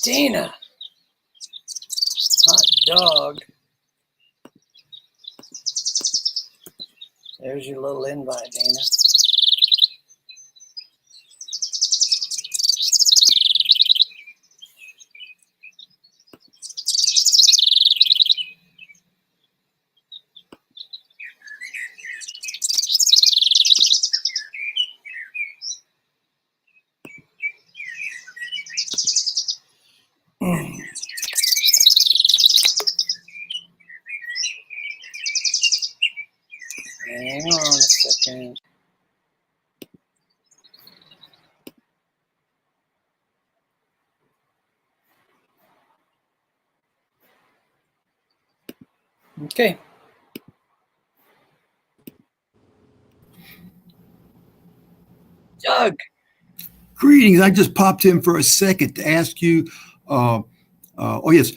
Dana, hot dog. There's your little invite, Dana. Hang on a second. Okay. Doug. Greetings. I just popped in for a second to ask you. Oh yes,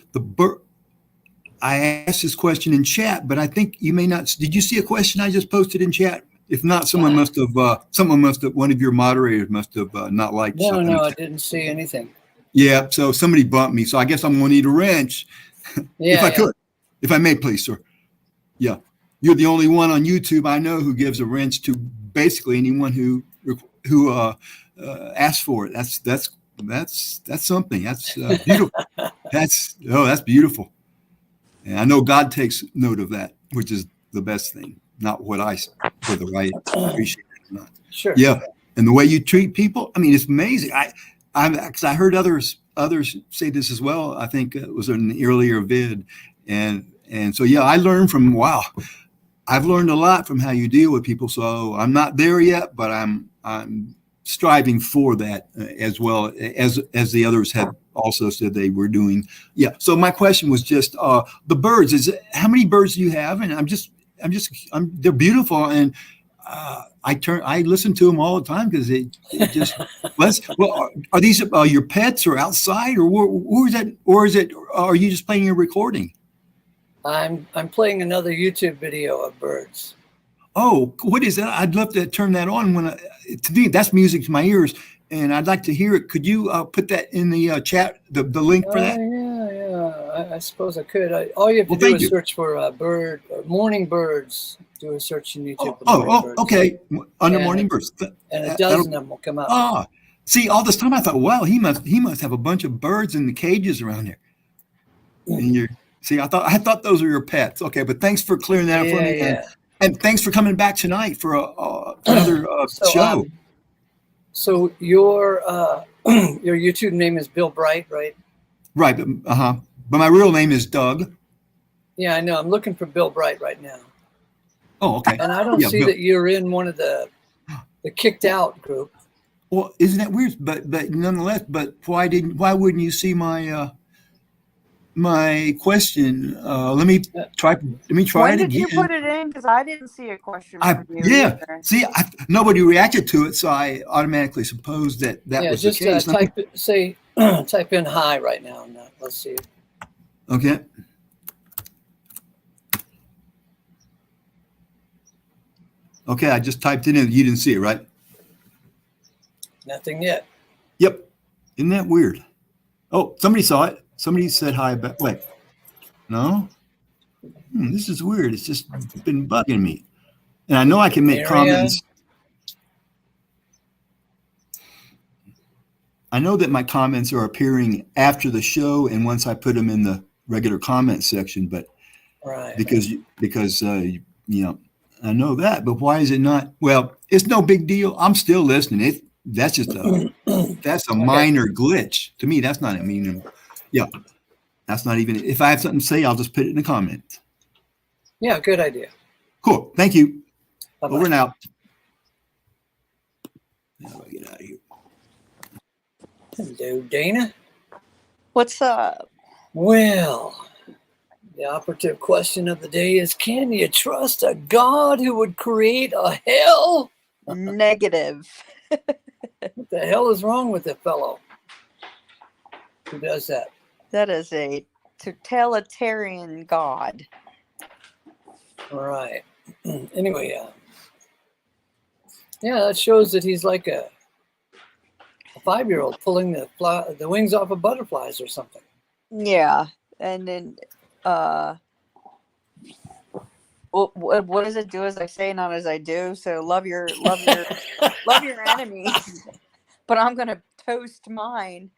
I asked this question in chat, but I think you may not. Did you see a question I just posted in chat? If not, someone must have. One of your moderators must have not liked. No, I didn't see anything. Yeah, so somebody bumped me. So I guess I'm going to need a wrench. Yeah, if I could, if I may, please, sir. Yeah, you're the only one on YouTube I know who gives a wrench to basically anyone who asks for it. That's something. That's beautiful. That's beautiful. And I know God takes note of that, which is the best thing. Not whether I appreciate it or not. Sure. Yeah, and the way you treat people, I mean, it's amazing. Because I heard others say this as well. I think it was in an earlier vid, and so yeah, I learned from I've learned a lot from how you deal with people. So I'm not there yet, but I'm striving for that as well as the others have also said they were doing. Yeah. So my question was just the birds. How many birds do you have? And they're beautiful, and I listen to them all the time because it just are these your pets or outside or where is that, or are you just playing a recording? I'm playing another YouTube video of birds. Oh, what is that? I'd love to turn that on to me, that's music to my ears, and I'd like to hear it. Could you put that in the chat, the link for that? Yeah. I suppose I could. All you have to do is search for morning birds. Do a search in YouTube. Okay. Under morning birds. And a dozen of them will come up. Ah, see, all this time I thought, wow, he must have a bunch of birds in the cages around here. And I thought those were your pets. Okay, but thanks for clearing that up for me. Yeah. And thanks for coming back tonight for another show. So your YouTube name is Bill Bright, right? Right. But my real name is Doug. Yeah, I know. I'm looking for Bill Bright right now. Oh, okay. And I don't see that you're in one of the kicked out group. Well, isn't that weird? But nonetheless, but why wouldn't you see my my question? Let me try When it did you again. put it in? Because I didn't see a question I from you Yeah. either. See, nobody reacted to it, so I automatically supposed that Yeah, was the just case. type in hi right now. And, let's see. Okay. Okay, I just typed it in. You didn't see it, right? Nothing yet. Yep. Isn't that weird? Oh, somebody saw it. Somebody said hi back. Wait. No? This is weird. It's just been bugging me. And I know I can make Maria. comments. I know that my comments are appearing after the show and once I put them in the regular comment section, but Right. because you know, I know that, but why is it not? Well, it's no big deal. I'm still listening. That's just that's a minor glitch to me. That's not a mean. Yeah, that's not even. If I have something to say, I'll just put it in the comments. Yeah, good idea. Cool. Thank you. Bye-bye. Over and out. How do I get out of here? Hello, Dana. What's up? Well, the operative question of the day is, can you trust a God who would create a hell? Negative. What the hell is wrong with the fellow who does that? That is a totalitarian God. All right. Anyway, yeah, that shows that he's like a 5-year-old pulling the wings off of butterflies or something. Yeah, and then what does it do as I say, not as I do? So love your love your enemies, but I'm gonna toast mine.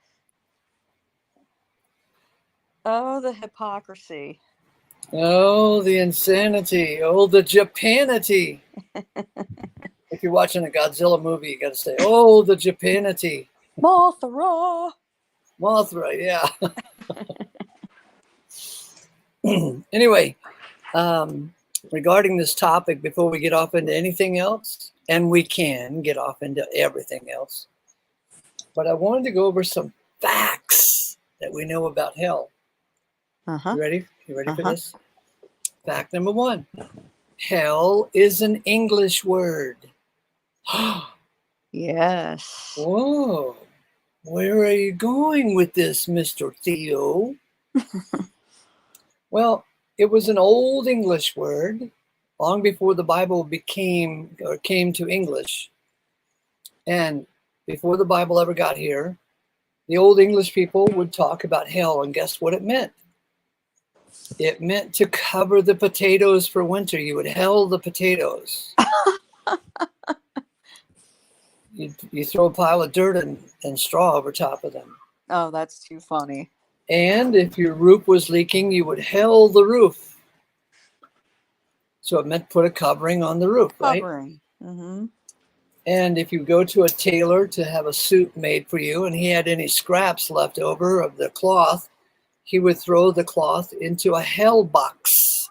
Oh, the hypocrisy. Oh, the insanity. Oh, the Japanity. If you're watching a Godzilla movie, you got to say, oh, the Japanity. Mothra. Mothra, yeah. Anyway, regarding this topic, before we get off into anything else, and we can get off into everything else, but I wanted to go over some facts that we know about hell. Uh-huh. You ready? You ready for this? Fact number 1. Hell is an English word. Yes. Whoa. Where are you going with this, Mr. Theo? Well, it was an old English word long before the Bible came to English. And before the Bible ever got here, the old English people would talk about hell, and guess what it meant? It meant to cover the potatoes for winter. You would hell the potatoes. You throw a pile of dirt and straw over top of them. Oh, that's too funny. And if your roof was leaking, you would hell the roof. So it meant put a covering on the roof, right? Covering. Mm-hmm. And if you go to a tailor to have a suit made for you and he had any scraps left over of the cloth, he would throw the cloth into a hell box.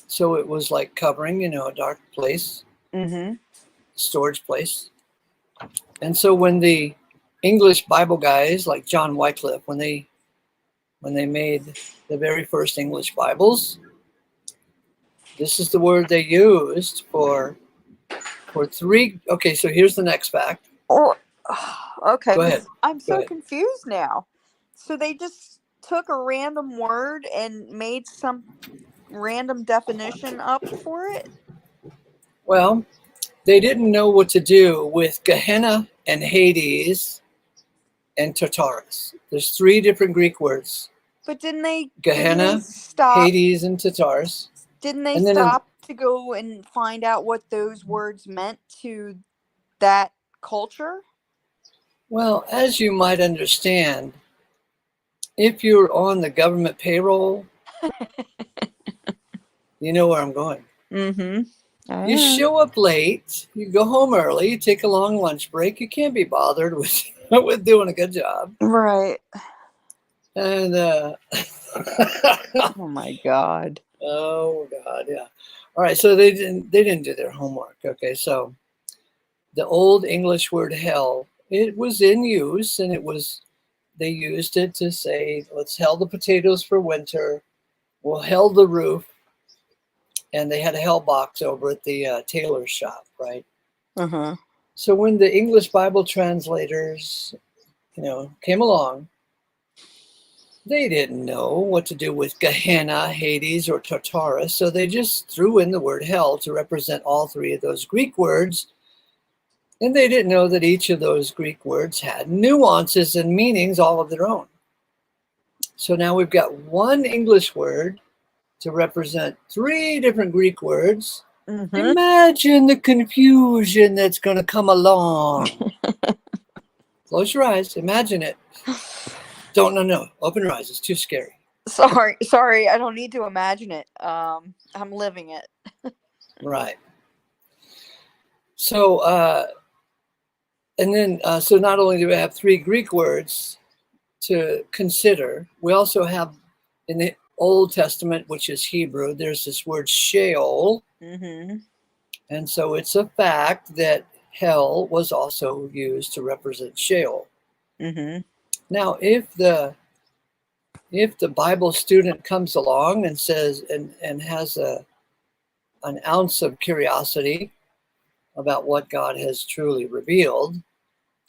So it was like covering, a dark place, storage place. And so when the English Bible guys like John Wycliffe, when they made the very first English Bibles, this is the word they used for 3. Okay, so here's the next fact. Okay. Go ahead. I'm so confused now. So they just took a random word and made some random definition up for it? Well, they didn't know what to do with Gehenna and Hades and Tartarus. There's 3 different Greek words. But didn't they stop? Hades and Tartarus. Didn't they stop to go and find out what those words meant to that culture? Well, as you might understand, if you're on the government payroll, you know where I'm going. Mm-hmm. You show up late, you go home early, you take a long lunch break, you can't be bothered with doing a good job. Right. And oh my God. Oh God, yeah. All right, so they didn't do their homework. Okay, so the old English word hell, it was in use, and they used it to say, let's hell the potatoes for winter, we'll hell the roof. And they had a hell box over at the tailor shop, right? Uh-huh. So when the English Bible translators, came along, they didn't know what to do with Gehenna, Hades, or Tartarus, so they just threw in the word hell to represent all three of those Greek words. And they didn't know that each of those Greek words had nuances and meanings all of their own. So now we've got one English word to represent three different Greek words. Mm-hmm. Imagine the confusion that's going to come along. Close your eyes. Imagine it. No. Open your eyes. It's too scary. Sorry. I don't need to imagine it. I'm living it. Right. So, so not only do we have three Greek words to consider, we also have in the Old Testament, which is Hebrew, there's this word Sheol. Mm-hmm. And so it's a fact that hell was also used to represent Sheol. Mm-hmm. Now, if the Bible student comes along and says and has an ounce of curiosity about what God has truly revealed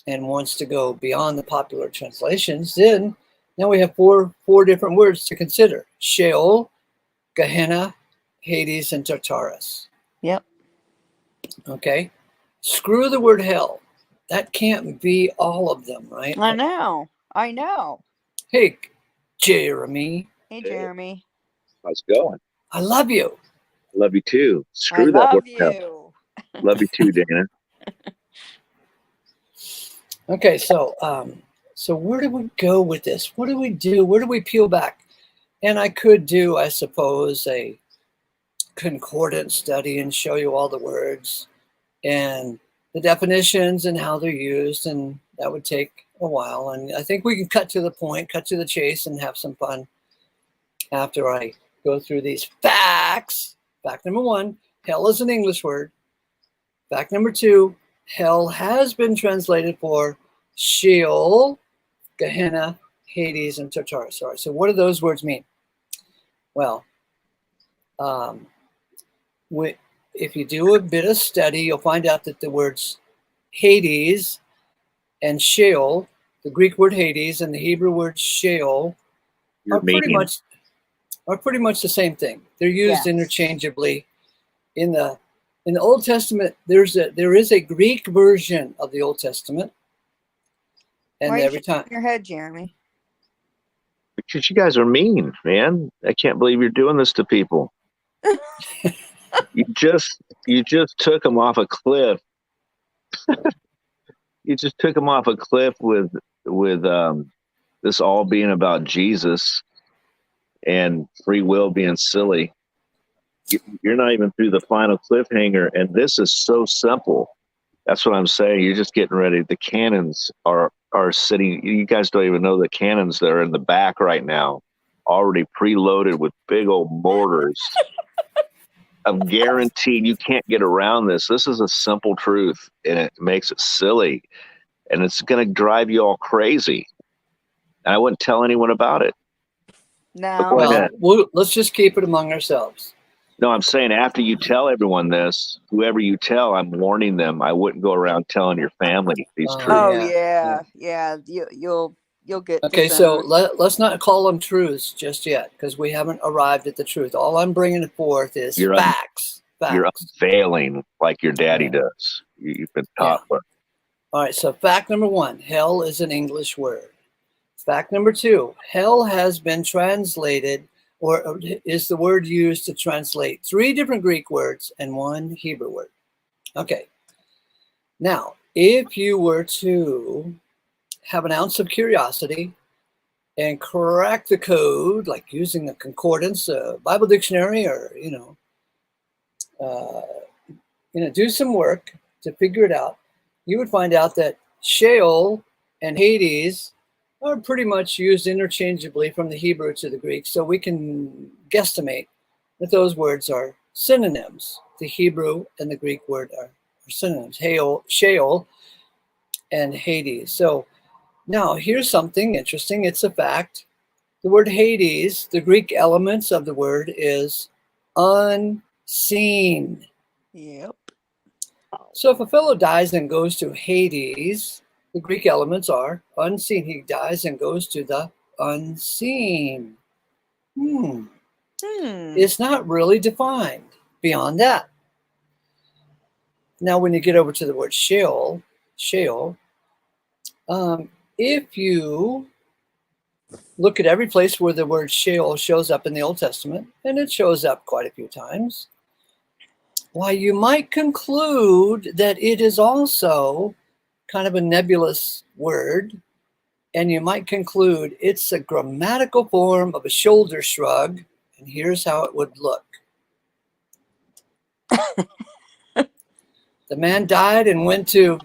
and wants to go beyond the popular translations, then now we have four different words to consider: Sheol, Gehenna, Hades, and Tartarus. Yep. Okay. Screw the word hell. That can't be all of them, right? I know. Hey, Jeremy. Hey, Jeremy. How's it going? I love you. Love you too. I Screw that love word you. hell. Love you too, Dana. Okay, so where do we go with this? What do we do? Where do we peel back? And I could do, I suppose, a concordance study and show you all the words and the definitions and how they're used, and that would take a while. And I think we can cut to the point, cut to the chase, and have some fun after I go through these facts. Fact number one, hell is an English word. Fact number two, hell has been translated for Sheol, Gehenna, Hades, and Tartarus. All right, so what do those words mean? Well, if you do a bit of study, you'll find out that the words Hades and Sheol, the Greek word Hades and the Hebrew word Sheol, are pretty much the same thing. They're used interchangeably. In the Old Testament, there is a Greek version of the Old Testament, and Why are you every time shaking your head, Jeremy? Because you guys are mean, man. I can't believe you're doing this to people. You just took them off a cliff. You just took them off a cliff with this all being about Jesus and free will being silly. You're not even through the final cliffhanger, and this is so simple. That's what I'm saying. You're just getting ready. The cannons are sitting. You guys don't even know the cannons that are in the back right now, already preloaded with big old mortars. I'm guaranteed you can't get around this. This is a simple truth, and it makes it silly, and it's going to drive you all crazy. And I wouldn't tell anyone about it. No. Well, let's just keep it among ourselves. No, I'm saying after you tell everyone this, whoever you tell, I'm warning them. I wouldn't go around telling your family these truths. Oh yeah. You'll get. Okay, so let's not call them truths just yet, because we haven't arrived at the truth. All I'm bringing forth is facts. You're unveiling like your daddy does. You've been taught. Yeah. All right, so fact number one, hell is an English word. Fact number two, hell has been translated, or is the word used to translate three different Greek words and one Hebrew word. Okay. Now, if you were to have an ounce of curiosity and crack the code, like using a concordance, a Bible dictionary, or do some work to figure it out, you would find out that Sheol and Hades are pretty much used interchangeably from the Hebrew to the Greek. So we can guesstimate that those words are synonyms. The Hebrew and the Greek word synonyms, Sheol and Hades. So now here's something interesting. It's a fact. The word Hades, the Greek elements of the word is unseen. Yep. So if a fellow dies and goes to Hades, the Greek elements are unseen. He dies and goes to the unseen. It's not really defined beyond that. Now, when you get over to the word Sheol, if you look at every place where the word Sheol shows up in the Old Testament, and it shows up quite a few times, why, you might conclude that it is also kind of a nebulous word, and you might conclude it's a grammatical form of a shoulder shrug, and here's how it would look. The man died and went to,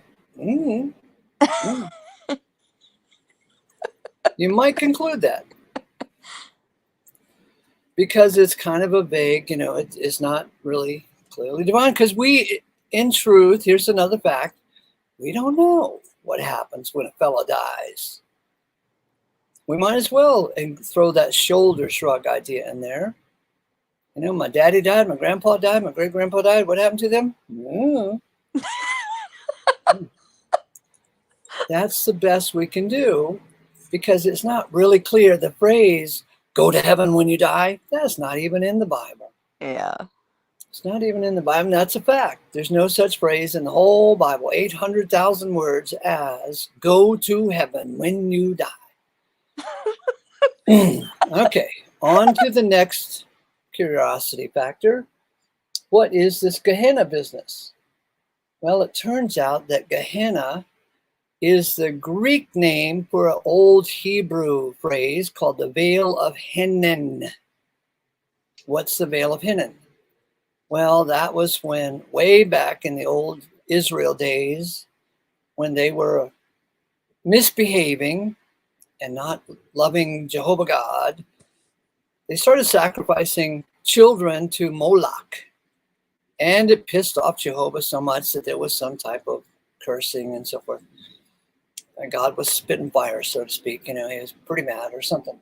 You might conclude that. Because it's kind of a vague, it's not really clearly defined. Because we, in truth, here's another fact, we don't know what happens when a fella dies. We might as well throw that shoulder shrug idea in there. My daddy died, my grandpa died, my great-grandpa died. What happened to them? That's the best we can do, because it's not really clear. The phrase, go to heaven when you die, that's not even in the Bible. Yeah. It's not even in the Bible. And that's a fact. There's no such phrase in the whole Bible, 800,000 words, as go to heaven when you die. Okay, on to the next curiosity factor. What is this Gehenna business? Well, it turns out that Gehenna is the Greek name for an old Hebrew phrase called the Vale of Hinnom. What's the Vale of Hinnom? Well, that was when, way back in the old Israel days, when they were misbehaving and not loving Jehovah God, they started sacrificing children to Moloch. And it pissed off Jehovah so much that there was some type of cursing and so forth. And God was spitting fire, so to speak. He was pretty mad or something.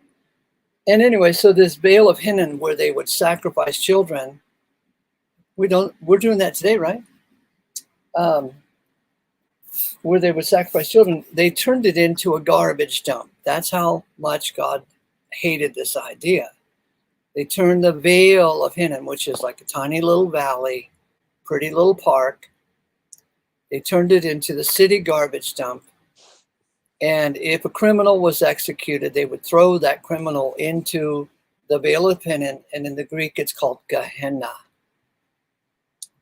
And anyway, so this Vale of Hinnom, where they would sacrifice children, we're doing that today, right? Where they would sacrifice children, they turned it into a garbage dump. That's how much God hated this idea. They turned the Vale of Hinnom, which is like a tiny little valley, pretty little park. They turned it into the city garbage dump. And if a criminal was executed, they would throw that criminal into the Vale of Hinnom, and in the Greek, it's called Gehenna.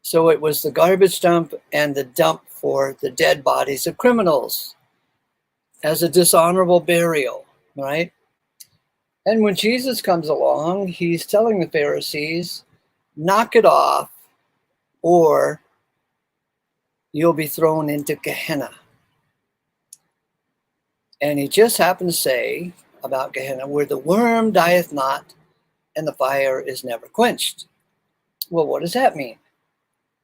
So it was the garbage dump and the dump for the dead bodies of criminals as a dishonorable burial, right? And when Jesus comes along, he's telling the Pharisees, knock it off, or you'll be thrown into Gehenna. And he just happened to say about Gehenna, where the worm dieth not and the fire is never quenched. Well, what does that mean?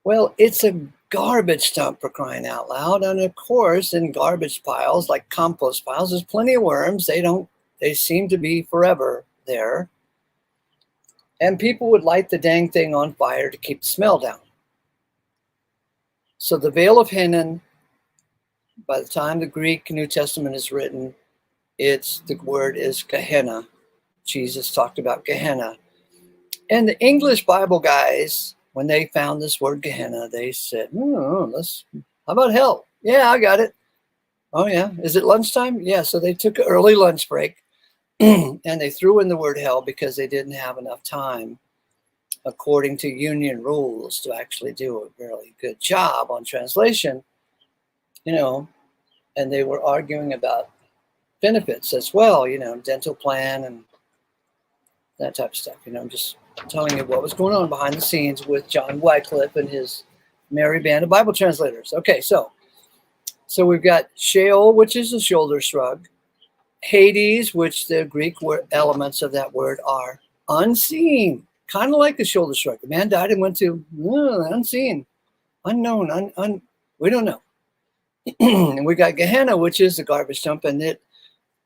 Well, it's a garbage dump, for crying out loud. And of course, in garbage piles, like compost piles, there's plenty of worms. They seem to be forever there. And people would light the dang thing on fire to keep the smell down. So the Vale of Hinnom, by the time the Greek New Testament is written, the word is Gehenna. Jesus talked about Gehenna. And the English Bible guys, when they found this word Gehenna, they said, how about hell? Yeah, I got it. Oh yeah, is it lunchtime? Yeah, so they took an early lunch break and they threw in the word hell because they didn't have enough time, according to union rules, to actually do a really good job on translation, and they were arguing about benefits as well, dental plan and that type of stuff. I'm just telling you what was going on behind the scenes with John Wycliffe and his merry band of Bible translators. Okay, so we've got Sheol, which is a shoulder shrug. Hades, which the Greek elements of that word are unseen, kind of like the shoulder shrug. The man died and went to unseen. unknown, we don't know. And we got Gehenna, which is the garbage dump, and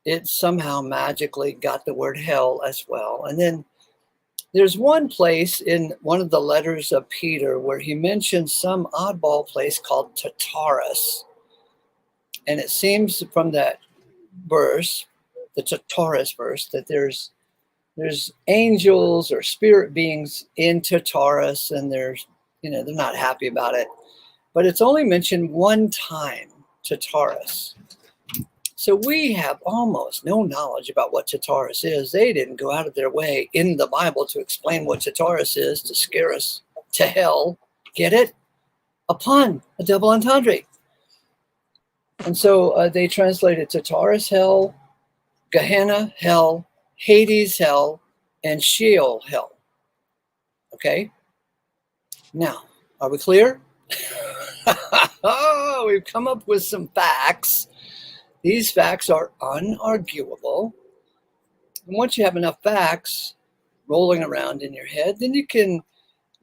it somehow magically got the word hell as well. And then there's one place in one of the letters of Peter where he mentions some oddball place called Tartarus. And it seems from that verse, the Tartarus verse, that there's angels or spirit beings in Tartarus, and they're not happy about it. But it's only mentioned one time, Tartarus. So we have almost no knowledge about what Tartarus is. They didn't go out of their way in the Bible to explain what Tartarus is, to scare us to hell. Get it? A pun, a double entendre. And so they translated Tartarus, hell, Gehenna, hell, Hades, hell, and Sheol, hell. Okay? Now, are we clear? Oh, we've come up with some facts. These facts are unarguable. And once you have enough facts rolling around in your head, then you can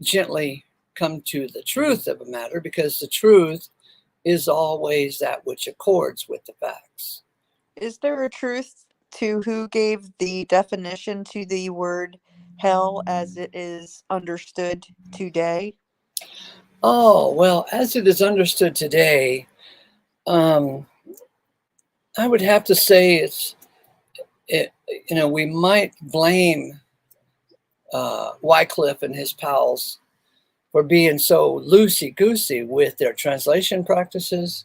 gently come to the truth of a matter, because the truth is always that which accords with the facts. Is there a truth to who gave the definition to the word hell as it is understood today? Oh, well, as it is understood today, I would have to say we might blame Wycliffe and his pals for being so loosey-goosey with their translation practices,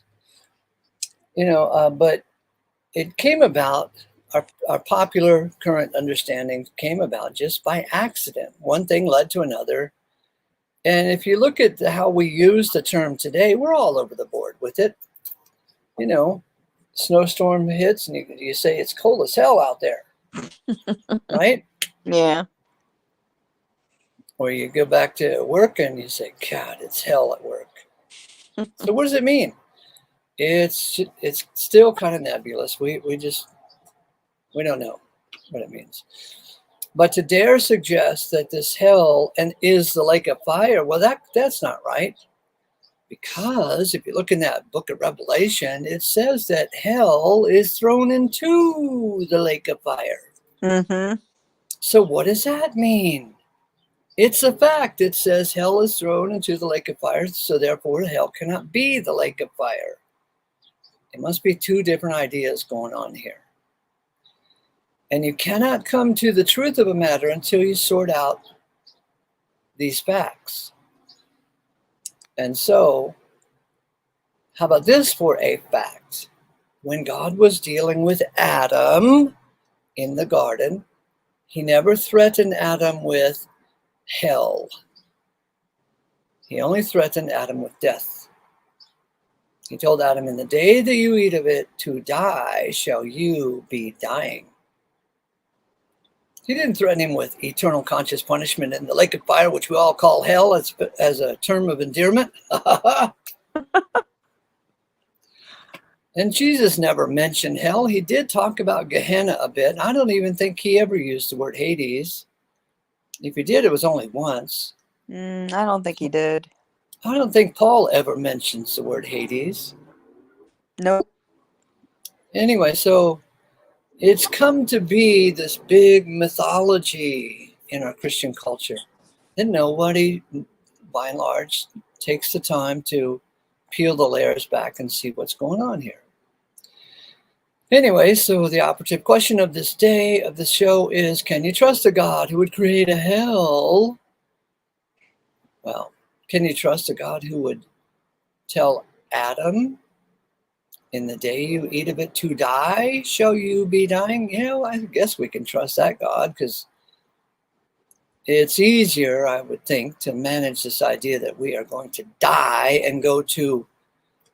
but it came about, our popular current understanding came about just by accident. One thing led to another. And if you look at how we use the term today, we're all over the board with it. Snowstorm hits and you say it's cold as hell out there, right? Yeah. Or you go back to work and you say, God, it's hell at work. So what does it mean? It's still kind of nebulous. We don't know what it means. But to dare suggest that this hell is the lake of fire, well, that's not right. Because if you look in that book of Revelation, it says that hell is thrown into the lake of fire. Mm-hmm. So what does that mean? It's a fact. It says hell is thrown into the lake of fire, so therefore hell cannot be the lake of fire. It must be two different ideas going on here. And you cannot come to the truth of a matter until you sort out these facts. And so, how about this for a fact? When God was dealing with Adam in the garden, he never threatened Adam with hell. He only threatened Adam with death. He told Adam, in the day that you eat of it, to die shall you be dying. He didn't threaten him with eternal conscious punishment in the lake of fire, which we all call hell as a term of endearment. And Jesus never mentioned hell. He did talk about Gehenna a bit. I don't even think he ever used the word Hades. If he did, it was only once. I don't think he did. I don't think Paul ever mentions the word Hades. Nope. Anyway, so it's come to be this big mythology in our Christian culture. And nobody, by and large, takes the time to peel the layers back and see what's going on here. Anyway, so the operative question of this day, of this show, is, can you trust a God who would create a hell? Well, can you trust a God who would tell Adam, in the day you eat of it to die, shall you be dying? I guess we can trust that God, because it's easier, I would think, to manage this idea that we are going to die and go to,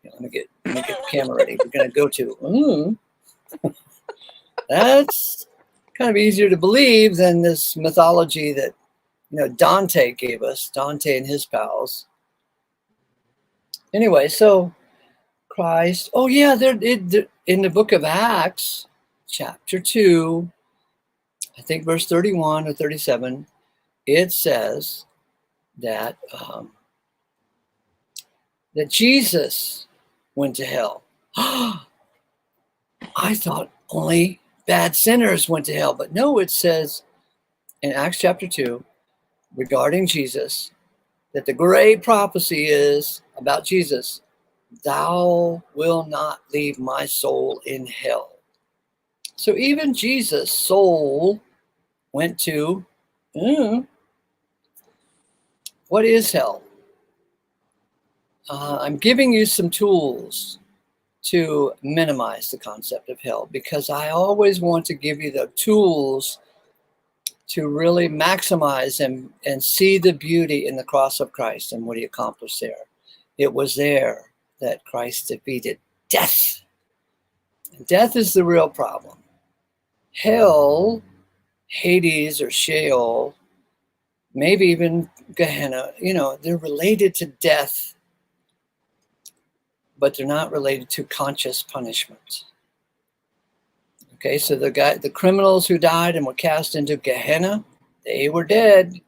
let me get the camera ready. We're going to go to, that's kind of easier to believe than this mythology that, Dante gave us, Dante and his pals. Anyway, so Christ, in the book of Acts, chapter 2, I think verse 31 or 37, it says that that Jesus went to hell. I thought only bad sinners went to hell, but no, it says in Acts chapter 2 regarding Jesus that the great prophecy is about Jesus. Thou will not leave my soul in hell. So even Jesus' soul went to, what is hell? I'm giving you some tools to minimize the concept of hell, because I always want to give you the tools to really maximize and see the beauty in the cross of Christ and what he accomplished there. It was there that Christ defeated death. And death is the real problem. Hell, Hades or Sheol, maybe even Gehenna, they're related to death, but they're not related to conscious punishment. Okay, so the criminals who died and were cast into Gehenna, they were dead.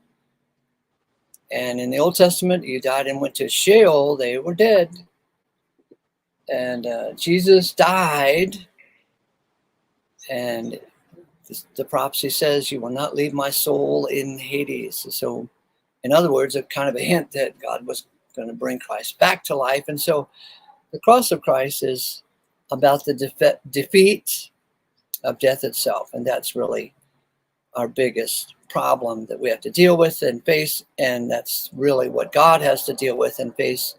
And in the Old Testament, you died and went to Sheol, they were dead. And Jesus died, and the prophecy says, you will not leave my soul in Hades. So, in other words, a kind of a hint that God was going to bring Christ back to life. And so the cross of Christ is about the defeat of death itself. And that's really our biggest problem that we have to deal with and face. And that's really what God has to deal with and face.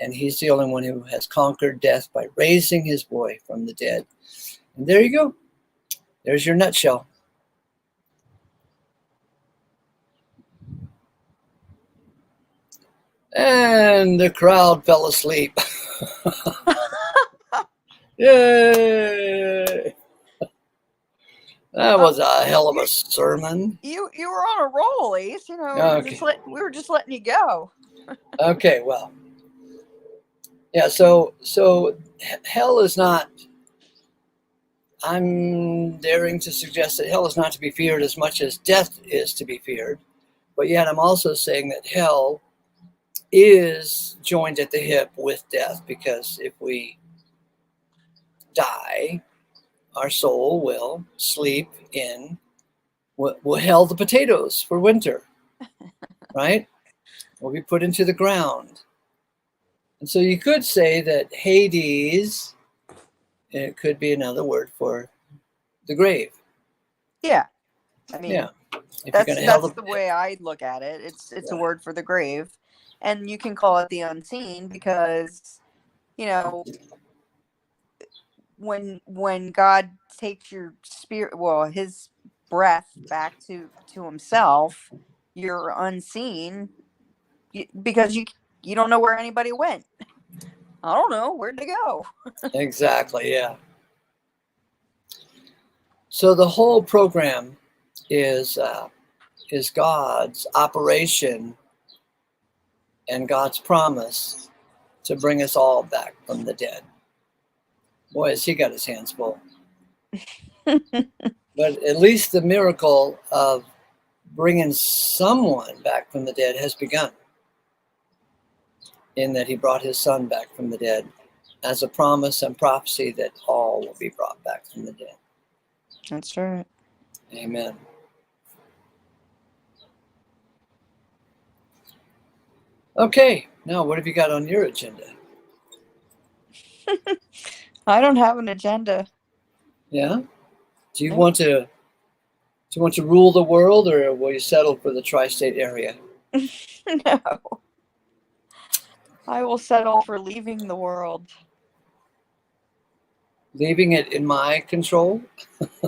And he's the only one who has conquered death by raising his boy from the dead. And there you go. There's your nutshell. And the crowd fell asleep. Yay! That was a hell of a sermon. You were on a roll, Ace. Okay. We were just letting you go. Okay, well. Yeah, so hell is not, I'm daring to suggest that hell is not to be feared as much as death is to be feared. But yet I'm also saying that hell is joined at the hip with death, because if we die, our soul will sleep in, we'll hell the potatoes for winter, right? We'll be put into the ground. And so you could say that Hades, it could be another word for the grave. Yeah. I mean, Yeah. If that's you're gonna the way I look at it. It's a word for the grave. And you can call it the unseen because, when God takes your spirit, his breath back to himself, you're unseen because you don't know where anybody went. I don't know, where'd they go? Exactly, yeah. So the whole program is God's operation and God's promise to bring us all back from the dead. Boy, has he got his hands full. But at least the miracle of bringing someone back from the dead has begun, in that he brought his son back from the dead as a promise and prophecy that all will be brought back from the dead. That's right. Amen. Okay, now what have you got on your agenda? I don't have an agenda. Yeah? Do you want to rule the world, or will you settle for the tri-state area? No. I will settle for leaving the world. Leaving it in my control?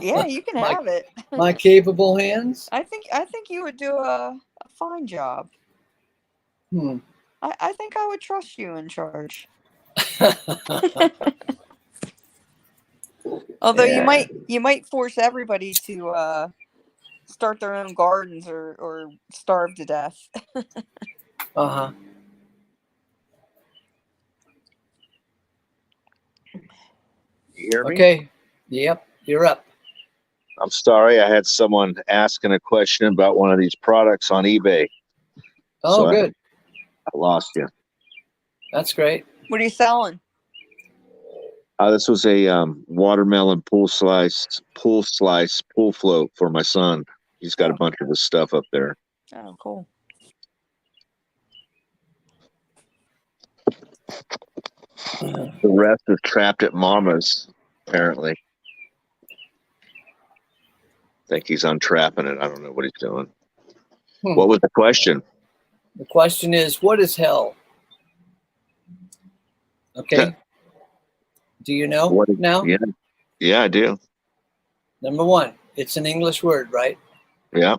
Yeah, you can have it. My capable hands? I think you would do a fine job. I think I would trust you in charge. Although you might force everybody to start their own gardens or starve to death. Uh-huh. You hear me? Okay. Yep, you're up. I'm sorry. I had someone asking a question about one of these products on eBay. Oh, So good. I lost you. That's great. What are you selling? This was a watermelon pool float for my son. He's got a bunch of his stuff up there. Oh, cool. The rest is trapped at Mama's, apparently. I think he's untrapping it. I don't know what he's doing. What was the question? The question is, what is hell? Okay. Do you know now? Yeah, I do. Number one, it's an English word, right? Yeah.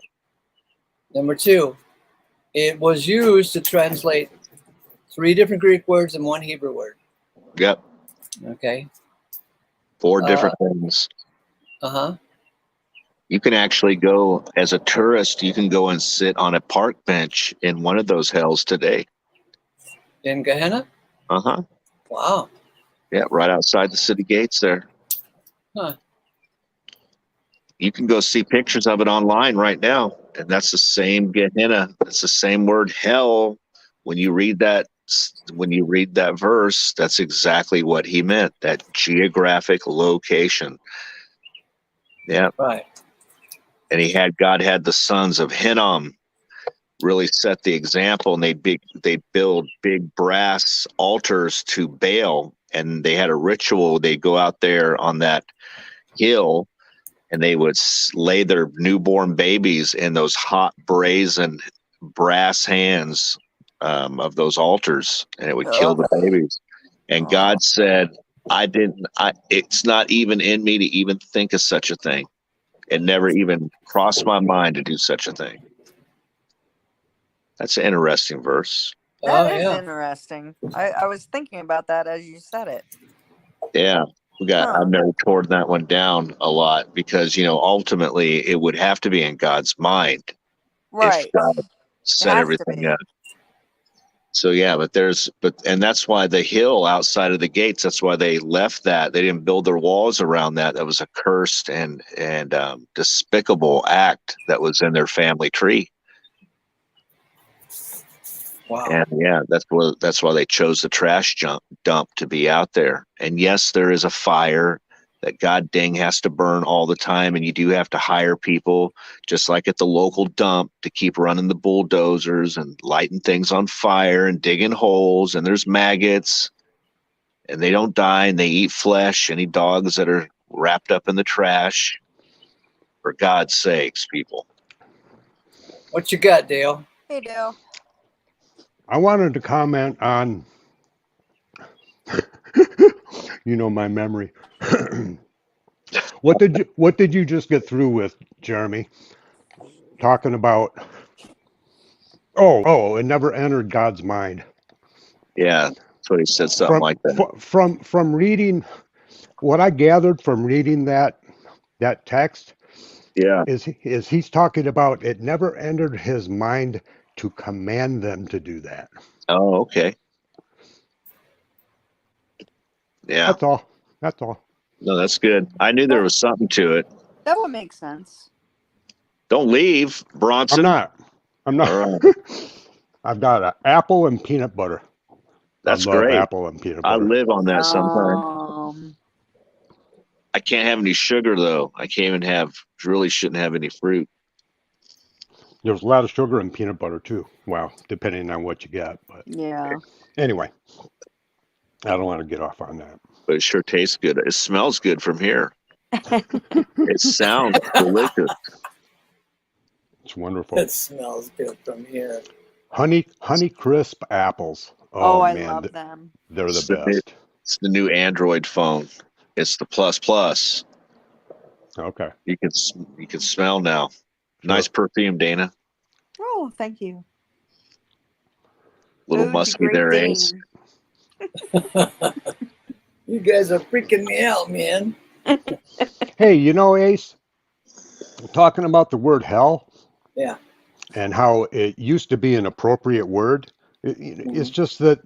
Number two, it was used to translate 3 different Greek words and 1 Hebrew word. Yep. Okay. 4 different things. Uh-huh. You can actually go, as a tourist, you can go and sit on a park bench in one of those hells today. In Gehenna? Uh-huh. Wow. Yeah, right outside the city gates there. Huh. You can go see pictures of it online right now. And that's the same Gehenna. It's the same word hell. When you read that verse, that's exactly what he meant. That geographic location. Yeah. Right. And God had the sons of Hinnom really set the example, and they build big brass altars to Baal, and they had a ritual. They'd go out there on that hill, and they would lay their newborn babies in those hot brazen brass hands of those altars, and it would kill the babies. And God said, it's not even in me to even think of such a thing. It never even crossed my mind to do such a thing. That's an interesting verse. That is interesting. I was thinking about that as you said it. Yeah. I've never torn that one down a lot because, ultimately it would have to be in God's mind. Right. If God set everything up. So yeah, and that's why the hill outside of the gates, that's why they left that. They didn't build their walls around that. That was a cursed and despicable act that was in their family tree. Wow. And yeah, that's why they chose the trash dump to be out there. And yes, there is a fire that God dang has to burn all the time, and you do have to hire people, just like at the local dump, to keep running the bulldozers and lighting things on fire and digging holes. And there's maggots, and they don't die, and they eat flesh. Any dogs that are wrapped up in the trash, for God's sakes, people. What you got, Dale? Hey, Dale. I wanted to comment on, my memory. What did you just get through with, Jeremy? Talking about, it never entered God's mind. Yeah, that's what he said, something like that. From reading, what I gathered from reading that text, yeah, is he's talking about it never entered his mind to command them to do that. Oh, okay. Yeah. That's all. No, that's good. I knew there was something to it. That would make sense. Don't leave, Bronson. I'm not. Right. I've got an apple and peanut butter. That's I love great. Apple and peanut butter. I live on that sometimes. I can't have any sugar though. Really shouldn't have any fruit. There's a lot of sugar in peanut butter too. Well, depending on what you get. But yeah. Anyway, I don't want to get off on that. But it sure tastes good. It smells good from here. It sounds delicious. It's wonderful. It smells good from here. Honey crisp apples. Oh, I man, love them. They're the best. It's the new Android phone. It's the Plus. Okay. You can smell now. Nice perfume, Dana. Oh, thank you. Little musky there, Ace. You guys are freaking me out, man. Hey, Ace, talking about the word hell. Yeah. And how it used to be an appropriate word. It's just that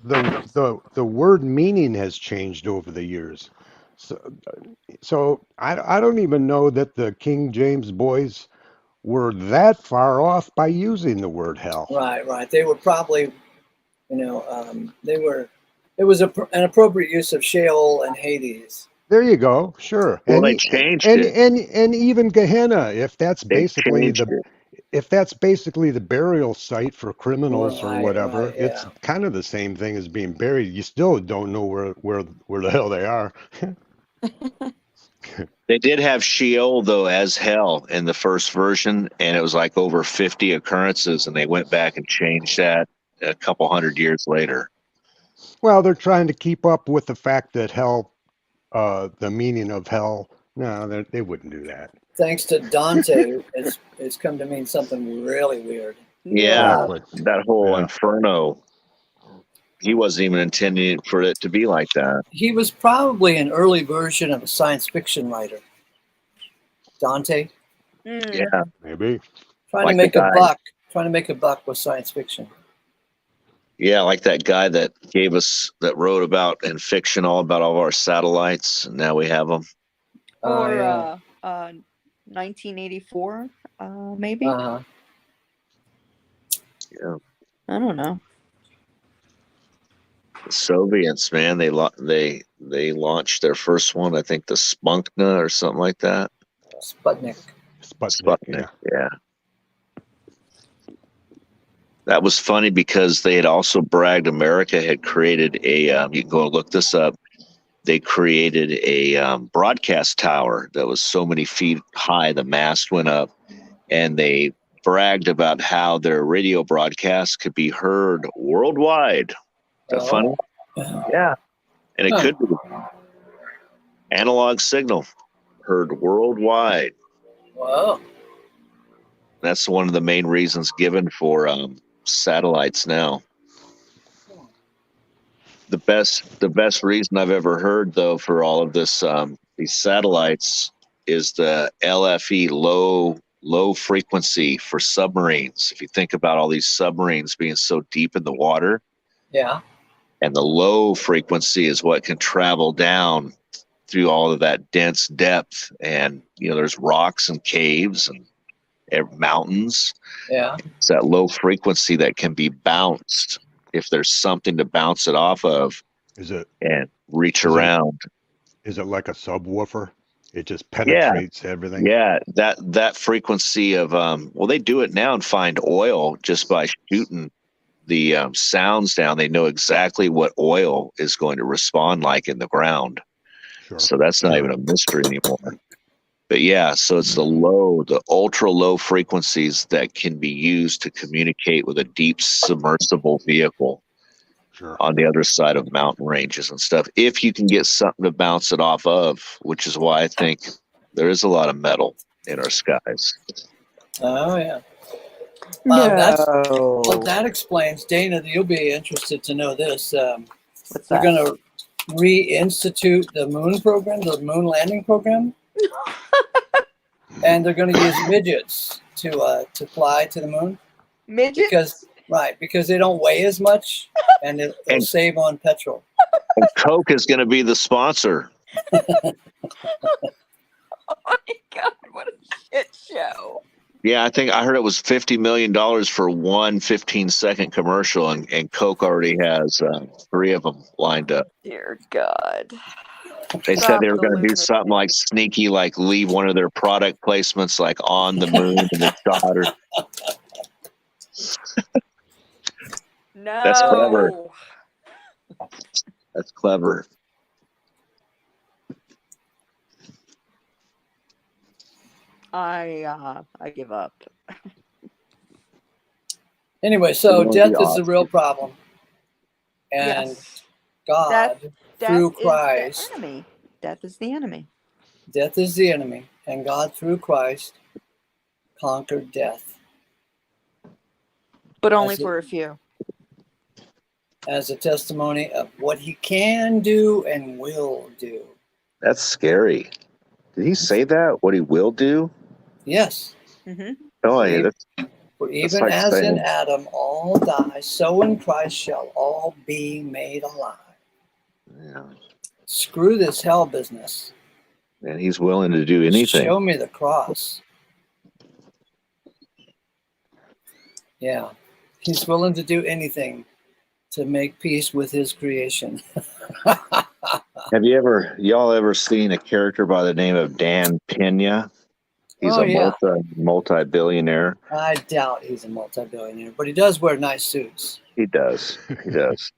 the word meaning has changed over the years. So I don't even know that the King James boys were that far off by using the word hell. Right. They were probably They were. It was an appropriate use of Sheol and Hades. There you go. Sure. Well, And they e- changed it. and even Gehenna, if that's They basically changed it. the burial site for criminals or whatever, Right, it's yeah. kind of the same thing as being buried. You still don't know where the hell they are. They did have Sheol though as hell in the first version, and it was like over 50 occurrences, and they went back and changed that a couple hundred years later. Well, they're trying to keep up with the fact that hell, the meaning of hell. No, they wouldn't do that. Thanks to Dante, it's come to mean something really weird. Yeah, Exactly. that whole Yeah. Inferno. He wasn't even intending for it to be like that. He was probably an early version of a science fiction writer. Dante, Mm. Yeah, Maybe. trying Like to the make a guy. buck, trying to make a buck with science fiction. yeah, like that guy that wrote about in fiction all about all of our satellites, and now we have them. Or Yeah. 1984, maybe. Uh-huh. Yeah, I don't know. the Soviets, man, they launched their first one. I think the Spunkna or something like that. Sputnik. Sputnik. Sputnik. Yeah. Yeah. That was funny because they had also bragged America had created a, you can go and look this up. They created a broadcast tower that was so many feet high, the mast went up, and they bragged about how their radio broadcasts could be heard worldwide. Is that funny? Yeah. And it Huh. could be analog signal heard worldwide. Wow. That's one of the main reasons given for satellites now. The best reason I've ever heard though for all of this these satellites is the LFE low frequency for submarines. If you think about all these submarines being so deep in the water, Yeah. and the low frequency is what can travel down through all of that dense depth, and there's rocks and caves and mountains. Yeah. It's that low frequency that can be bounced if there's something to bounce it off of Is it and reach Is it- around. is it like a subwoofer? It just Yeah. penetrates everything. Yeah, that frequency of well, they do it now and find oil just by shooting the sounds down. They know exactly what oil is going to respond like in the ground. Sure. So that's not even a mystery anymore. But yeah, so it's the ultra low frequencies that can be used to communicate with a deep submersible vehicle Sure. on the other side of mountain ranges and stuff. If you can get something to bounce it off of, which is why I think there is a lot of metal in our skies. Oh yeah. No. Well, that explains, Dana. You'll be interested to know this. What's They're that? going to reinstitute the moon program, the moon landing program, and they're going to use midgets to fly to the moon Midgets? because they don't weigh as much, and it'll And- save on petrol. And Coke is going to be the sponsor. Oh my god, what a shit show. Yeah, I think I heard it was $50 million for one 15-second commercial, and Coke already has 3 of them lined up. Dear God. They said Stop they were the going to do lunacy. something like sneaky, like leave one of their product placements like on the moon in the shot. Or, No. That's clever. that's clever. I give up. Anyway, so It would death be is the awesome. real problem, and Yes. God Death through is the Christ. enemy. Death is the enemy. Death is the enemy, and God through Christ conquered death But only That's it. for a few. as a testimony of what he can do and will do. That's scary. Did he say that? What he will do? Yes, Hmm. Oh, yeah. That's, for even like as in saying- Adam all die, so in Christ shall all be made alive. yeah. Screw this hell business. And he's willing to do anything. Show me the cross. Yeah, he's willing to do anything to make peace with his creation. Have y'all ever seen a character by the name of Dan Pena? He's Oh, a yeah. multi-billionaire. I doubt he's a multi-billionaire, but he does wear nice suits. He does. He does.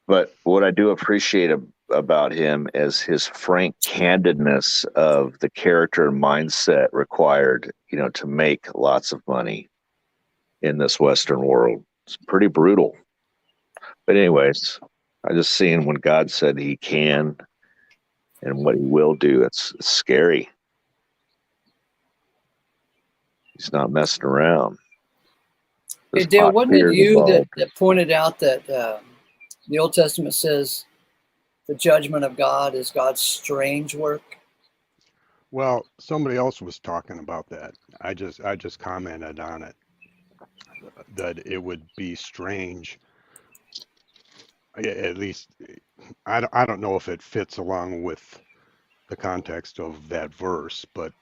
But what I do appreciate about him is his frank candidness of the character and mindset required, to make lots of money in this Western world. It's pretty brutal. But anyways, I just seen when God said he can and what he will do, it's scary. He's not messing around. Hey, There's Dale, hot wasn't it fears you involved. that pointed out that the Old Testament says the judgment of God is God's strange work? Well, somebody else was talking about that. I just commented on it, that it would be strange. At least I don't know if it fits along with the context of that verse, but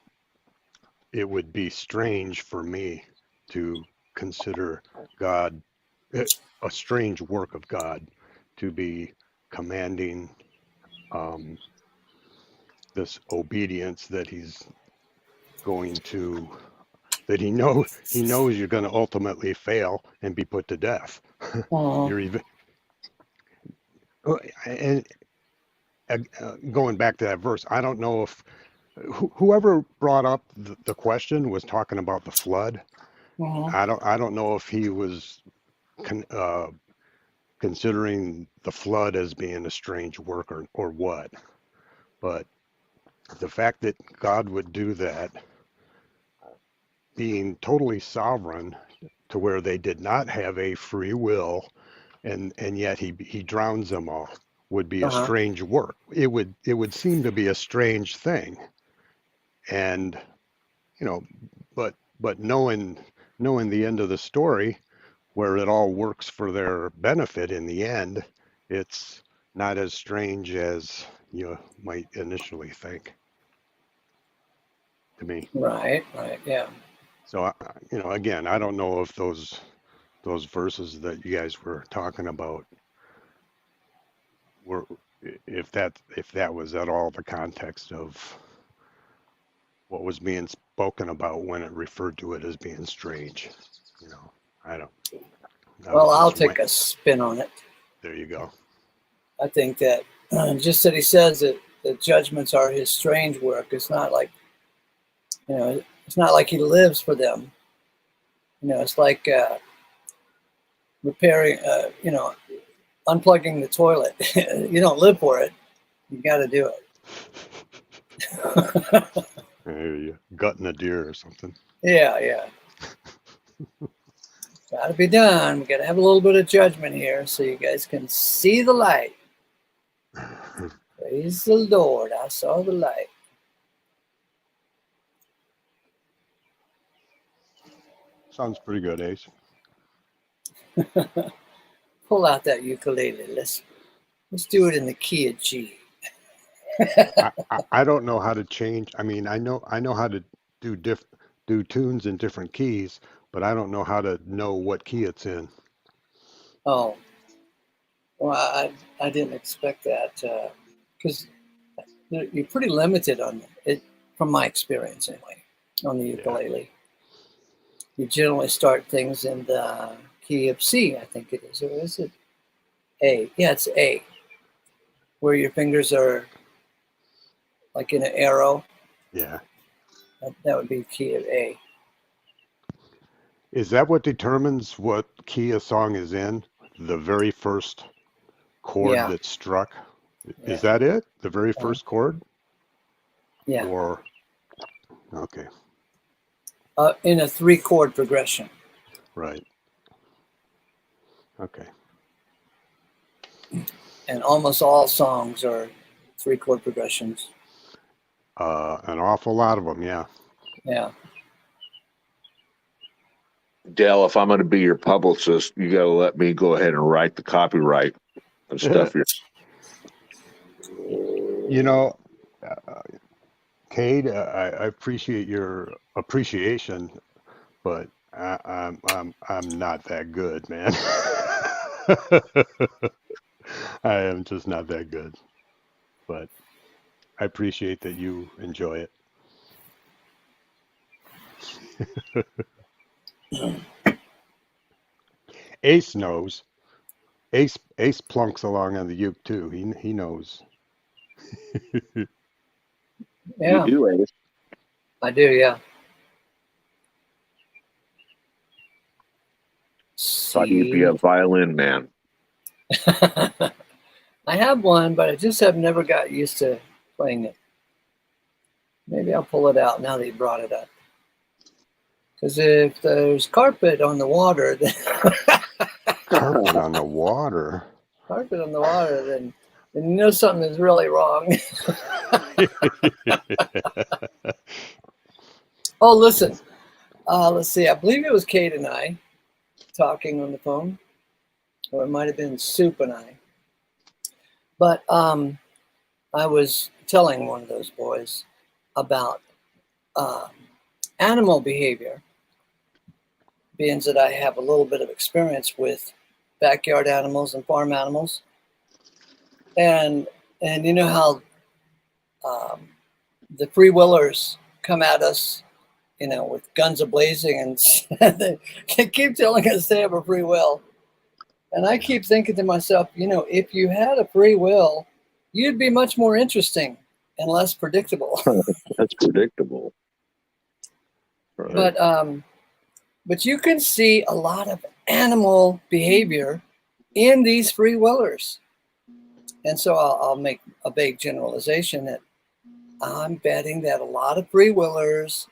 it would be strange for me to consider God a strange work of God to be commanding this obedience that he's going to, that he knows you're going to ultimately fail and be put to death. Uh-huh. You're even, and going back to that verse, I don't know if whoever brought up the question was talking about the flood. Uh-huh. I don't know if he was considering the flood as being a strange work or what, but the fact that God would do that, being totally sovereign to where they did not have a free will, and yet he drowns them all, would be a Uh-huh. strange work. It would seem to be a strange thing, and but knowing the end of the story, where it all works for their benefit in the end, it's not as strange as you might initially think, to me. Right, yeah. So again, I don't know if those verses that you guys were talking about were, if that was at all the context of what was being spoken about when it referred to it as being strange. I don't. Well, I'll take a spin on it. There you go. I think that just that he says that the judgments are his strange work. It's not like, it's not like he lives for them. It's like repairing, unplugging the toilet. You don't live for it. You got to do it. There you gutting a deer or something. Yeah. Got to be done. We got to have a little bit of judgment here so you guys can see the light. Praise the Lord. I saw the light. Sounds pretty good, Ace. Pull out that ukulele. Let's do it in the key of G. I don't know how to change. I mean, I know how to do tunes in different keys, but I don't know how to know what key it's in. Oh, well, I didn't expect that because you're pretty limited on it, from my experience anyway, on the ukulele. Yeah. You generally start things in the key of C, I think it is, or is it A? Yeah, it's A, where your fingers are like in an arrow. Yeah. That would be the key of A. Is that what determines what key a song is in? The very first chord that's struck? Yeah. Is that it? The very first chord? Yeah. Or, okay. In a 3-chord progression. Right. Okay. And almost all songs are 3-chord progressions. An awful lot of them, yeah. Yeah. Dell, if I'm going to be your publicist, you got to let me go ahead and write the copyright and stuff. Cade, I appreciate your appreciation, but I'm not that good, man. I am just not that good, but I appreciate that you enjoy it. Ace knows. Ace plunks along on the uke too. He knows. You Yeah, do, Ace. I do. Yeah. Thought you'd be a violin man. I have one, but I just have never got used to playing it. Maybe I'll pull it out now that you brought it up. Because if there's carpet on the water, then Carpet on the water. carpet on the water, then you know something is really wrong. Oh, listen. Let's see. I believe it was Kate and I talking on the phone, or it might have been Soup and I. But I was telling one of those boys about animal behavior, being that I have a little bit of experience with backyard animals and farm animals, and you know how the free willers come at us, you know, with guns a-blazing, and they keep telling us they have a free will. And I keep thinking to myself, you know, if you had a free will, you'd be much more interesting and less predictable. That's predictable. Right. But you can see a lot of animal behavior in these free willers. And so I'll make a big generalization that I'm betting that a lot of free willers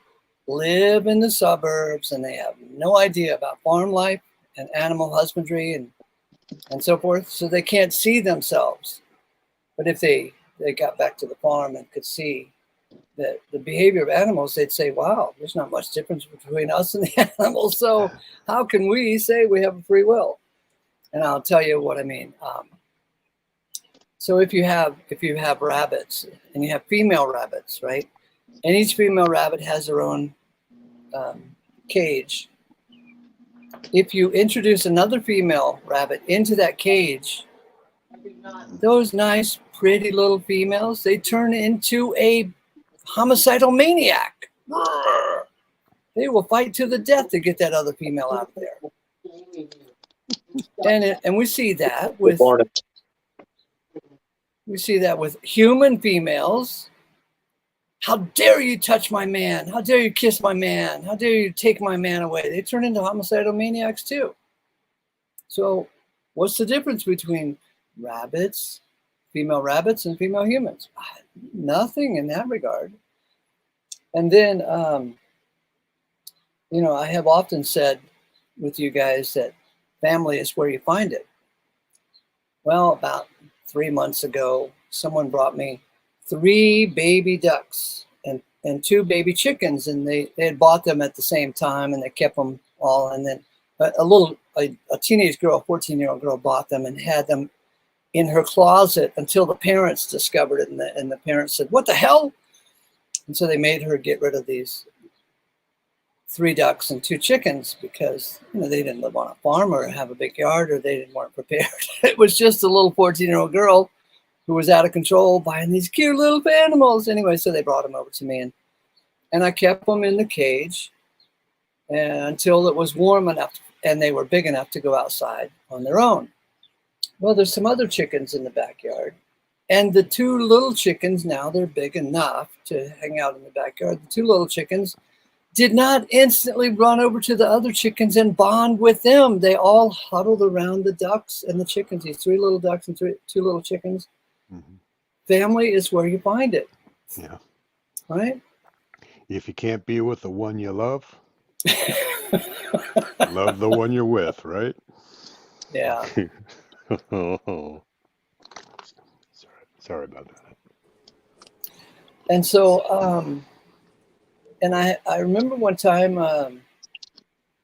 live in the suburbs and they have no idea about farm life and animal husbandry and so forth. So they can't see themselves. But if they got back to the farm and could see the behavior of animals, they'd say, wow, there's not much difference between us and the animals. So how can we say we have a free will? And I'll tell you what I mean. So if you have rabbits and you have female rabbits, right? And each female rabbit has their own cage. If you introduce another female rabbit into that cage, those nice, pretty little females, they turn into a homicidal maniac. They will fight to the death to get that other female out of there. And we see that with human females. How dare you touch my man? How dare you kiss my man? How dare you take my man away? They turn into homicidal maniacs too. So what's the difference between rabbits, female rabbits, and female humans? Nothing in that regard. And then, you know, I have often said with you guys that family is where you find it. Well, about 3 months ago, someone brought me 3 baby ducks and 2 baby chickens, and they had bought them at the same time, and they kept them all. And then a teenage girl, a 14-year-old girl, bought them and had them in her closet until the parents discovered it, and the parents said, "What the hell?" And so they made her get rid of these 3 ducks and 2 chickens because, you know, they didn't live on a farm or have a big yard, or they weren't prepared. It was just a little 14-year-old girl who was out of control buying these cute little animals. Anyway, so they brought them over to me, and I kept them in the cage until it was warm enough and they were big enough to go outside on their own. Well, there's some other chickens in the backyard, and the 2 little chickens, now they're big enough to hang out in the backyard. The 2 little chickens did not instantly run over to the other chickens and bond with them. They all huddled around the ducks and the chickens, these 3 little ducks and 2 little chickens. Mm-hmm. Family is where you find it. Yeah. Right? If you can't be with the one you love, love the one you're with, right? Yeah. Oh. Sorry about that. And so, and I remember one time I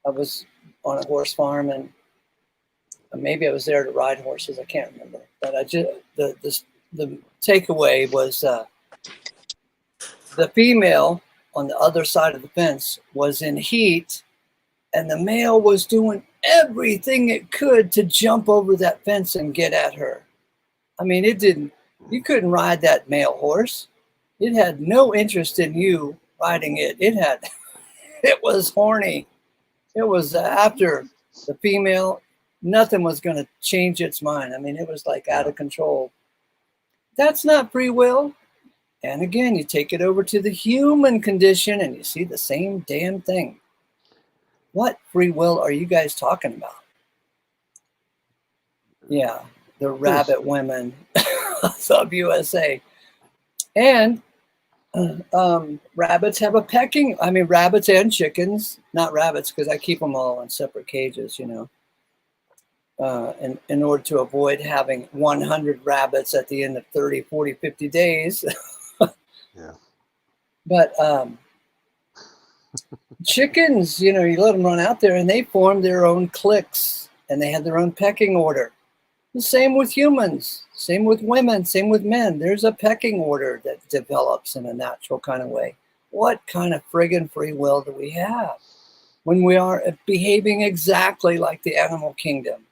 was on a horse farm, and maybe I was there to ride horses. I can't remember, but the takeaway was the female on the other side of the fence was in heat and the male was doing everything it could to jump over that fence and get at her. I mean, you couldn't ride that male horse. It had no interest in you riding it. It was horny. It was after the female. Nothing was going to change its mind. I mean, it was like out of control. That's not free will. And again, you take it over to the human condition and you see the same damn thing. What free will are you guys talking about? Yeah, the rabbit women of USA. And rabbits have a pecking. I mean, rabbits and chickens, not rabbits, because I keep them all in separate cages, you know. In order to avoid having 100 rabbits at the end of 30, 40, 50 days. Yeah. But chickens, you know, you let them run out there and they form their own cliques and they have their own pecking order. The same with humans, same with women, same with men. There's a pecking order that develops in a natural kind of way. What kind of friggin' free will do we have when we are behaving exactly like the animal kingdom?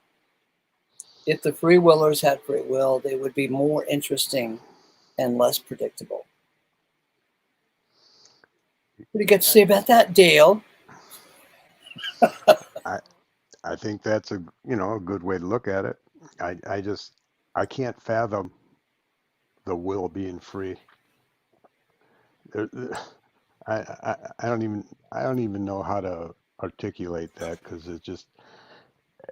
If the free willers had free will, they would be more interesting and less predictable. What do you got to say about that, Dale? I think that's a good way to look at it. I can't fathom the will being free. I don't even know how to articulate that, because it's just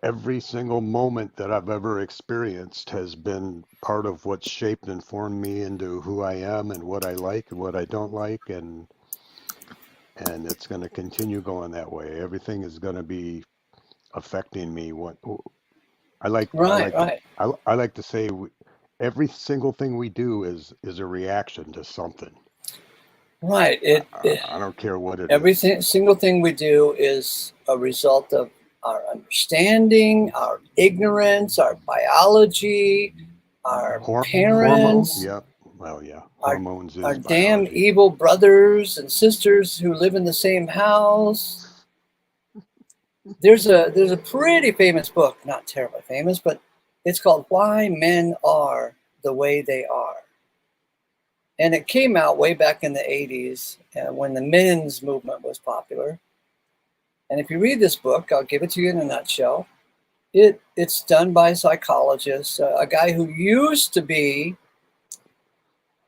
every single moment that I've ever experienced has been part of what's shaped and formed me into who I am and what I like and what I don't like, and it's going to continue going that way. Everything is going to be affecting me. I like to say every single thing we do is a reaction to something. Right. I don't care what it every is. single thing we do is a result of our understanding, our ignorance, our biology, our parents, Hormones, yeah. Well, yeah. our Hormones is our damn biology. evil brothers and sisters who live in the same house. There's a pretty famous book, not terribly famous, but it's called Why Men Are the Way They Are. And it came out way back in the 80s when the men's movement was popular. And if you read this book, I'll give it to you in a nutshell. It's done by a psychologist, a guy who used to be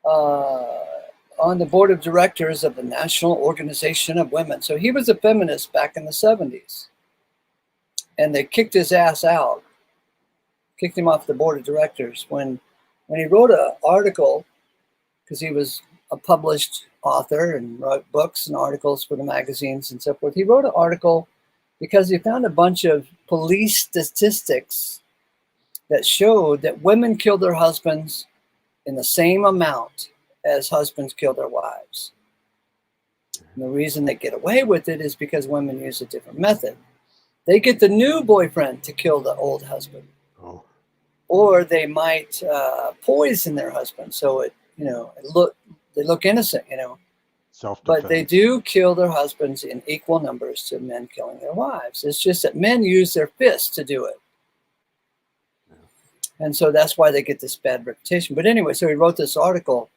on the board of directors of the National Organization of Women. So he was a feminist back in the 70s. And they kicked his ass out, kicked him off the board of directors when he wrote an article, because he was a published author and wrote books and articles for the magazines and so forth. He wrote an article because he found a bunch of police statistics that showed that women kill their husbands in the same amount as husbands kill their wives. And the reason they get away with it is because women use a different method. They get the new boyfriend to kill the old husband. Oh. Or they might poison their husband, so they look innocent, Self-defense. But they do kill their husbands in equal numbers to men killing their wives. It's just that men use their fists to do it. And so that's why they get this bad reputation. But anyway, so he wrote this article,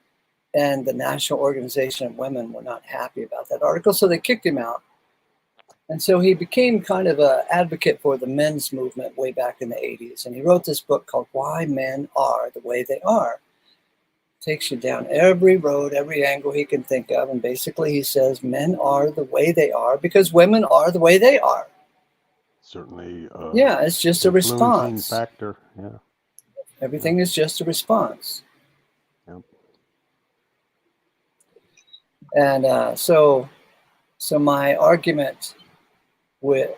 and the National Organization of Women were not happy about that article, so they kicked him out. And so he became kind of an advocate for the men's movement way back in the 80s. And he wrote this book called Why Men Are the Way They Are. Takes you down every road, every angle he can think of. And basically he says men are the way they are because women are the way they are. Certainly. Yeah, it's just a response. Factor. Yeah. Everything is just a response. Yep. And so my argument with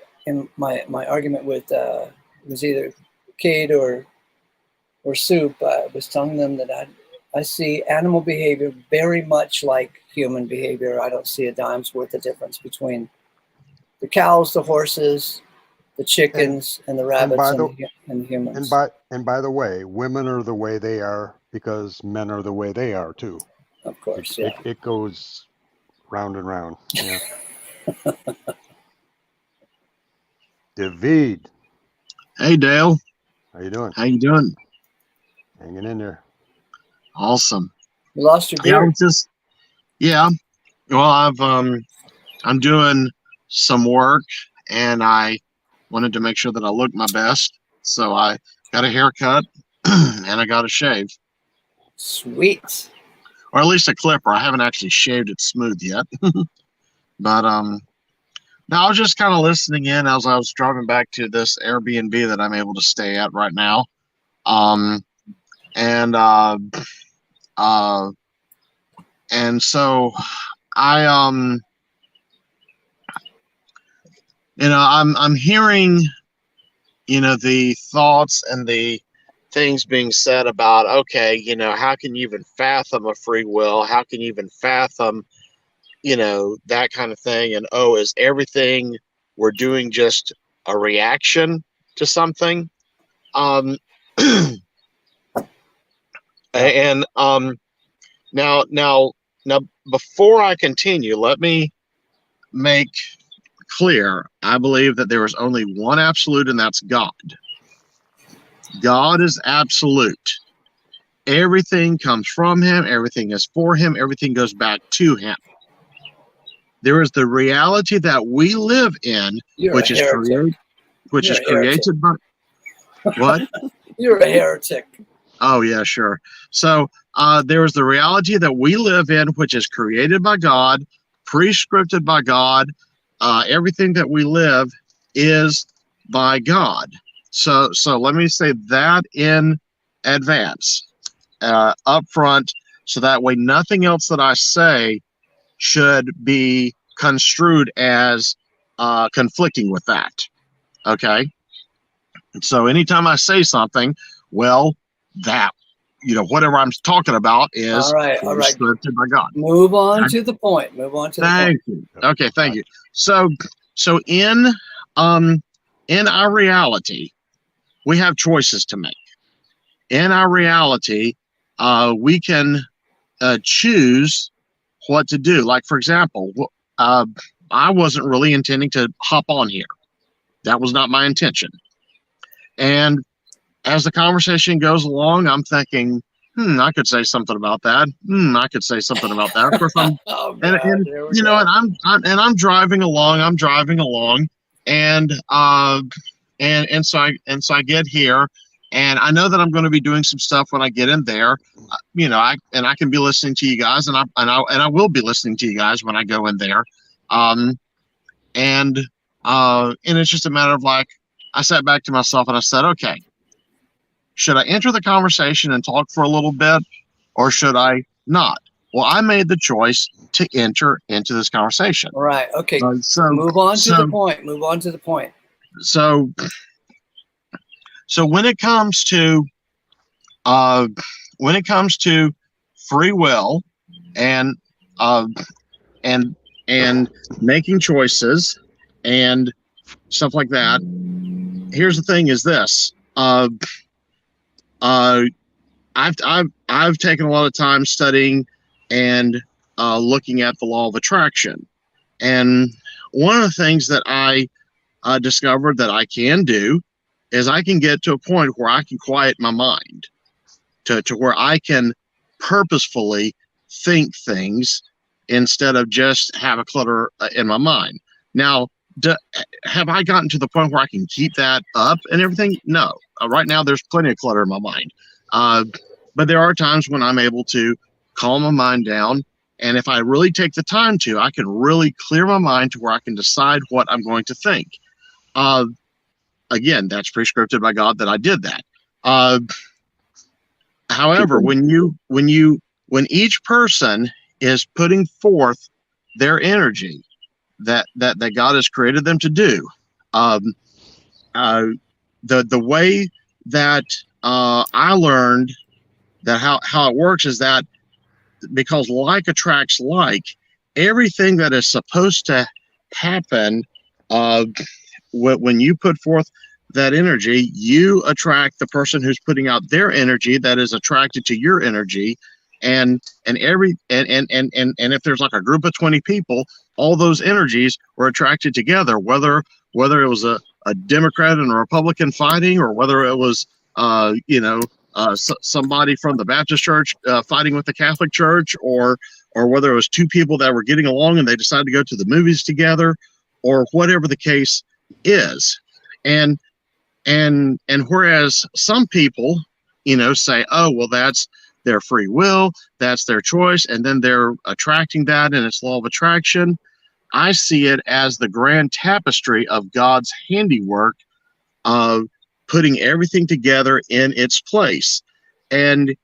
was either Kate or Soup. I was telling them that I see animal behavior very much like human behavior. I don't see a dime's worth of difference between the cows, the horses, the chickens, and the rabbits and the humans. And by the way, women are the way they are because men are the way they are too. Of course, it goes round and round. Yeah. David, Hey Dale, how you doing? how you doing? Hanging in there. Awesome. You lost your Yeah, I beard. was just yeah. Well, I'm doing some work and I wanted to make sure that I looked my best. So I got a haircut and I got a shave. Sweet. Or at least a clipper. I haven't actually shaved it smooth yet. But now I was just kind of listening in as I was driving back to this Airbnb that I'm able to stay at right now. And uh and so I I'm hearing, the thoughts and the things being said about, okay, how can you even fathom a free will? How can you even fathom, that kind of thing? And oh, is everything we're doing just a reaction to something? Um and now before I continue, let me make clear, I believe that there is only one absolute, and that's God. God is absolute. Everything comes from him, everything is for him, everything goes back to him. There is the reality that we live in, You're which a is heretic. You're a heretic. created by what? You're a heretic. Oh yeah, sure. So there is the reality that we live in, which is created by God, prescripted by God. Everything that we live is by God. So let me say that in advance, up front, so that way nothing else that I say should be construed as conflicting with that. Okay. And so anytime I say something, well, that, whatever I'm talking about is All right. prescripted by God. Move on to the point. Move on to the point. Thank you. Okay, thank you. So in our reality, we have choices to make. In our reality, we can choose what to do. Like, for example, I wasn't really intending to hop on here. That was not my intention. And as the conversation goes along, I'm thinking, I could say something about that. I could say something about that. Of course, Oh, and God, there we go. and I'm driving along. And so I get here, and I know that I'm going to be doing some stuff when I get in there. I can be listening to you guys, and I will be listening to you guys when I go in there. And it's just a matter of, like, I sat back to myself and I said, okay, should I enter the conversation and talk for a little bit, or should I not? Well, I made the choice to enter into this conversation. All right. Okay. So Move on to the point. Move on to the point. So when it comes to free will and making choices and stuff like that, here's the thing: is this. I've taken a lot of time studying and looking at the law of attraction, and one of the things that I discovered that I can do is I can get to a point where I can quiet my mind to where I can purposefully think things instead of just have a clutter in my mind. Now, have I gotten to the point where I can keep that up and everything? No. Right now, there's plenty of clutter in my mind. But there are times when I'm able to calm my mind down. And if I really take the time to, I can really clear my mind to where I can decide what I'm going to think. Again, that's prescripted by God that I did that. However, when each person is putting forth their energy that God has created them to do, the way that I learned that how it works is that because like attracts like, everything that is supposed to happen when you put forth that energy, you attract the person who's putting out their energy that is attracted to your energy. And if there's like a group of 20 people, all those energies were attracted together, whether it was a a Democrat and a Republican fighting, or whether it was somebody from the Baptist church fighting with the Catholic church, or whether it was two people that were getting along and they decided to go to the movies together, or whatever the case is. And whereas some people, say, oh, well, that's their free will, that's their choice, and then they're attracting that and it's law of attraction, I see it as the grand tapestry of God's handiwork of putting everything together in its place. And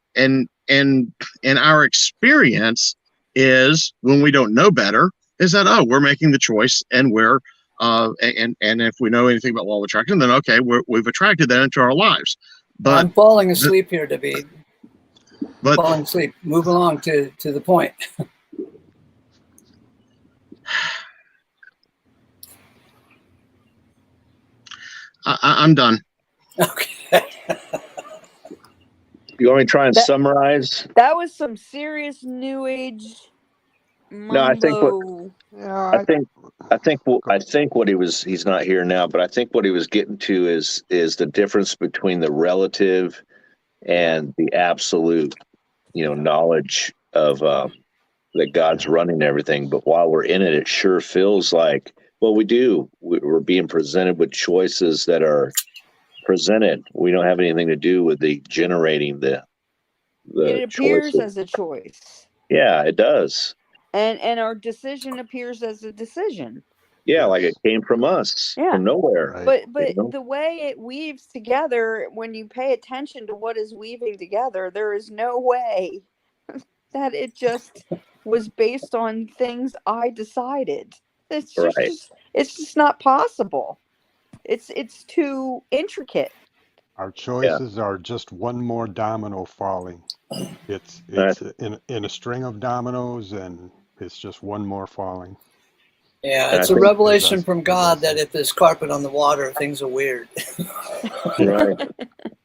our experience is, when we don't know better, is that, oh, we're making the choice, and we're and if we know anything about law of attraction, then okay, we've attracted that into our lives. But I'm falling asleep here, David. But Falling asleep. Move along to the point. I'm done. Okay. You want me to try and summarize? That was some serious New Age No, I think mumbo. Yeah, I think what he's not here now, but I think what he was getting to is the difference between the relative and the absolute, knowledge of that God's running everything. But while we're in it, it sure feels like, well, we're being presented with choices that are presented. We don't have anything to do with the generating the It appears choices. as a choice. Yeah, it does. And our decision appears as a decision. Yeah, like it came from us, Yeah. from nowhere. Right. But the way it weaves together, when you pay attention to what is weaving together, there is no way that it just was based on things I decided. It's just, Right. it's just not possible. It's too intricate. Our choices are just one more domino falling. It's in a string of dominoes, and it's just one more falling. Yeah, And it's I a think- revelation from God that if there's carpet on the water, things are weird. Right.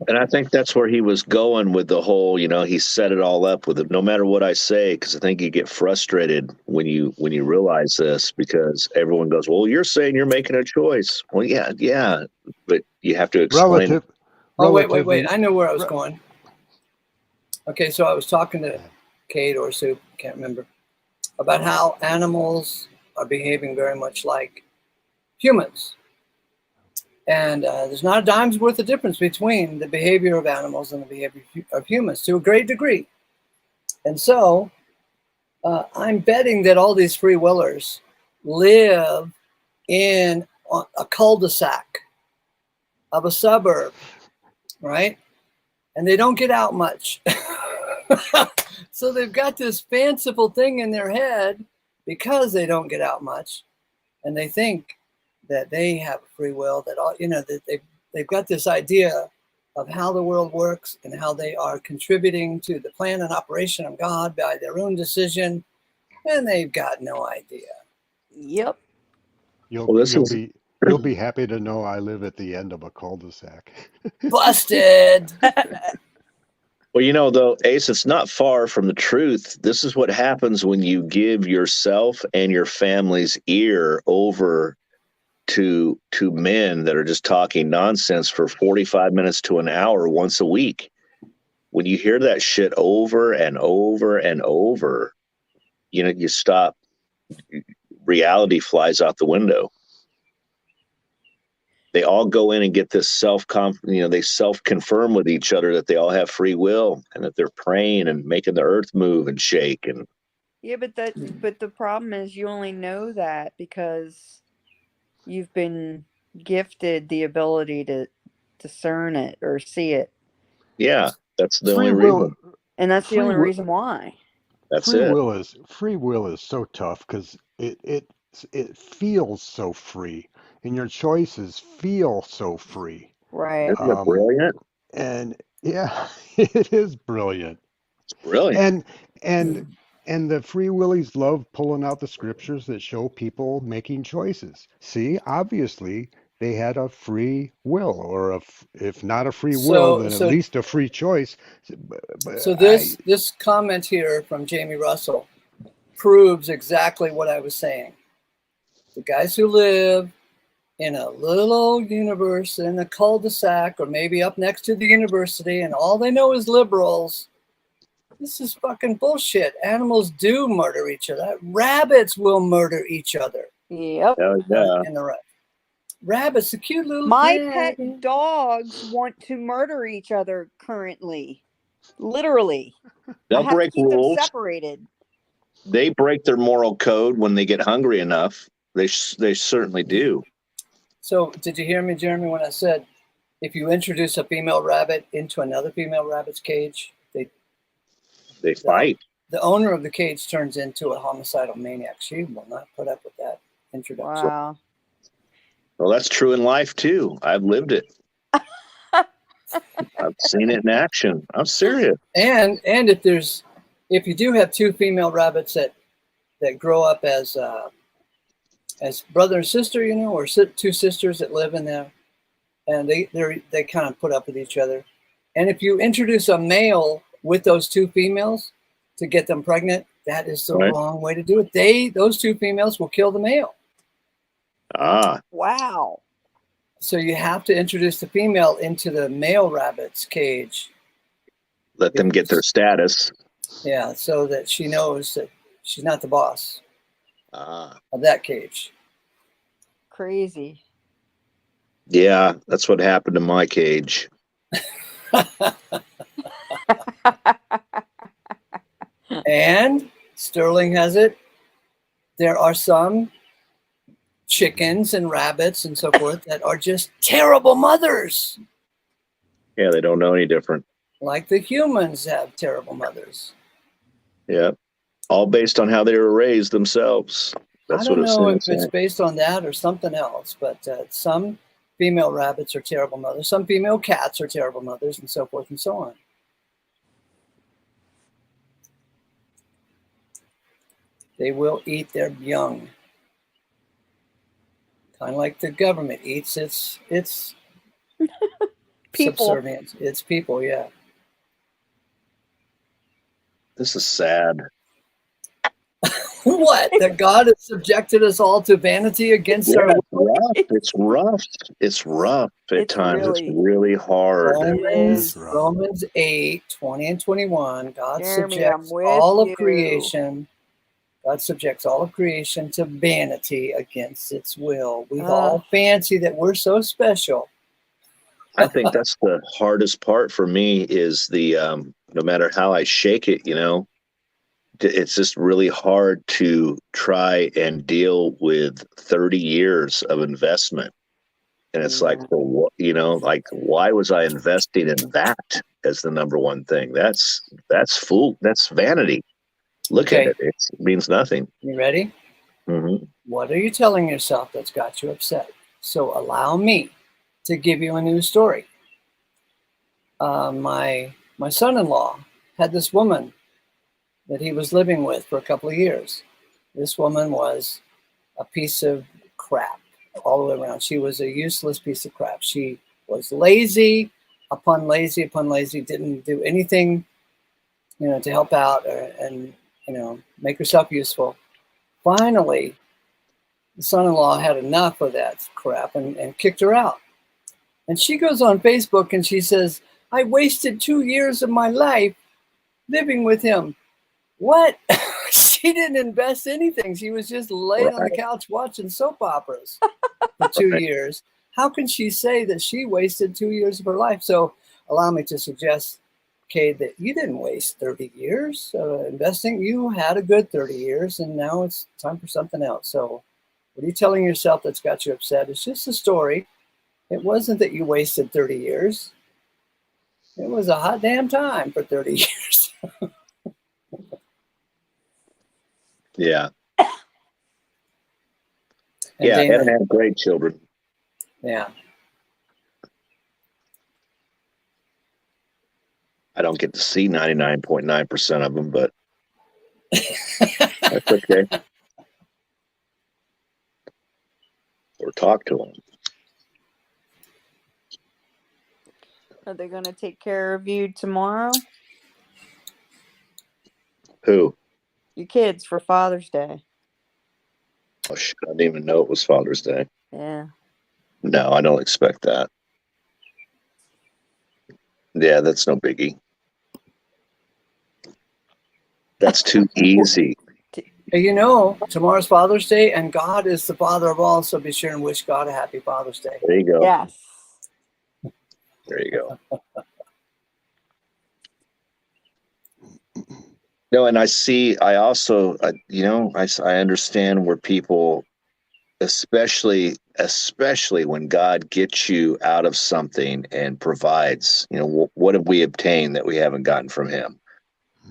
And I think that's where he was going with the whole, he set it all up with it. No matter what I say, because I think you get frustrated when you realize this, because everyone goes, well, you're saying you're making a choice. Well, yeah, but you have to explain. Oh, wait. Relatively- I know where I was going. Okay, so I was talking to Kate or Soup, can't remember, about how animals are behaving very much like humans. And there's not a dime's worth of difference between the behavior of animals and the behavior of humans, to a great degree. And so I'm betting that all these free willers live in a cul-de-sac of a suburb, right? And they don't get out much. So they've got this fanciful thing in their head because they don't get out much, and they think that they have free will, that all, that they've got this idea of how the world works and how they are contributing to the plan and operation of God by their own decision, and they've got no idea. Yep. You'll be happy to know I live at the end of a cul-de-sac. Busted. Well, though, Ace, it's not far from the truth. This is what happens when you give yourself and your family's ear over to men that are just talking nonsense for 45 minutes to an hour once a week. When you hear that shit over and over and over, you stop. Reality flies out the window. They all go in and get this they self-confirm with each other that they all have free will and that they're praying and making the earth move and shake. And Yeah, but the problem is you only know that because you've been gifted the ability to discern it or see it. yeah, that's the Free only will- reason. And that's the Free only will- reason why. That's free it. will is so tough because it feels so free, and your choices feel so free. Right. Isn't it brilliant? And yeah, it is brilliant. It's brilliant. And the free willies love pulling out the scriptures that show people making choices. See, obviously they had a free will, or if not a free will, then So- at least a free choice. But So this comment here from Jamie Russell proves exactly what I was saying. The guys who live in a little old universe in a cul-de-sac or maybe up next to the university, and all they know is liberals. This is fucking bullshit. Animals do murder each other. Rabbits will murder each other. Yep. Hell yeah. In the rabbits, the cute little My dragon. pet dogs want to murder each other currently. Literally. I They'll have to break keep them rules. separated. They break their moral code when they get hungry enough. They certainly do. So did you hear me, Jeremy, when I said if you introduce a female rabbit into another female rabbit's cage, They fight. the owner of the cage turns into a homicidal maniac. She will not put up with that introduction. Wow. Well, that's true in life too. I've lived it. I've seen it in action. I'm serious. And if you do have two female rabbits that grow up as brother and sister, or two sisters that live in there, and they kind of put up with each other. And if you introduce a male with those two females to get them pregnant, that is the Right. wrong way to do it. Those two females will kill the male. Ah, Wow. So you have to introduce the female into the male rabbit's cage. let them get their status. Yeah, so that she knows that she's not the boss Ah, of that cage. Crazy. yeah, that's what happened to my cage. And Sterling has it. There are some chickens and rabbits and so forth that are just terrible mothers, Yeah, they don't know any different. like the humans have terrible mothers. Yeah, all based on how they were raised themselves. That's I don't what it's know if saying. it's based on that or something else, but some female rabbits are terrible mothers. Some female cats are terrible mothers, and so forth and so on. They will eat their young. Kind of like the government eats its People. subservience. It's people, yeah. This is sad. What? That God has subjected us all to vanity against Yeah, our it's rough. It's rough. It's rough at It's times. It's really- really hard. is. Romans 8, 20 and 21. God Jeremy, subjects I'm with all of you. creation. God subjects all of creation to vanity against its will. We Ah. all fancy that we're so special. I think that's the hardest part for me is the no matter how I shake it, it's just really hard to try and deal with 30 years of investment. And it's like, for what, like, why was I investing in that as the number one thing? That's vanity. Look Okay. at it. It means nothing. You ready? Hmm. What are you telling yourself that's got you upset? So allow me to give you a new story. My son-in-law had this woman that he was living with for a couple of years. This woman was a piece of crap all the way around. She was a useless piece of crap. She was lazy upon lazy upon lazy, didn't do anything, to help out and make herself useful. Finally, the son-in-law had enough of that crap and kicked her out. And she goes on Facebook and she says, I wasted 2 years of my life living with him. What? She didn't invest anything. She was just laid on the couch watching soap operas for 2 years. How can she say that she wasted 2 years of her life? So allow me to suggest, Kay, that you didn't waste 30 years investing. You had a good 30 years, and now it's time for something else. So what are you telling yourself that's got you upset? It's just a story. It wasn't that you wasted 30 years. It was a hot damn time for 30 years. Yeah. And Yeah. Dana, And have great children. yeah. I don't get to see 99.9% of them, but that's okay. Or talk to them. Are they going to take care of you tomorrow? Who? Your kids for Father's Day. Oh, shit, I didn't even know it was Father's Day. Yeah. No, I don't expect that. Yeah, that's no biggie. That's too easy. Hey, you know, tomorrow's Father's Day, and God is the Father of all, so be sure and wish God a happy Father's Day. There you go. Yes. There you go. No, and I also, I understand where people, especially when God gets you out of something and provides, what have we obtained that we haven't gotten from him?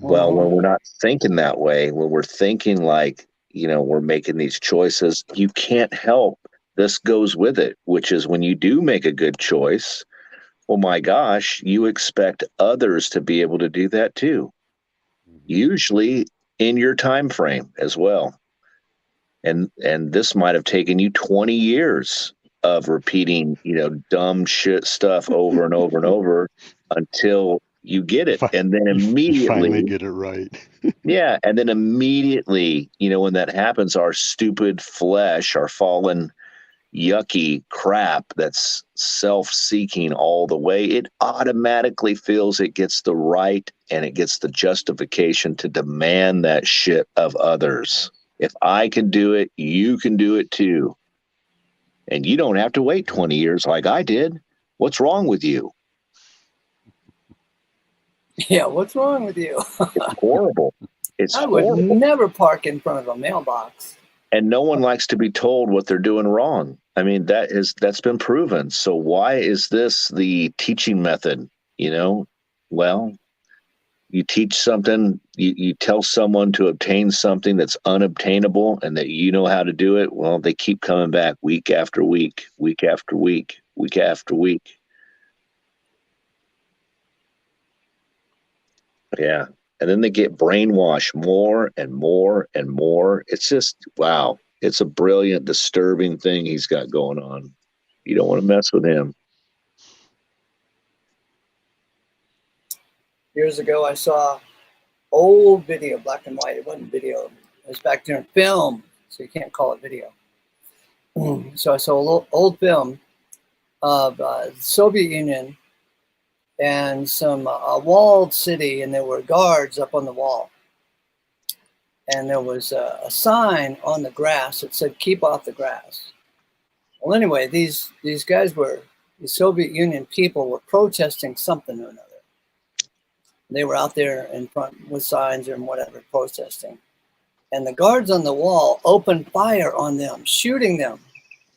Well, when we're not thinking that way, when we're thinking like, we're making these choices, you can't help. This goes with it, which is when you do make a good choice, well, my gosh, you expect others to be able to do that too, usually in your time frame as well. And this might have taken you 20 years of repeating, dumb shit stuff over and over and over until you get it. And then immediately you finally get it right. Yeah. And then immediately, when that happens, our stupid flesh, our fallen, yucky crap that's self-seeking all the way, it automatically feels it gets the right and it gets the justification to demand that shit of others. If I can do it, you can do it too. And you don't have to wait 20 years like I did. What's wrong with you? Yeah, what's wrong with you? It's horrible. I would never park in front of a mailbox. And no one likes to be told what they're doing wrong. I mean, that's been proven. So why is this the teaching method? Well, you teach something, you tell someone to obtain something that's unobtainable and that you know how to do it. Well, they keep coming back week after week, week after week, week after week. Yeah. And then they get brainwashed more and more and more. It's just, wow. It's a brilliant, disturbing thing he's got going on. You don't want to mess with him. Years ago, I saw old video, black and white. It wasn't video. It was back during film, so you can't call it video. So I saw a little old film of the Soviet Union and some a walled city, and there were guards up on the wall. And there was a sign on the grass that said, "Keep off the grass." Well, anyway, these guys the Soviet Union people were protesting something or another. They were out there in front with signs and whatever, protesting. And the guards on the wall opened fire on them, shooting them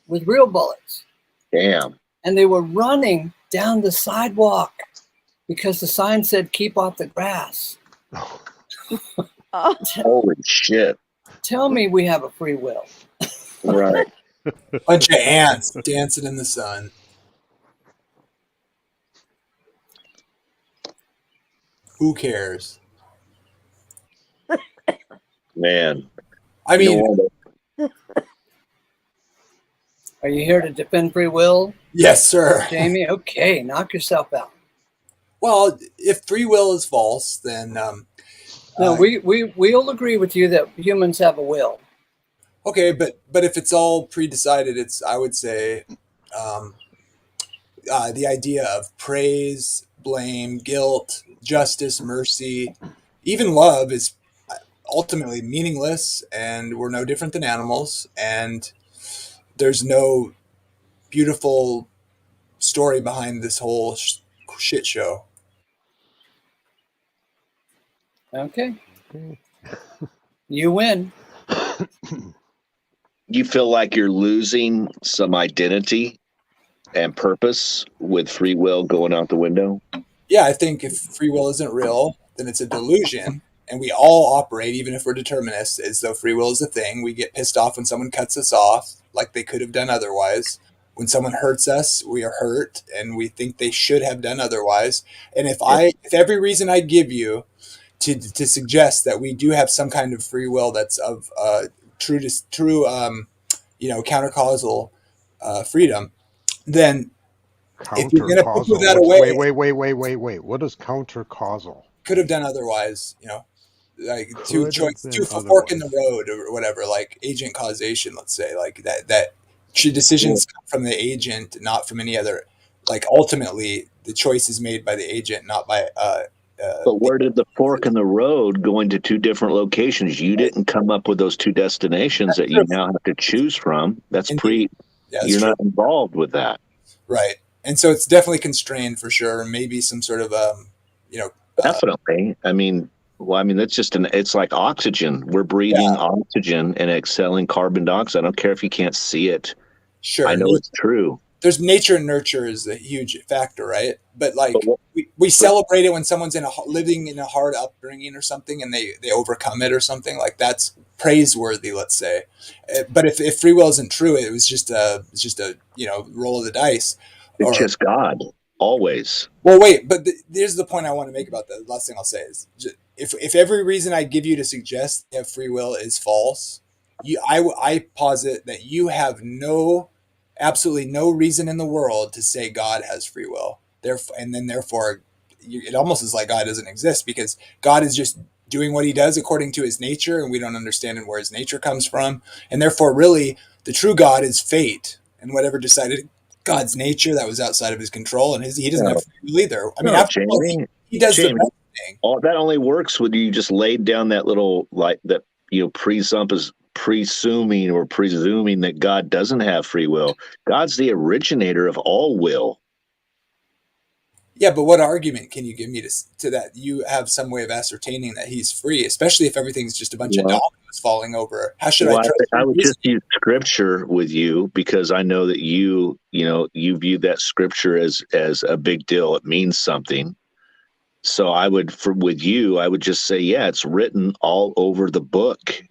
with real bullets. Damn. And they were running down the sidewalk because the sign said, "Keep off the grass." Holy shit. Tell me we have a free will. Right. Bunch of ants dancing in the sun. Who cares? Man. I mean, Are you here to defend free will, yes, sir. Jamie? Okay, knock yourself out. Well, if free will is false, then No, we'll agree with you that humans have a will. okay, but if it's all pre-decided, I would say the idea of praise, blame, guilt, justice, mercy, even love is ultimately meaningless, and we're no different than animals, and there's no beautiful story behind this whole shit show. Okay. You win. You feel like you're losing some identity and purpose with free will going out the window? Yeah, I think if free will isn't real, then it's a delusion. And we all operate, even if we're determinists, as though free will is a thing. We get pissed off when someone cuts us off, like they could have done otherwise. When someone hurts us, we are hurt, and we think they should have done otherwise. And if every reason I give you to suggest that we do have some kind of free will that's of true countercausal freedom, then if you're going to put that away, Wait. What is countercausal? could have done otherwise, like Could two have been for fork in the otherwise. road or whatever, like agent causation, let's say, like that Decisions come from the agent, not from any other. Like ultimately, the choice is made by the agent, not by. But where did the fork in the road going to two different locations? You didn't come up with those two destinations that you now have to choose from. That's Indeed. Yeah, that's you're true. not involved with that. Right. And so it's definitely constrained for sure. Maybe some sort of, Definitely. I mean, that's just it's like oxygen. We're breathing oxygen and exhaling carbon dioxide. I don't care if you can't see it. sure. I know it's true. There's nature and nurture is a huge factor, right? But like But we celebrate it when someone's living in a hard upbringing or something, and they overcome it or something. Like that's praiseworthy, let's say. But if free will isn't true, it was just a roll of the dice. It's just God, always. Well, wait, but here's the point I want to make about that. The last thing I'll say is, if every reason I give you to suggest you have free will is false, I posit that you have absolutely no reason in the world to say God has free will. Therefore, it almost is like God doesn't exist, because God is just doing what he does according to his nature, and we don't understand where his nature comes from. And therefore, really, the true God is fate, and whatever decided God's nature that was outside of his control, and he doesn't have free will either. I mean, after all, he does the best thing. All that only works when you just laid down that little presuming or presuming that God doesn't have free will. God's the originator of all will. Yeah, but what argument can you give me to that? You have some way of ascertaining that he's free, especially if everything's just a bunch of dominoes falling over. How should I trust? I would just use scripture with you, because I know that you view that scripture as a big deal. It means something. So I would just say, yeah, it's written all over the book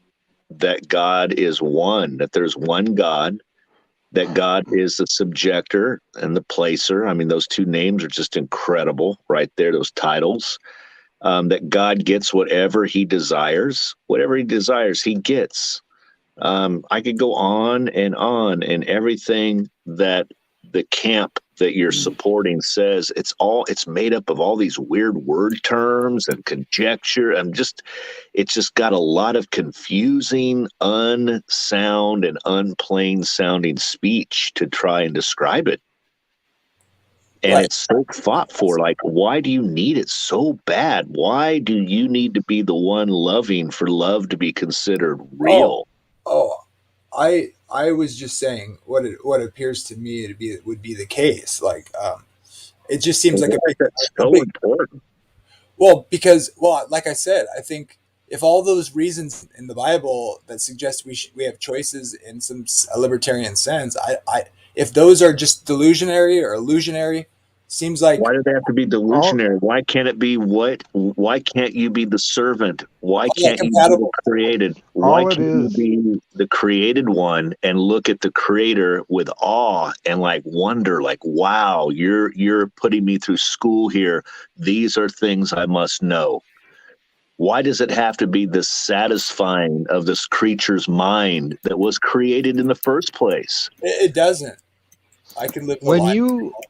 that God is one, that there's one God, that God is the subjector and the placer. I mean, those two names are just incredible right there, those titles. That God gets whatever he desires. Whatever he desires, he gets. I could go on, and everything that the camp that you're supporting says, it's made up of all these weird word terms and conjecture. It's just got a lot of confusing, unsound and unplain sounding speech to try and describe it. And it's so fought for. Like, why do you need it so bad? Why do you need to be the one loving for love to be considered real? I was just saying what appears to me would be the case. Like, it just seems like that's so important. Well, because like I said, I think if all those reasons in the Bible that suggest we have choices in a libertarian sense, if those are just delusionary or illusionary, seems like. Why do they have to be delusionary? Why can't it be why can't you be the servant? Why can't you be the created? Why can't you be the created one and look at the creator with awe and like wonder, like, wow, you're putting me through school here. These are things I must know. Why does it have to be the satisfying of this creature's mind that was created in the first place? It doesn't. I can live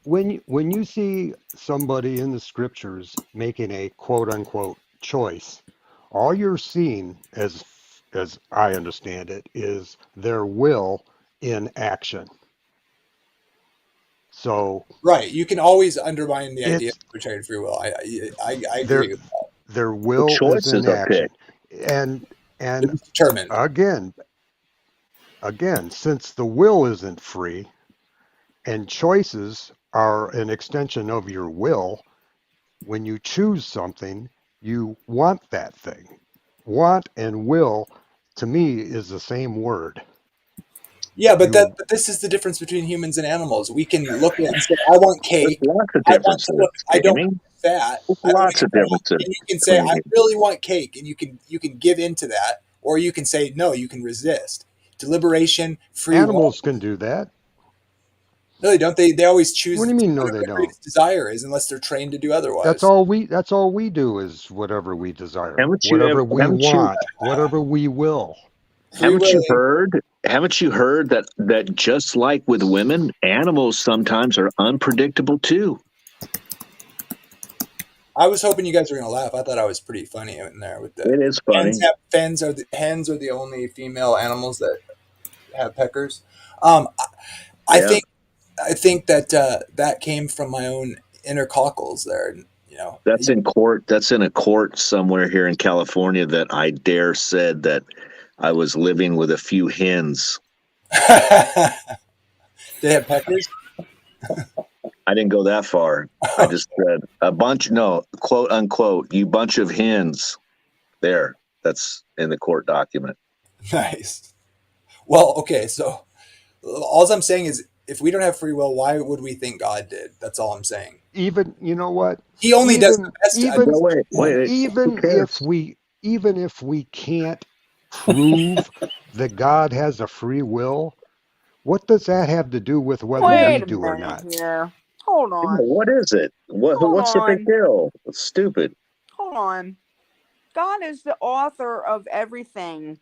when you see somebody in the scriptures making a quote unquote choice, all you're seeing, as I understand it, is their will in action. So right, you can always undermine the idea of libertarian free will. I agree with that. Their will is in action, and determined. Again, since the will isn't free, and choices are an extension of your will, when you choose something, you want that thing. Want and will, to me, is the same word. Yeah, but this is the difference between humans and animals. We can look at it and say, I want cake. I don't want fat. Lots of differences. And you can say, I really want cake, and you can give into that, or you can say, no, you can resist. Deliberation, free will. Animals can do that. No, they don't. They always choose. What do you mean? No, they don't. Desire is, unless they're trained to do otherwise. That's all we do is whatever we desire, whatever we want, whatever we will. Haven't you heard that just like with women, animals sometimes are unpredictable too? I was hoping you guys were going to laugh. I thought I was pretty funny in there with that. It is funny. Hens are the only female animals that have peckers. I Yeah. think that that came from my own inner cockles there. You know, That's in court. That's in a court somewhere here in California that I dare said that I was living with a few hens. they have peckers. I didn't go that far. I just said a bunch, no, quote unquote, you bunch of hens. There. That's in the court document. Nice. Well, okay, so all I'm saying is if we don't have free will, why would we think God did? That's all I'm saying. Even, you know what? He only does the best. Even, No, wait. even if we can't prove that God has a free will, what does that have to do with whether we Wait a do or minute not? here. Hold on. What is it? What's the big deal? It's stupid. Hold on. God is the author of everything.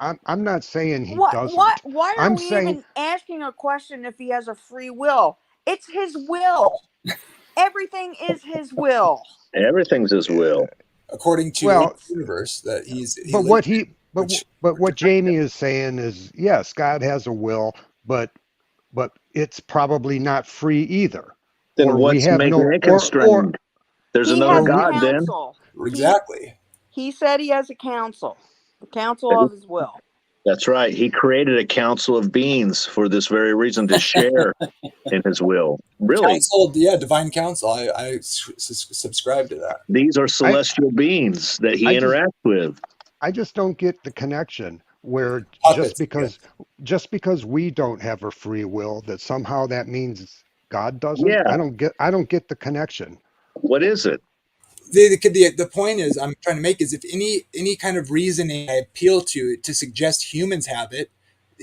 I'm not saying he doesn't. Why are we even asking a question if he has a free will? It's his will. Everything is his will. Everything's his will. According to the universe that but what Jamie is saying is, yes, God has a will, but it's probably not free either. Then what's making it constrained? There's another God then. Exactly. He said he has a council. The council of his will. That's right. He created a council of beings for this very reason, to share in his will. Really? Council, yeah, divine council. I subscribe to that. These are celestial beings that he interacts with. I just don't get the connection where just because we don't have a free will, that somehow that means God doesn't. Yeah. I don't get the connection. What is it? The point is I'm trying to make is if any kind of reasoning I appeal to suggest humans have it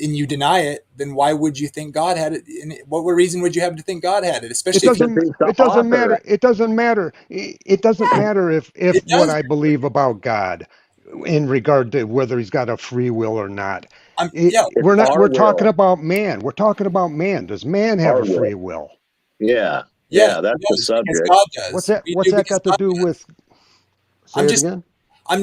and you deny it, then why would you think God had it? And what reason would you have to think God had it? Especially it doesn't matter. It doesn't matter. It doesn't matter if what I believe about God in regard to whether he's got a free will or not. We're talking about man. We're talking about man. Does man have a free will? Yeah. Yeah, that's the subject. God does. What's that got to do with? I'm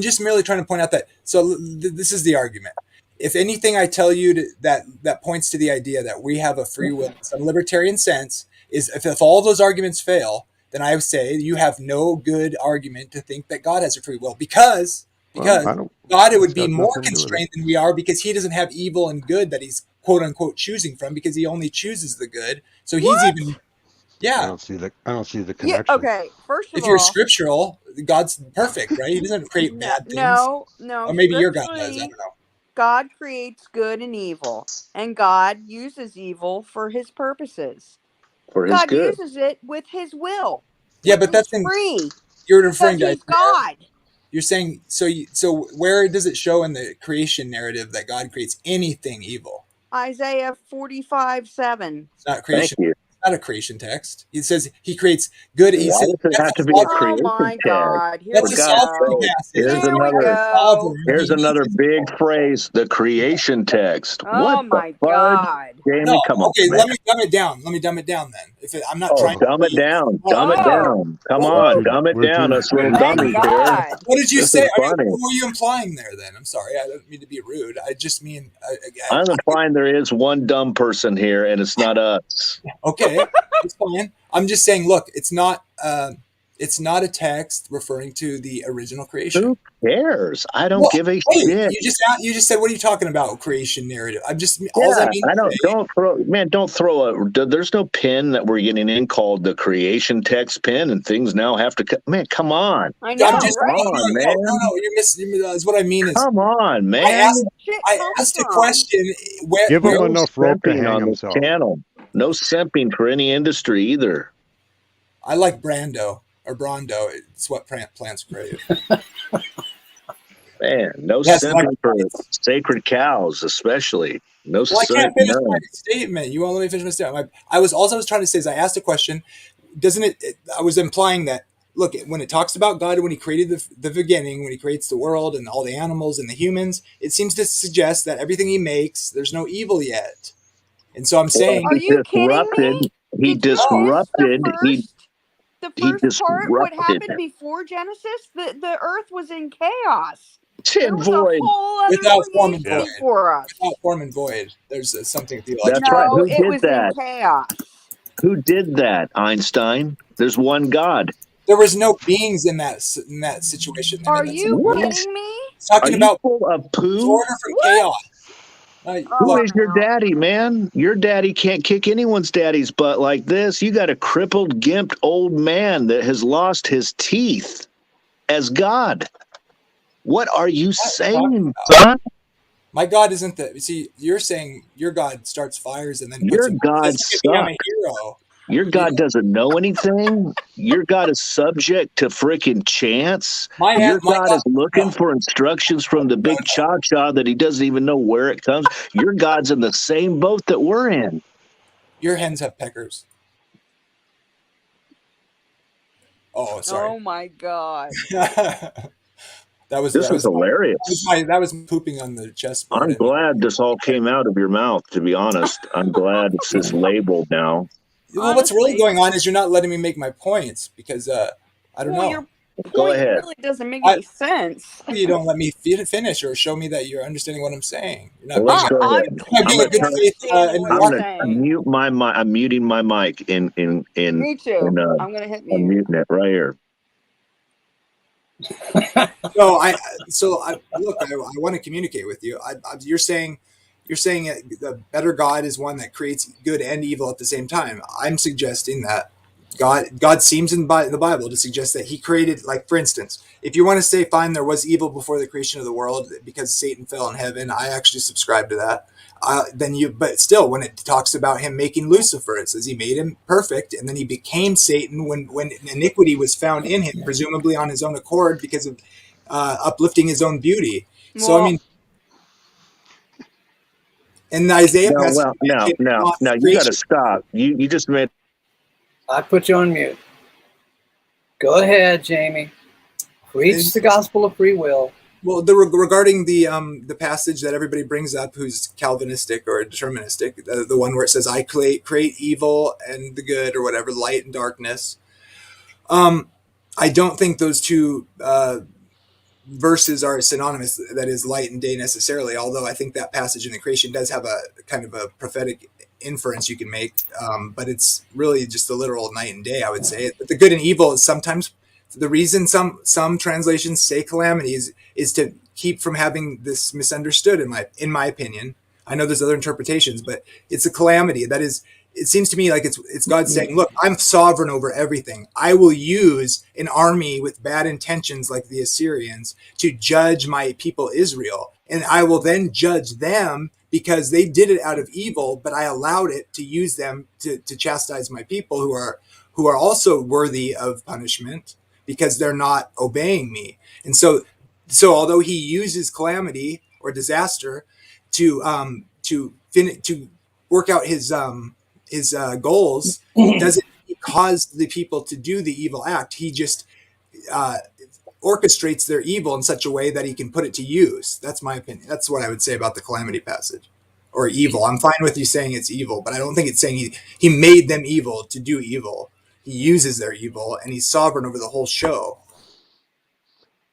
just merely trying to point out that. So this is the argument. If anything I tell you that points to the idea that we have a free will in some libertarian sense is if all those arguments fail, then I would say you have no good argument to think that God has a free will because God would be more constrained than we are because he doesn't have evil and good that he's quote unquote choosing from because he only chooses the good. So he's even. Yeah, I don't see the connection. Yeah, okay, first of all, if you're scriptural, God's perfect, right? He doesn't create bad things. No. Or maybe your God does. I don't know. God creates good and evil, and God uses evil for his purposes. For his good. God uses it with his will. Yeah, but that's free. You're referring to God. You're saying so. Where does it show in the creation narrative that God creates anything evil? Isaiah 45:7. It's not creation. Not a creation text. It says he creates good. He says it have to be a creation my God! Here that's a sovereign passage. Here's another big phrase: the creation text. Oh my God! Jamie, come on. Okay, let me dumb it down. Let me dumb it down then. I'm not trying. Dumb it down. Dumb it down. Come on, dumb it down. Us little dummies here. What did you say? What were you implying there? Then I'm sorry. I don't mean to be rude. I just mean. I'm implying there is one dumb person here, and it's not us. Okay. It's fine. I'm just saying, look, it's not a text referring to the original creation. Who cares? I don't give a shit. You just said, what are you talking about? Creation narrative. I'm just. Don't throw there's no pen that we're getting in called the creation text pen, and things now have to. Man, come on. I know. No, you're missing. Is what I mean is. Come on, man. I asked a question. Give him enough rope to hang himself. Channel. No simping for any industry either. I like Brando or Brondo. It's what plants crave. Man, no simping for sacred cows, especially. No. Well, I can't finish my statement. You won't let me finish my statement. I was trying to say is I asked a question. Doesn't it? I was implying that. Look, when it talks about God, when he created the beginning, when he creates the world and all the animals and the humans, it seems to suggest that everything he makes, there's no evil yet. And so I'm saying, are you kidding me? He disrupted. The first part, what happened before Genesis, the earth was in chaos. There and was a void. whole other Without form and creation void. before us. Without form and void. There's something theological. That's right. No, Who it did was in that? chaos. Who did that, Einstein? There's one God. There was no beings in that situation. I Are mean, that's you What? kidding me? it's talking Are you about full of poo? order from What? chaos. Who Oh, is your no. daddy, man? Your daddy can't kick anyone's daddy's butt like this. You got a crippled, gimped old man that has lost his teeth as God. What are you saying, son? My God isn't the. See, you're saying your God starts fires and then puts Your them. God Says, "Look at me, I'm a sucks. hero." Your God doesn't know anything. Your God is subject to freaking chance. My Your God, God is looking no, for instructions from the big cha-cha that he doesn't even know where it comes. Your God's in the same boat that we're in. your hens have peckers. Oh, sorry. Oh my God. This is hilarious. That was pooping on the chessboard. I'm glad this all came out of your mouth, to be honest. I'm glad it's this labeled now. Well, what's really Honestly. going on is you're not letting me make my points because I don't Well, know. your Go point ahead. really doesn't make any sense. You don't let me finish or show me that you're understanding what I'm saying. You're Well, not let's being, go ahead. I'm you're not being a totally good faith understanding what I'm you're going to saying. mute my mic. I'm muting my mic in Me too. I'm gonna hit I'm mute. muting it right here. So I look. I want to communicate with you. You're saying the better God is one that creates good and evil at the same time. I'm suggesting that God seems in the Bible to suggest that He created, like for instance, if you want to say fine, there was evil before the creation of the world because Satan fell in heaven. I actually subscribe to that. But still, when it talks about Him making Lucifer, it says He made him perfect, and then he became Satan when iniquity was found in him, presumably on his own accord because of uplifting his own beauty. So I Well, mean, in the Isaiah No, passage, well, now you got to creation. stop. You just made I put you on mute. Go ahead, Jamie. Preach the gospel of free will. Well, regarding the passage that everybody brings up, who's Calvinistic or deterministic, the one where it says, "I create evil and the good," or whatever, light and darkness. I don't think those two verses are synonymous. That is, light and day necessarily. Although I think that passage in the creation does have a kind of a prophetic inference you can make, but it's really just a literal night and day, I would say. But the good and evil is sometimes the reason some translations say calamities is to keep from having this misunderstood. In my opinion, I know there's other interpretations, but it's a calamity. That is, it seems to me like it's God saying, "Look, I'm sovereign over everything. I will use an army with bad intentions like the Assyrians to judge my people Israel, and I will then judge them because they did it out of evil, but I allowed it to use them to chastise my people who are also worthy of punishment because they're not obeying me." And so although He uses calamity or disaster to work out His goals, doesn't cause the people to do the evil act. He just orchestrates their evil in such a way that He can put it to use. That's my opinion. That's what I would say about the calamity passage. Or evil. I'm fine with you saying it's evil, but I don't think it's saying he made them evil to do evil. He uses their evil, and He's sovereign over the whole show.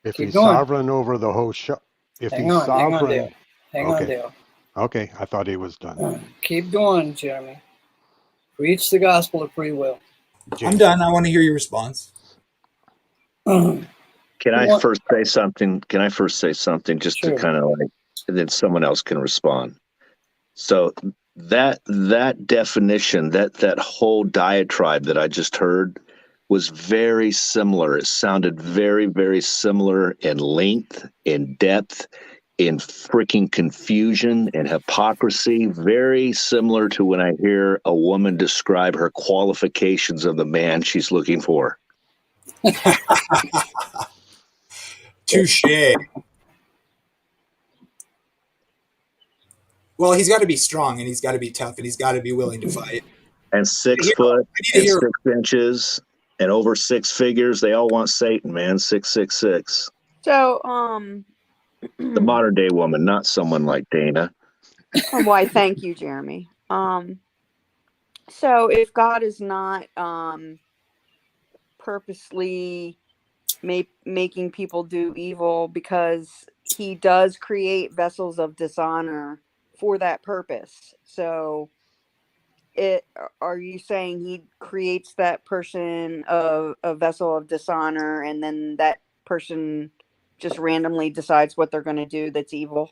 If Keep he's going. sovereign over the whole show, if Hang he's on, sovereign, Dale. Hang on, Dale. okay, I thought he was done. Keep going, Jeremy. Preach the gospel of free will. I'm done. I want to hear your response. Can I What? first say something? Can I first say something just Sure. to kind of like, and then someone else can respond. So that definition, that whole diatribe that I just heard was very similar. It sounded very, very similar in length, in depth, in freaking confusion and hypocrisy. Very similar to when I hear a woman describe her qualifications of the man she's looking for. Touche. Well, he's got to be strong, and he's got to be tough, and he's got to be willing to fight. And 6 foot and 6 inches and over 6 figures. They all want Satan, man. 666. so The modern day woman, not someone like Dana. why? Thank you, Jeremy. So if God is not purposely making people do evil, because he does create vessels of dishonor for that purpose. So are you saying he creates that person a vessel of dishonor, and then that person just randomly decides what they're going to do that's evil?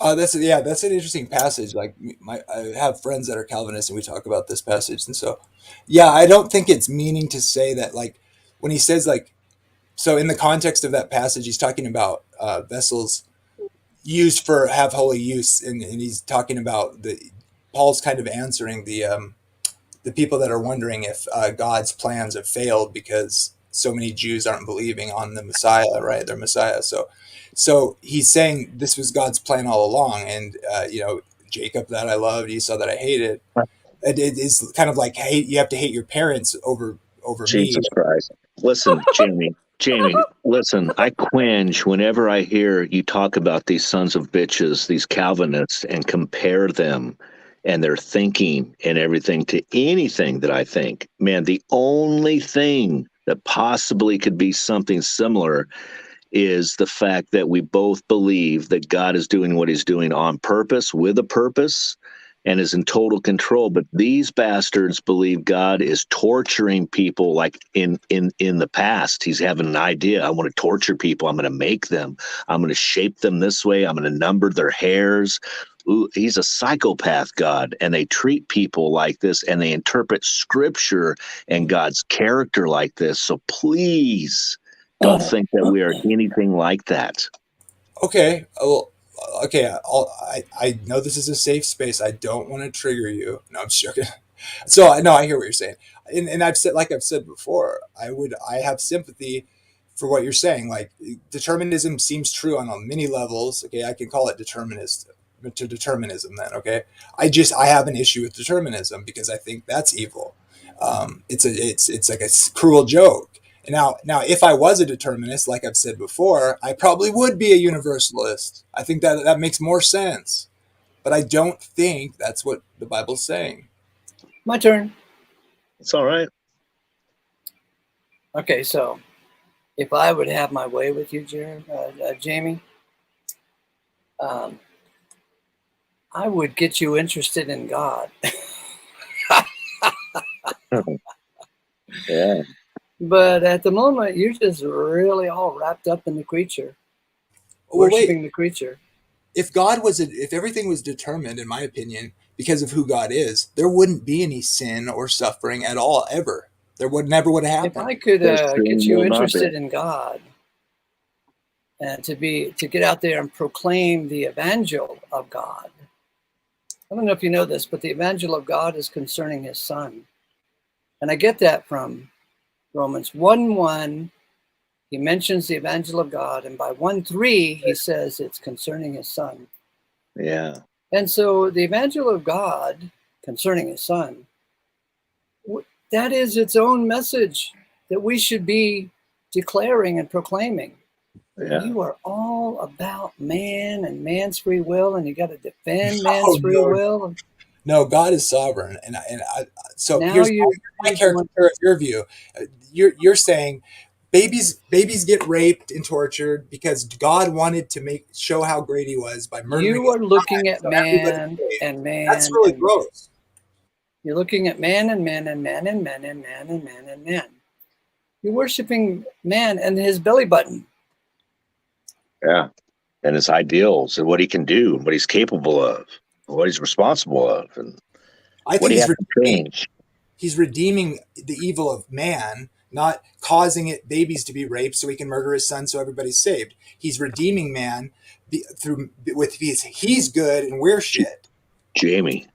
That's an interesting passage. Like I have friends that are Calvinists, and we talk about this passage, and so yeah, I don't think it's meaning to say that, like, when he says, like, so in the context of that passage, he's talking about vessels used for have holy use, and he's talking about Paul's kind of answering the people that are wondering if God's plans have failed because so many Jews aren't believing on the Messiah, right? Their Messiah. So he's saying this was God's plan all along, and Jacob that I loved, Esau that I hated. It is kind of like you have to hate your parents over Jesus me. Christ. Listen, Jamie, listen, I cringe whenever I hear you talk about these sons of bitches, these Calvinists, and compare them and their thinking and everything to anything that I think. Man, the only thing that possibly could be something similar is the fact that we both believe that God is doing what he's doing on purpose, with a purpose, and is in total control. But these bastards believe God is torturing people, like in the past. He's having an idea. I want to torture people. I'm going to make them. I'm going to shape them this way. I'm going to number their hairs. Ooh, he's a psychopath, God. And they treat people like this, and they interpret scripture and God's character like this. So please don't think that we are anything like that. Okay. Well, okay. I know this is a safe space. I don't want to trigger you. No, I'm joking. So I know I hear what you're saying, and I've said before, I have sympathy for what you're saying. Like, determinism seems true on many levels. Okay, I can call it determinism then. Okay, I have an issue with determinism because I think that's evil. It's like a cruel joke. And now, if I was a determinist, like I've said before, I probably would be a universalist. I think that makes more sense. But I don't think that's what the Bible's saying. My turn. It's all right. Okay, so if I would have my way with you, Jamie, I would get you interested in God. Yeah. But at the moment, you're just really all wrapped up in the creature, Well, worshiping the creature. If everything was determined, in my opinion, because of who God is, there wouldn't be any sin or suffering at all, ever. There never would have If happened. I could get you will not interested be. in God, and to get out there and proclaim the evangel of God. I don't know if you know this, but the evangel of God is concerning his son. And I get that from Romans 1:1. He mentions the evangel of God, and by 1:3 he says it's concerning his son. Yeah. And so the evangel of God concerning his son, that is its own message that we should be declaring and proclaiming. Yeah. You are all about man and man's free will, and you got to defend man's free will. No, God is sovereign, so Now here's you my caricature of your view. You're saying babies get raped and tortured because God wanted to show how great he was by murdering. You are looking at so man and man. That's really and gross. You're looking at man and man and man and man and man and man and man. You're worshiping man and his belly button. Yeah. And his ideals and what he can do, what he's capable of, what he's responsible of, and I what think he has to change. he's redeeming the evil of man, not causing babies to be raped so he can murder his son so everybody's saved. He's redeeming man he's good and we're shit. Jamie,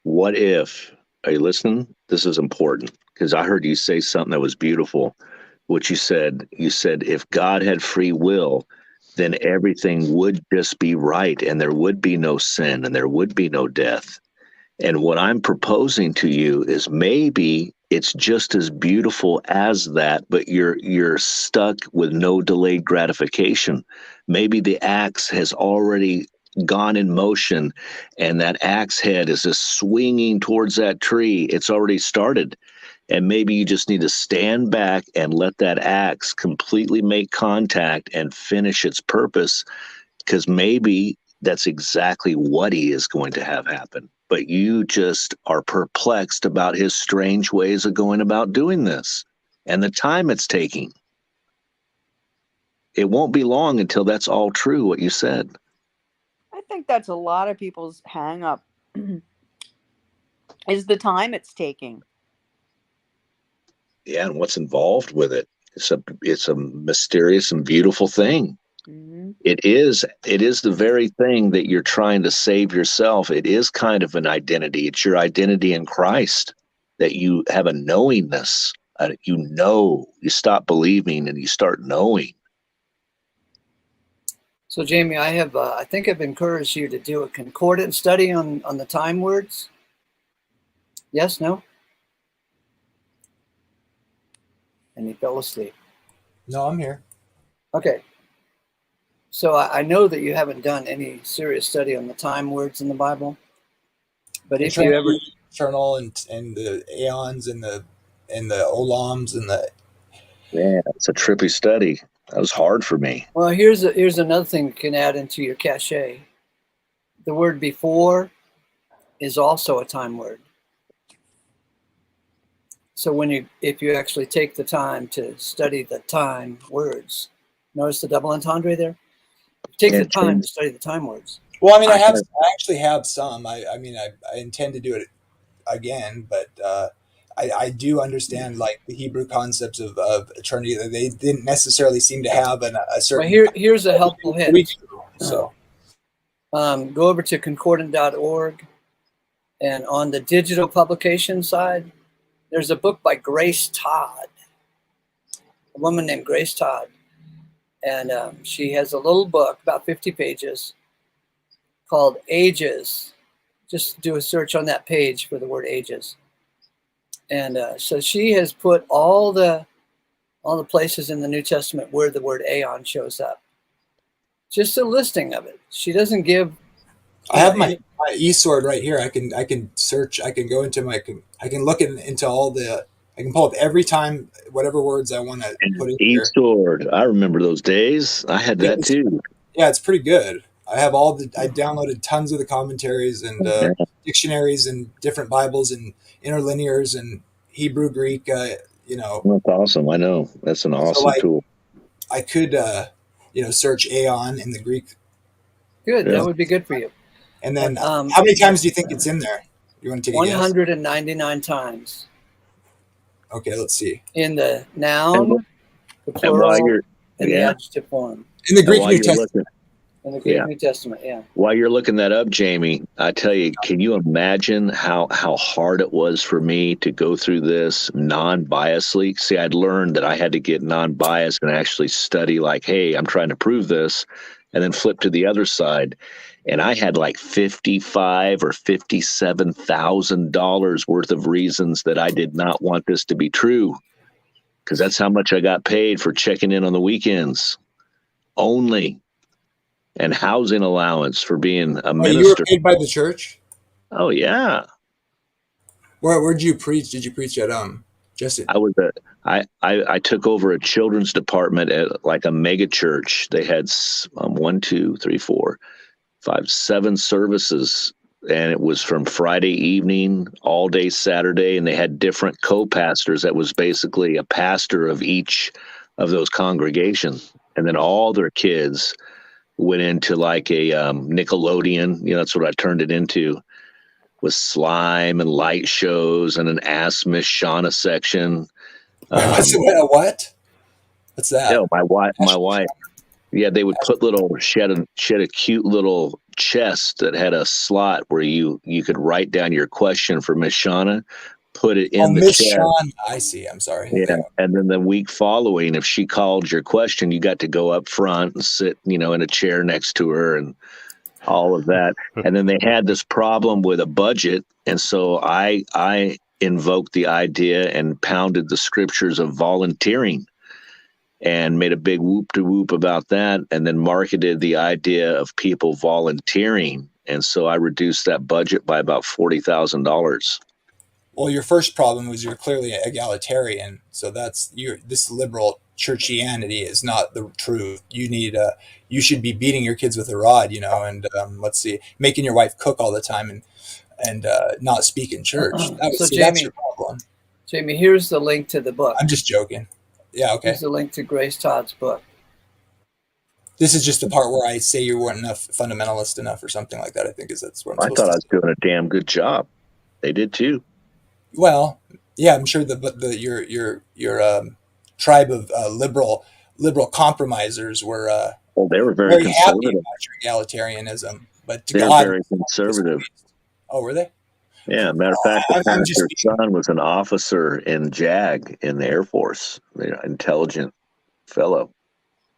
what if, are you listening? This is important because I heard you say something that was beautiful. What you said, if God had free will, then everything would just be right and there would be no sin and there would be no death. And what I'm proposing to you is maybe it's just as beautiful as that, but you're stuck with no delayed gratification. Maybe the axe has already gone in motion and that axe head is just swinging towards that tree. It's already started. And maybe you just need to stand back and let that axe completely make contact and finish its purpose, because maybe that's exactly what he is going to have happen. But you just are perplexed about his strange ways of going about doing this and the time it's taking. It won't be long until that's all true, what you said. I think that's a lot of people's hang up is the time it's taking. Yeah, and what's involved with it. It's a mysterious and beautiful thing. Mm-hmm. It is the very thing that you're trying to save yourself. It is kind of an identity. It's your identity in Christ, that you have a knowingness. You stop believing and you start knowing. So, Jamie, I think I've encouraged you to do a concordant study on the time words. Yes, no? And he fell asleep. No, I'm here. Okay. So I know that you haven't done any serious study on the time words in the Bible, but if you ever eternal and the aeons and the olams and the Yeah, it's a trippy study. That was hard for me. well, here's another thing you can add into your cachet. The word before is also a time word. So if you actually take the time to study the time words, notice the double entendre there? Take the time to study the time words. Well, I mean, I actually have some. I intend to do it again, but I do understand like the Hebrew concepts of eternity that they didn't necessarily seem to have a certain. Well, here's a helpful hint. So, go over to concordant.org, and on the digital publication side, there's a book by Grace Todd, a woman named Grace Todd. And she has a little book, about 50 pages, called Ages. Just do a search on that page for the word ages. And so she has put all the places in the New Testament where the word aeon shows up. Just a listing of it. She doesn't give. I have my eSword right here. I can search. I can go into I can look into all the. I can pull up every time whatever words I want to put in here. eSword. I remember those days. I had that too. Yeah, it's pretty good. I have I downloaded tons of the commentaries and dictionaries and different Bibles and interlinears and Hebrew, Greek. That's awesome. I know that's an awesome tool. I could, search aeon in the Greek. Good. Yeah. That would be good for you. And then, how many times do you think it's in there? You want to take 199 times. Okay, let's see. In the noun, the plural, and the adjective form. In the Greek New Testament. In the Greek New Testament, yeah. While you're looking that up, Jamie, I tell you, can you imagine how hard it was for me to go through this non-biasedly? See, I'd learned that I had to get non-biased and actually study like, hey, I'm trying to prove this, and then flip to the other side. And I had like $55,000 or $57,000 worth of reasons that I did not want this to be true, because that's how much I got paid for checking in on the weekends only, and housing allowance for being a minister. You were paid by the church? Oh yeah. Where did you preach? Did you preach at Justin? I took over a children's department at like a mega church. They had 1, 2, 3, 4, 5, 7 services, and it was from Friday evening all day Saturday, and they had different co-pastors. That was basically a pastor of each of those congregations, and then all their kids went into like a Nickelodeon. That's what I turned it into, with slime and light shows and an Ask Miss Shauna section. What? What's that? Yeah, my wife. Yeah, they would put she had a cute little chest that had a slot where you could write down your question for Miss Shauna, put it in the Miss chest. Shauna. I see. I'm sorry. Yeah, and then the week following, if she called your question, you got to go up front and sit, in a chair next to her and all of that. And then they had this problem with a budget, and so I invoked the idea and pounded the scriptures of volunteering, and made a big whoop-de-whoop about that, and then marketed the idea of people volunteering. And so I reduced that budget by about $40,000. Well, your first problem was you're clearly egalitarian, so that's this liberal churchianity is not the truth. You should be beating your kids with a rod, and let's see, making your wife cook all the time and not speak in church. So That's Jamie, your problem. Jamie, here's the link to the book. I'm just joking. Yeah, okay. Here's the link to Grace Todd's book. This is just the part where I say you weren't fundamentalist enough or something like that. I think that's what I'm I supposed thought to I was doing a damn good job. They did too. Well, yeah, I'm sure your tribe of liberal compromisers were Well, they were very very happy conservative. about your egalitarianism, but to They were God, very conservative. oh, were they? Yeah, matter of fact, the I'm just pastor's son was an officer in JAG in the Air Force, intelligent fellow,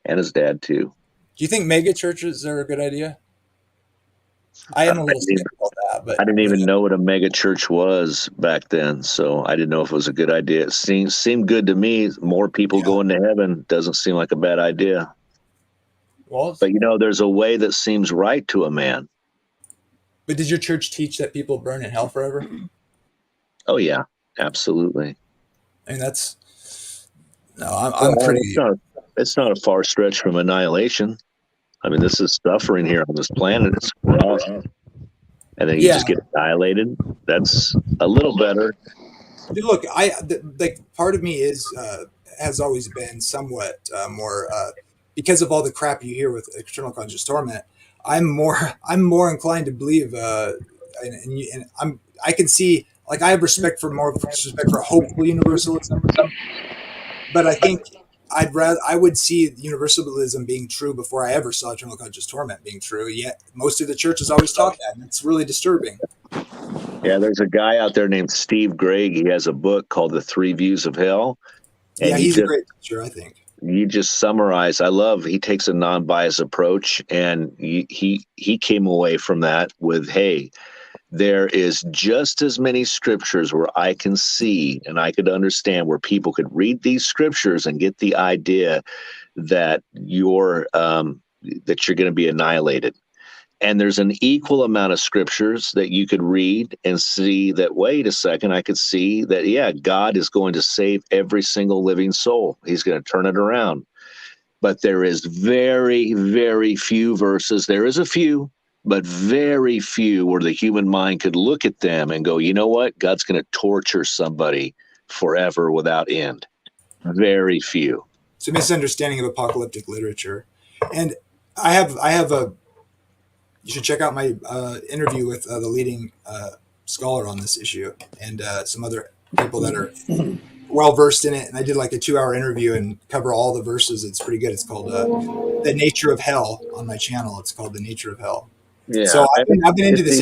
and his dad too. Do you think mega churches are a good idea? I am a little skeptical of that, but I didn't even know what a mega church was back then, so I didn't know if it was a good idea. It seemed good to me. More people going to heaven doesn't seem like a bad idea. Well, But there's a way that seems right to a man. but did your church teach that people burn in hell forever? Oh yeah, absolutely. I mean, I'm pretty. It's not a far stretch from annihilation. I mean, this is suffering here on this planet. It's rough. And then you just get annihilated. That's a little better. Look, part of me has always been somewhat more because of all the crap you hear with eternal conscious torment. I'm more inclined to believe, and I can see, like, I have respect for hopeful universalism, but I think I would see universalism being true before I ever saw eternal conscious torment being true. Yet most of the churches always taught that, and it's really disturbing. Yeah, there's a guy out there named Steve Gregg. He has a book called The Three Views of Hell. And yeah, he's a great teacher, I think. You just summarize. He takes a non-biased approach, and he came away from that with, hey, there is just as many scriptures where I can see and I could understand where people could read these scriptures and get the idea that you're going to be annihilated. And there's an equal amount of scriptures that you could read and see that, wait a second, I could see that, yeah, God is going to save every single living soul. He's going to turn it around. But there is very, very few verses. There is a few, but very few where the human mind could look at them and go, you know what? God's going to torture somebody forever without end. Very few. It's a misunderstanding of apocalyptic literature. And I have you should check out my interview with the leading scholar on this issue and some other people that are well versed in it. And I did like a 2-hour interview and cover all the verses. It's pretty good. It's called The Nature of Hell on my channel. It's called The Nature of Hell. Yeah, so I've been into this.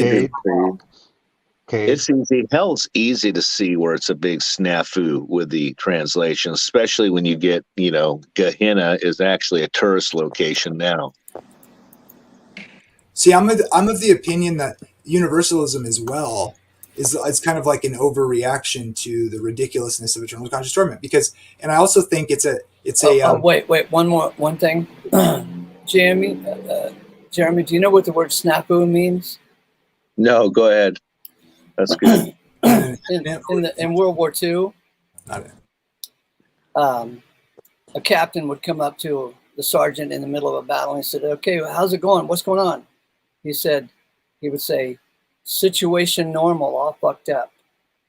Okay. It's easy. Hell's easy to see where it's a big snafu with the translation, especially when you get, Gehenna is actually a tourist location now. See, I'm of the opinion that universalism as well is kind of like an overreaction to the ridiculousness of eternal conscious torment and I also think it's a wait, one thing. Jeremy, do you know what the word snafu means? No, go ahead. That's good. In World War II, not a captain would come up to the sergeant in the middle of a battle and he said, okay, how's it going? What's going on? He would say, situation normal, all fucked up.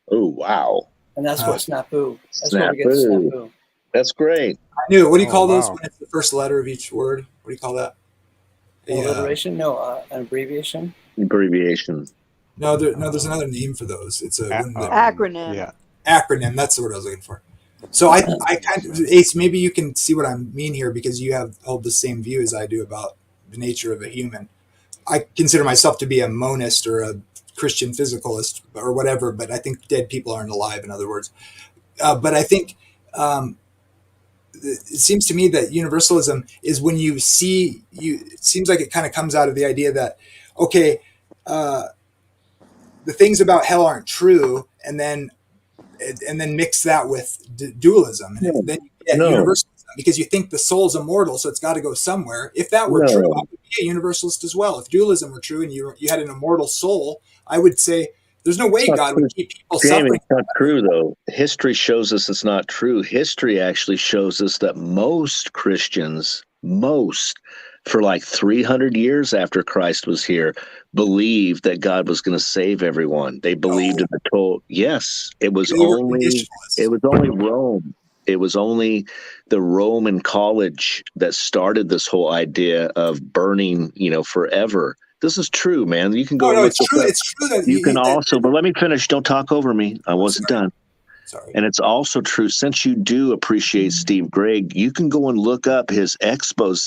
Oh, wow. And that's what snafu. That's where we get snafu. That's great. I knew it. What do you call those when it's the first letter of each word? What do you call that? Alliteration? No, an abbreviation. Abbreviation. No, there's another name for those. It's a acronym. Yeah. Acronym. That's the word I was looking for. So I kind of, Ace, maybe you can see what I mean here because you hold the same view as I do about the nature of a human. I consider myself to be a monist or a Christian physicalist or whatever, but I think dead people aren't alive, in other words. But I think it seems to me that universalism is when it seems like it kind of comes out of the idea that, okay, the things about hell aren't true, and then mix that with dualism, and then you get universalism because you think the soul's immortal, so it's got to go somewhere. If that were true, I would be a universalist as well. If dualism were true and you had an immortal soul, I would say There's no way It's not God true. would keep people Jamie, suffering. it's not true, though. History shows us it's not true. History actually shows us that most Christians, for like 300 years after Christ was here, believed that God was going to save everyone. They believed in the total. Yes, it was They were only conditionalists. Rome. It was only the Roman college that started this whole idea of burning, forever. This is true, man. You can go No, look it's this true. up. It's true that You can also, but let me finish. Don't talk over me. I wasn't done. Sorry. And it's also true, since you do appreciate Steve Gregg, you can go and look up his expose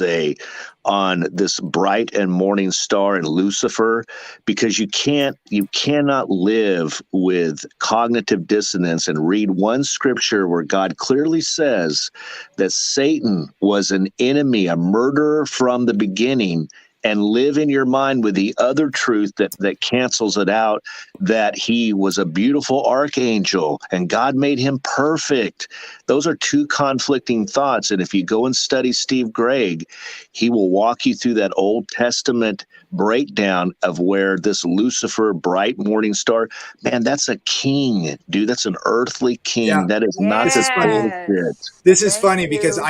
on this bright and morning star and Lucifer, because you cannot live with cognitive dissonance and read one scripture where God clearly says that Satan was an enemy, a murderer from the beginning, and live in your mind with the other truth that cancels it out, that he was a beautiful archangel and God made him perfect. Those are two conflicting thoughts. And if you go and study Steve Gregg, he will walk you through that Old Testament breakdown of where this Lucifer, bright morning star, man, that's a king, dude. That's an earthly king. Yeah. That is not this bullshit. This is Thank funny because you.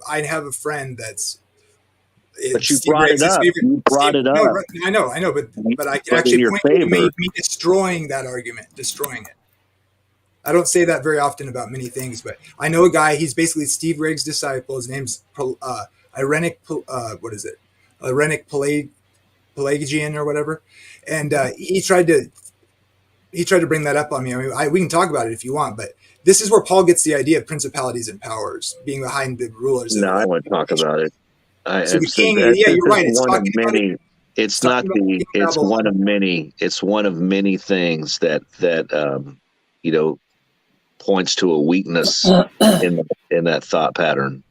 I have a friend that's But you Steve brought Gregg's it his up. favorite. You brought it No, up. right, I know, but I can But in actually your point you to favor. me destroying that argument, destroying it. I don't say that very often about many things, but I know a guy. He's basically Steve Gregg's disciple. His name's Irenic. What is it? Irenic Pelagian or whatever. And he tried to bring that up on me. I mean, we can talk about it if you want, but this is where Paul gets the idea of principalities and powers being behind the rulers. No, I want to talk about it. So the king, yeah, you're right. It's one of talking about many. It's not talking about the the. king of It's Babylon. one of many. It's one of many things that points to a weakness in that thought pattern.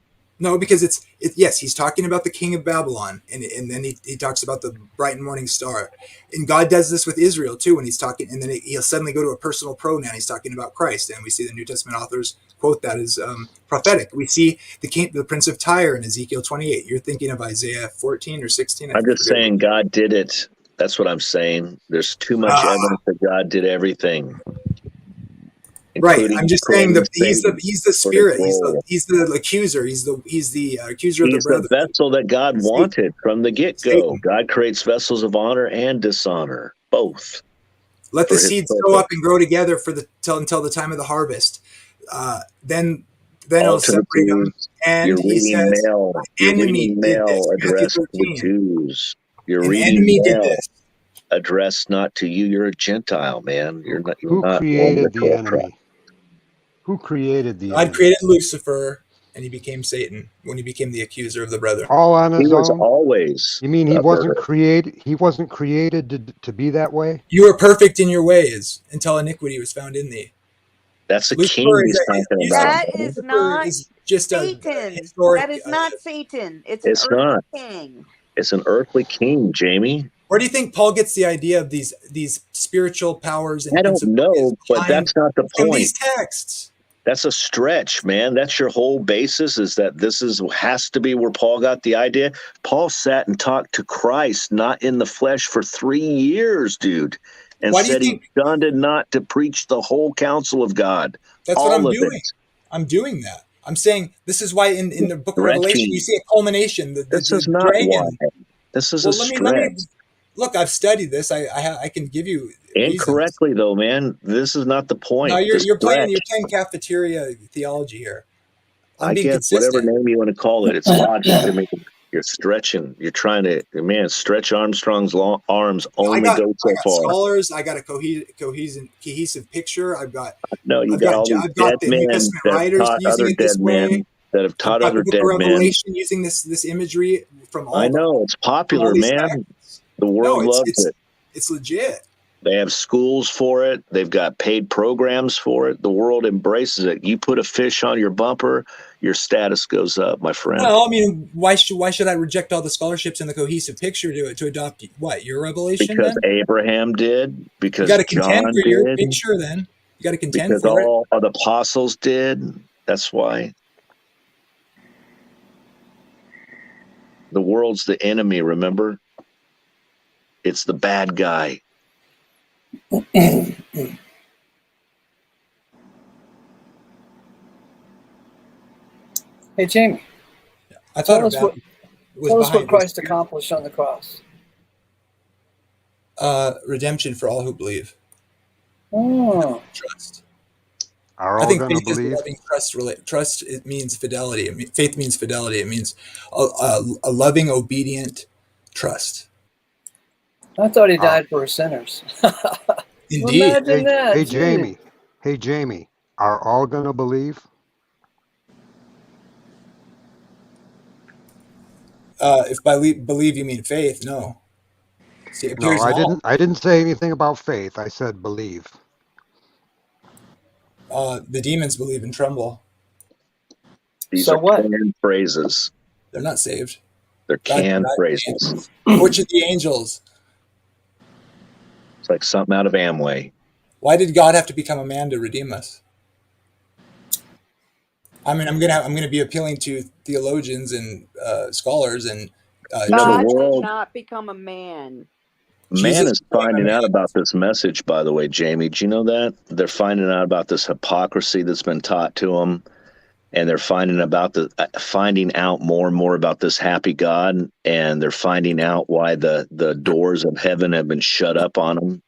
No, because yes, he's talking about the king of Babylon, and then he talks about the bright and morning star, and God does this with Israel too when he's talking, and then he'll suddenly go to a personal pronoun. He's talking about Christ, and we see the New Testament authors quote that as prophetic. We see the prince of Tyre in Ezekiel 28. You're thinking of Isaiah 14 or 16. I'm just saying God did it. That's what I'm saying. There's too much evidence that God did everything. Right. I'm just saying that he's the spirit. He's the accuser. He's the accuser of the brethren. He's the vessel that God wanted from the get-go. God creates vessels of honor and dishonor, both. Let the seeds grow up and grow together until the time of the harvest. Then it'll separate them. And he says, enemy did this. Addressed to the Jews. You're reading enemy did this. Addressed not to you. You're a Gentile, man. Who created the enemy? Who created the enemy? God created Lucifer, and he became Satan when he became the accuser of the brethren. All on his own? He was always. You mean he wasn't created? He wasn't created to be that way? You were perfect in your ways until iniquity was found in thee. That's a king he's talking about. That is not just Satan. That is not Satan. It's an earthly king. It's an earthly king, Jamie. Where do you think Paul gets the idea of these spiritual powers? And I don't know, but that's not the point. These texts. That's a stretch, man. That's your whole basis, is that has to be where Paul got the idea. Paul sat and talked to Christ, not in the flesh, for 3 years, dude. And said he shunned not to preach the whole counsel of God. That's what I'm doing. I'm doing that. I'm saying this is why in the book of Revelation you see a culmination. This is not why. This is a stretch. Look, I've studied this. I can give you incorrectly though, man. This is not the point. No, you're playing cafeteria theology here. I guess whatever name you want to call it, it's logic. I mean, you're stretching. You're trying to stretch Armstrong's arms only go so far. Scholars. I got a cohesive picture. I've got the New Testament writers using it this way. That have taught other dead men. Revelation using this imagery from all. I know it's popular, man. The world loves it. It's legit. They have schools for it. They've got paid programs for it. The world embraces it. You put a fish on your bumper, your status goes up, my friend. Well, I mean, why should I reject all the scholarships and the cohesive picture to adopt what your revelation? Because Abraham did. Because you got to contend John for your did. picture. Then you got to contend because for all of the apostles did. That's why. The world's the enemy. Remember, it's the bad guy. Hey, Jamie, I tell thought us about what it was tell us what behind this. Christ accomplished on the cross. Redemption for all who believe. Oh, Trust. Are I all think going to faith is a believe? loving trust. Trust, it means fidelity. Faith means fidelity. It means a loving, obedient trust. I thought he Are, died for sinners. Indeed. Imagine that. hey, Gee. Jamie, are all going to believe? If by believe you mean faith, no. See, it No, appears in all. I didn't say anything about faith. I said believe. The demons believe and tremble. These So are what? canned phrases. They're not saved. They're God canned died for the phrases. angels. Which of the angels? It's like something out of Amway. Why did God have to become a man to redeem us? I mean, I'm gonna be appealing to theologians and scholars and You know, the God did world, not become a man. man Jesus is became a finding out man. about this message, by the way, Jamie. Do you know that? They're finding out about this hypocrisy that's been taught to them. And they're finding out more and more about this happy God. And they're finding out why the doors of heaven have been shut up on them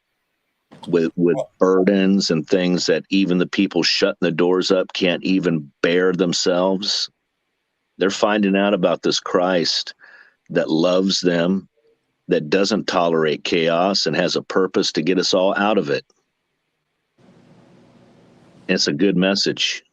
with burdens and things that even the people shutting the doors up can't even bear themselves. They're finding out about this Christ that loves them, that doesn't tolerate chaos and has a purpose to get us all out of it. It's a good message.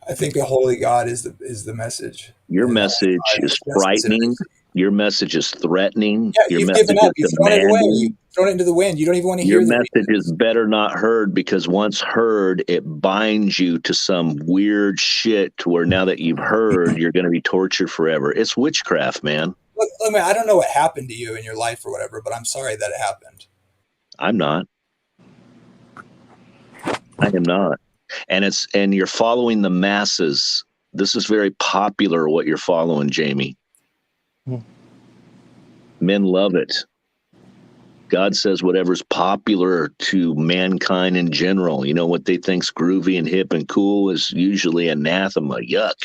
I think a holy God is the message. Your And message is frightening. Your message is threatening. yeah, Your you've message given is up. You've thrown it away. demanding. You've thrown it into the wind. You don't even want to Your hear the message is reasons. better not heard, because once heard, it binds you to some weird shit to where now that you've heard, you're going to be tortured forever. It's witchcraft, man. Look, I mean, I don't know what happened to you in your life or whatever, but I'm sorry that it happened. I'm not. I am not. And you're following the masses. This is very popular, what you're following, Jamie. Men love it. God says whatever's popular to mankind in general. You know, what they think's groovy and hip and cool is usually anathema. Yuck.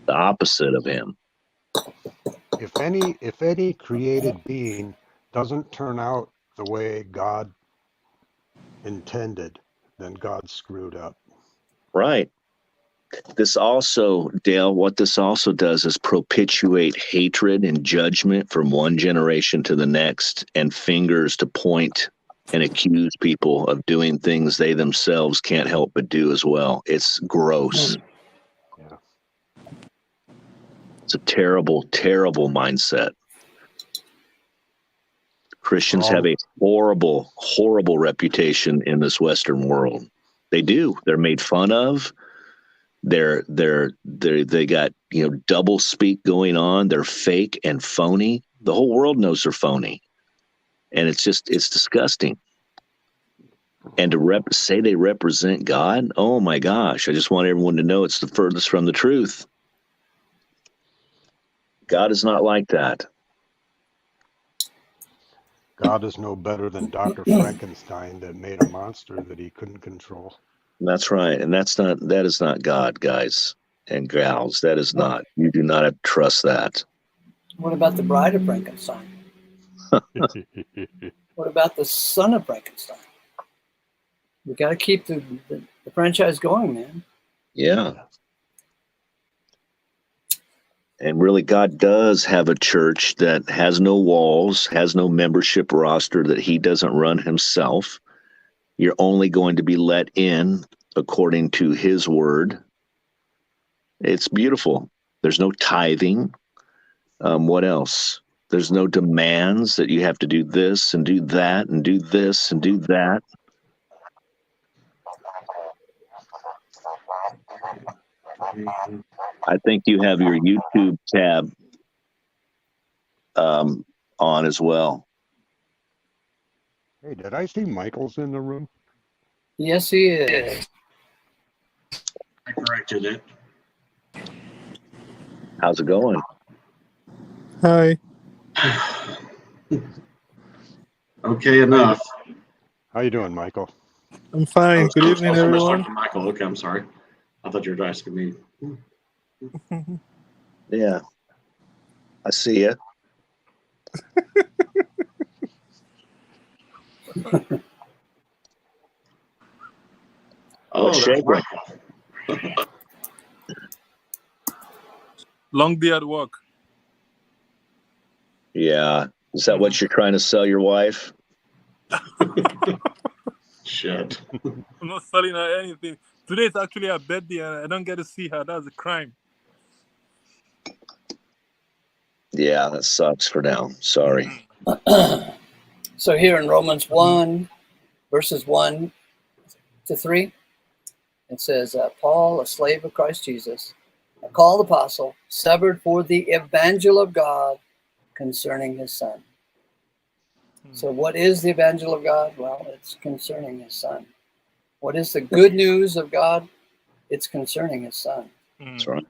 The opposite of him. If any created being doesn't turn out the way God intended, then God screwed up. Right. This also, Dale, what this also does is propitiate hatred and judgment from one generation to the next, and fingers to point and accuse people of doing things they themselves can't help but do as well. It's gross. Yeah. It's a terrible, terrible mindset. Christians have a horrible, horrible reputation in this Western world. They do. They're made fun of. They got, double speak going on. They're fake and phony. The whole world knows they're phony, and it's disgusting. And to say they represent God, oh my gosh! I just want everyone to know it's the furthest from the truth. God is not like that. God is no better than Dr. Frankenstein that made a monster that he couldn't control. That's right, and that is not God, guys and gals. That is not. You do not have to trust that. What about the bride of Frankenstein? What about the son of Frankenstein? We got to keep the franchise going, man. Yeah. And really, God does have a church that has no walls, has no membership roster, that he doesn't run himself. You're only going to be let in according to his word. It's beautiful. There's no tithing. What else? There's no demands that you have to do this and do that and do this and do that. I think you have your YouTube tab on as well. Hey, did I see Michael's in the room? Yes, he is. I corrected it. How's it going? Hi. Okay, enough. How you doing, Michael? I'm fine. Good evening, somebody everyone. talking to Michael. Okay, I'm sorry. I thought you were asking me. Yeah, I see you. Oh, What's that's shaking? Michael. Long day at work. Yeah, is that what you're trying to sell your wife? Shit. I'm not selling her anything. Today is actually her birthday and I don't get to see her. That's a crime. Yeah, that sucks for now. Sorry. So here in Romans 1, verses 1 to 3, it says, Paul, a slave of Christ Jesus, a called apostle, severed for the evangel of God concerning his son. So what is the evangel of God? Well, it's concerning his son. What is the good news of God? It's concerning his son. That's right.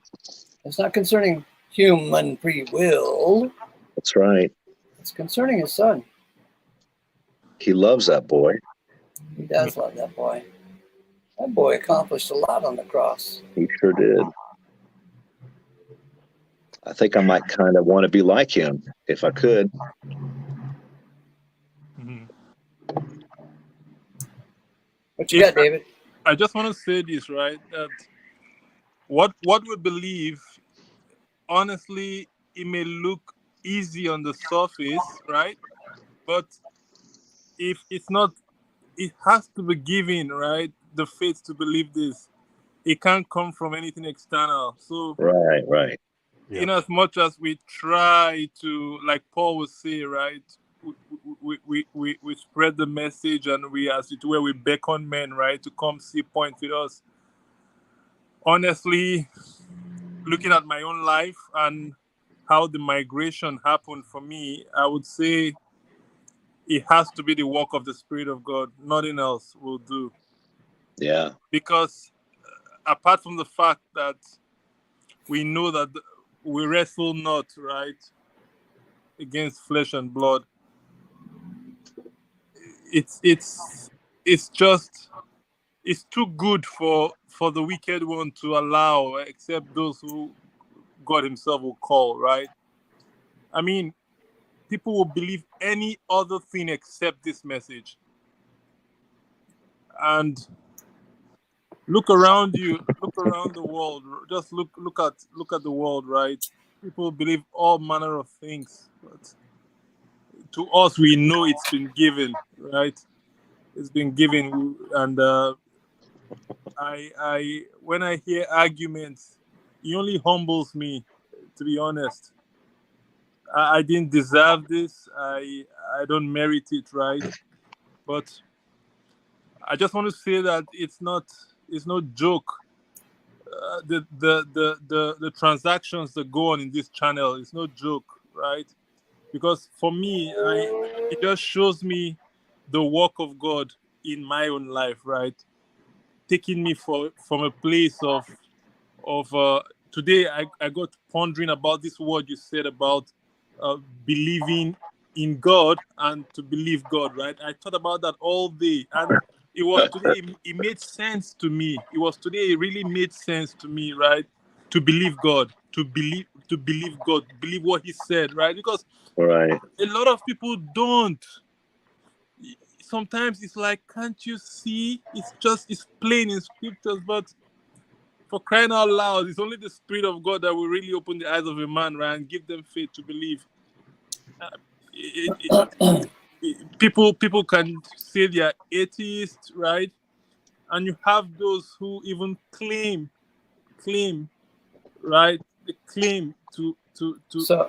It's not concerning human free will. That's right. It's concerning his son. He loves that boy. He does love that boy. That boy accomplished a lot on the cross. He sure did. I think I might kind of want to be like him if I could. What you got, David? I just want to say this, right? That what we believe, honestly, it may look easy on the surface, right? But if it's not, it has to be given, right? The faith to believe this. It can't come from anything external. So, Right. in as much as we try to, like Paul would say, right? We spread the message and we, as it were, we beckon men, right, to come see point with us. Honestly, looking at my own life and how the migration happened for me, I would say it has to be the work of the Spirit of God. Nothing else will do. Yeah. Because apart from the fact that we know that we wrestle not, right, against flesh and blood, it's too good for the wicked one to allow, except those who God himself will call, right? I mean, people will believe any other thing except this message. And look around you, look around the world, just look at the world, right? People believe all manner of things, but to us, we know it's been given, right? It's been given, and I when I hear arguments, it only humbles me, to be honest. I didn't deserve this. I don't merit it, right? But I just want to say that it's no joke. The transactions that go on in this channel is no joke, right? Because for me, it just shows me the work of God in my own life, right? Taking me from a place of today. I got pondering about this word you said about believing in God and to believe God, right? I thought about that all day, and it was today. It made sense to me. It was today. It really made sense to me, right? To believe God, to believe God, believe what He said, right? Because Right. a lot of people don't. Sometimes it's like, can't you see? It's plain in scriptures, but for crying out loud, it's only the Spirit of God that will really open the eyes of a man, right, and give them faith to believe. People can say they are atheists, right? And you have those who even claim, right? They claim to. So,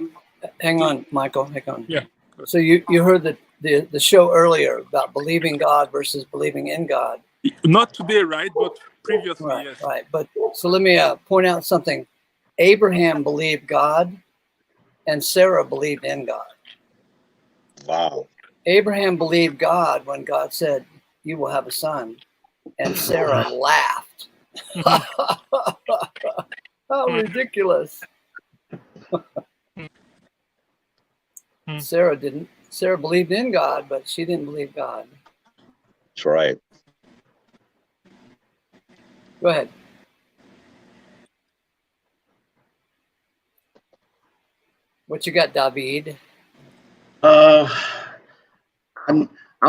hang on, Michael. Hang on. Yeah. So you heard the show earlier about believing God versus believing in God. Not today, right? But previously, Right, yes. right. But so let me point out something. Abraham believed God, and Sarah believed in God. Wow. Abraham believed God when God said, "You will have a son," and Sarah laughed. How ridiculous! Sarah didn't. Sarah believed in God, but she didn't believe God. That's right. Go ahead. What you got, David? I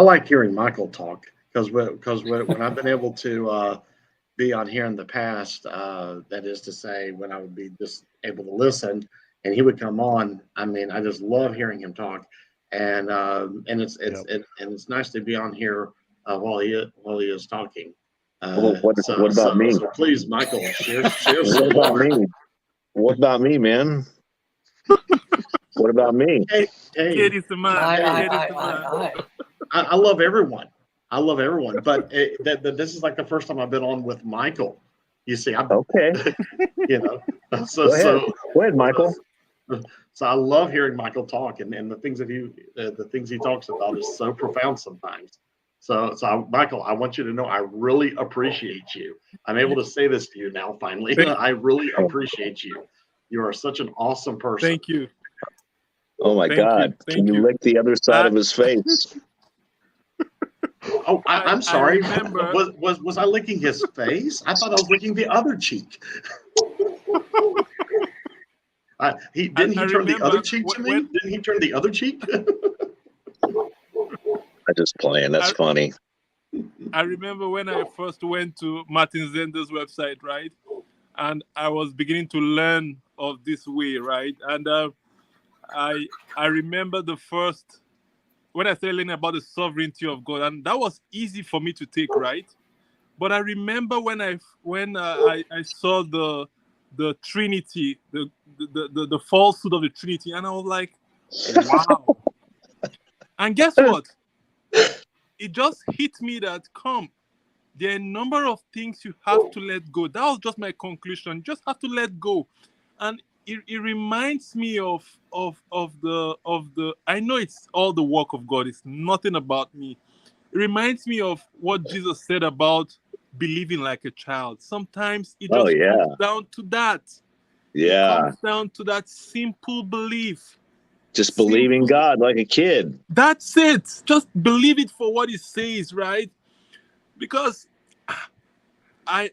like hearing Michael talk because when I've been able to be on here in the past, that is to say, when I would be just able to listen, and he would come on. I mean, I just love hearing him talk, and it's nice to be on here while he is talking. What about me? So please, Michael, share What some about more. me? What about me, man? What about me? Hey, Kid is the man. I love everyone. I love everyone, but this is like the first time I've been on with Michael. You see, I'm Okay. you know. Go ahead, Michael. So I love hearing Michael talk, and the things that he talks about is so profound sometimes. So Michael, I want you to know I really appreciate you. I'm able to say this to you now finally. I really appreciate you. You are such an awesome person. Thank you. Oh my God! Can you lick the other side of his face? Oh, I'm sorry. I remember. Was I licking his face? I thought I was licking the other cheek. Didn't he turn the other cheek to me? Didn't he turn the other cheek? I'm just playing. That's funny. I remember when I first went to Martin Zender's website, right? And I was beginning to learn of this way, right? And I remember the first, when I started learning about the sovereignty of God, and that was easy for me to take, right? But I remember when I saw the Trinity, the falsehood of the Trinity, and I was like, wow. And guess what? It just hit me that there are a number of things you have to let go. That was just my conclusion. You just have to let go. And it reminds me of the I know it's all the work of God. It's nothing about me. It reminds me of what Jesus said about believing like a child. Sometimes it just comes down to that. Yeah. It comes down to that simple belief. Just believing God like a kid. That's it. Just believe it for what it says, right? Because I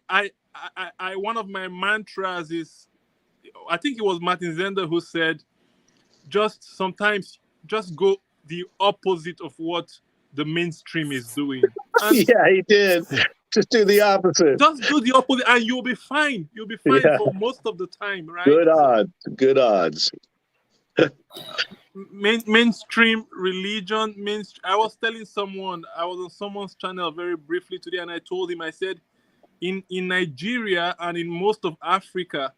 one of my mantras is, I think it was Martin Zender who said, sometimes just go the opposite of what the mainstream is doing. And yeah, he did. Just do the opposite. Just do the opposite and you'll be fine. You'll be fine for most of the time, right? Good odds. Good odds. Mainstream religion, I was telling someone, I was on someone's channel very briefly today, and I told him, I said, in Nigeria and in most of Africa,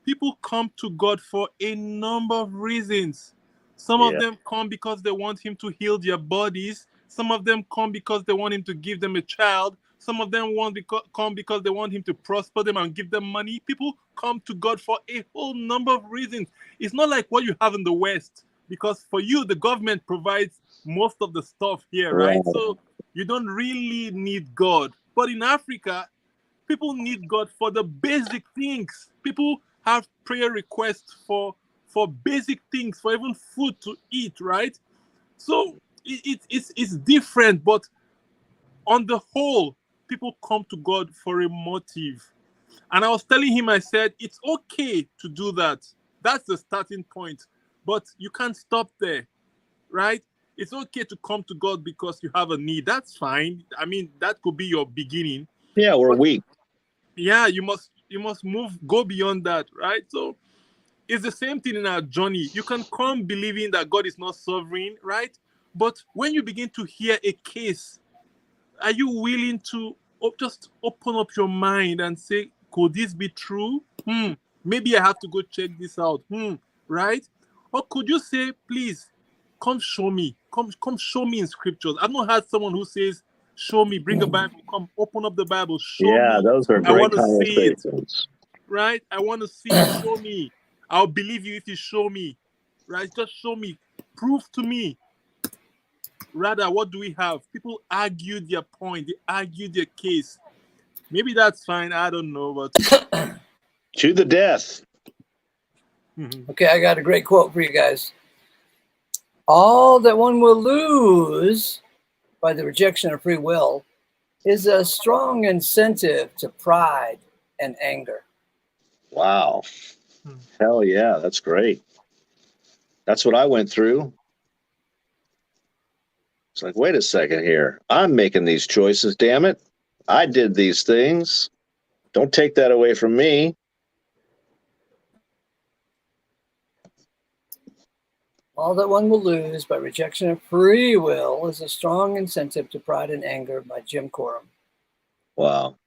people come to God for a number of reasons. Some of them come because they want him to heal their bodies. Some of them come because they want him to give them a child. Some of them come because they want him to prosper them and give them money. People come to God for a whole number of reasons. It's not like what you have in the West, because for you, the government provides most of the stuff here, right? So you don't really need God. But in Africa, people need God for the basic things. People have prayer requests for basic things, for even food to eat, right? So it's different, but on the whole, people come to God for a motive. And I was telling him, I said, it's okay to do that. That's the starting point. But you can't stop there, right? It's okay to come to God because you have a need. That's fine. I mean, that could be your beginning. Yeah, we're weak. Yeah, you must go beyond that, right? So it's the same thing in our journey. You can come believing that God is not sovereign, right? But when you begin to hear a case, are you willing to just open up your mind and say, could this be true? Maybe I have to go check this out. Right? Or could you say, please, come show me. Come show me in scriptures. I've not had someone who says, show me, bring a Bible, come open up the Bible, show me. Yeah, those are I great want to see it. conversations. Right? I want to see it. Show me. I'll believe you if you show me. Right? Just show me. Prove to me. Rather, what do we have? People argue their point. They argue their case. Maybe that's fine. I don't know, but to the death. Okay, I got a great quote for you guys. All that one will lose by the rejection of free will is a strong incentive to pride and anger. Wow. Hmm. Hell yeah, that's great. That's what I went through. It's like, wait a second here. I'm making these choices, damn it. I did these things. Don't take that away from me. All that one will lose by rejection of free will is a strong incentive to pride and anger by Jim Corum. Wow.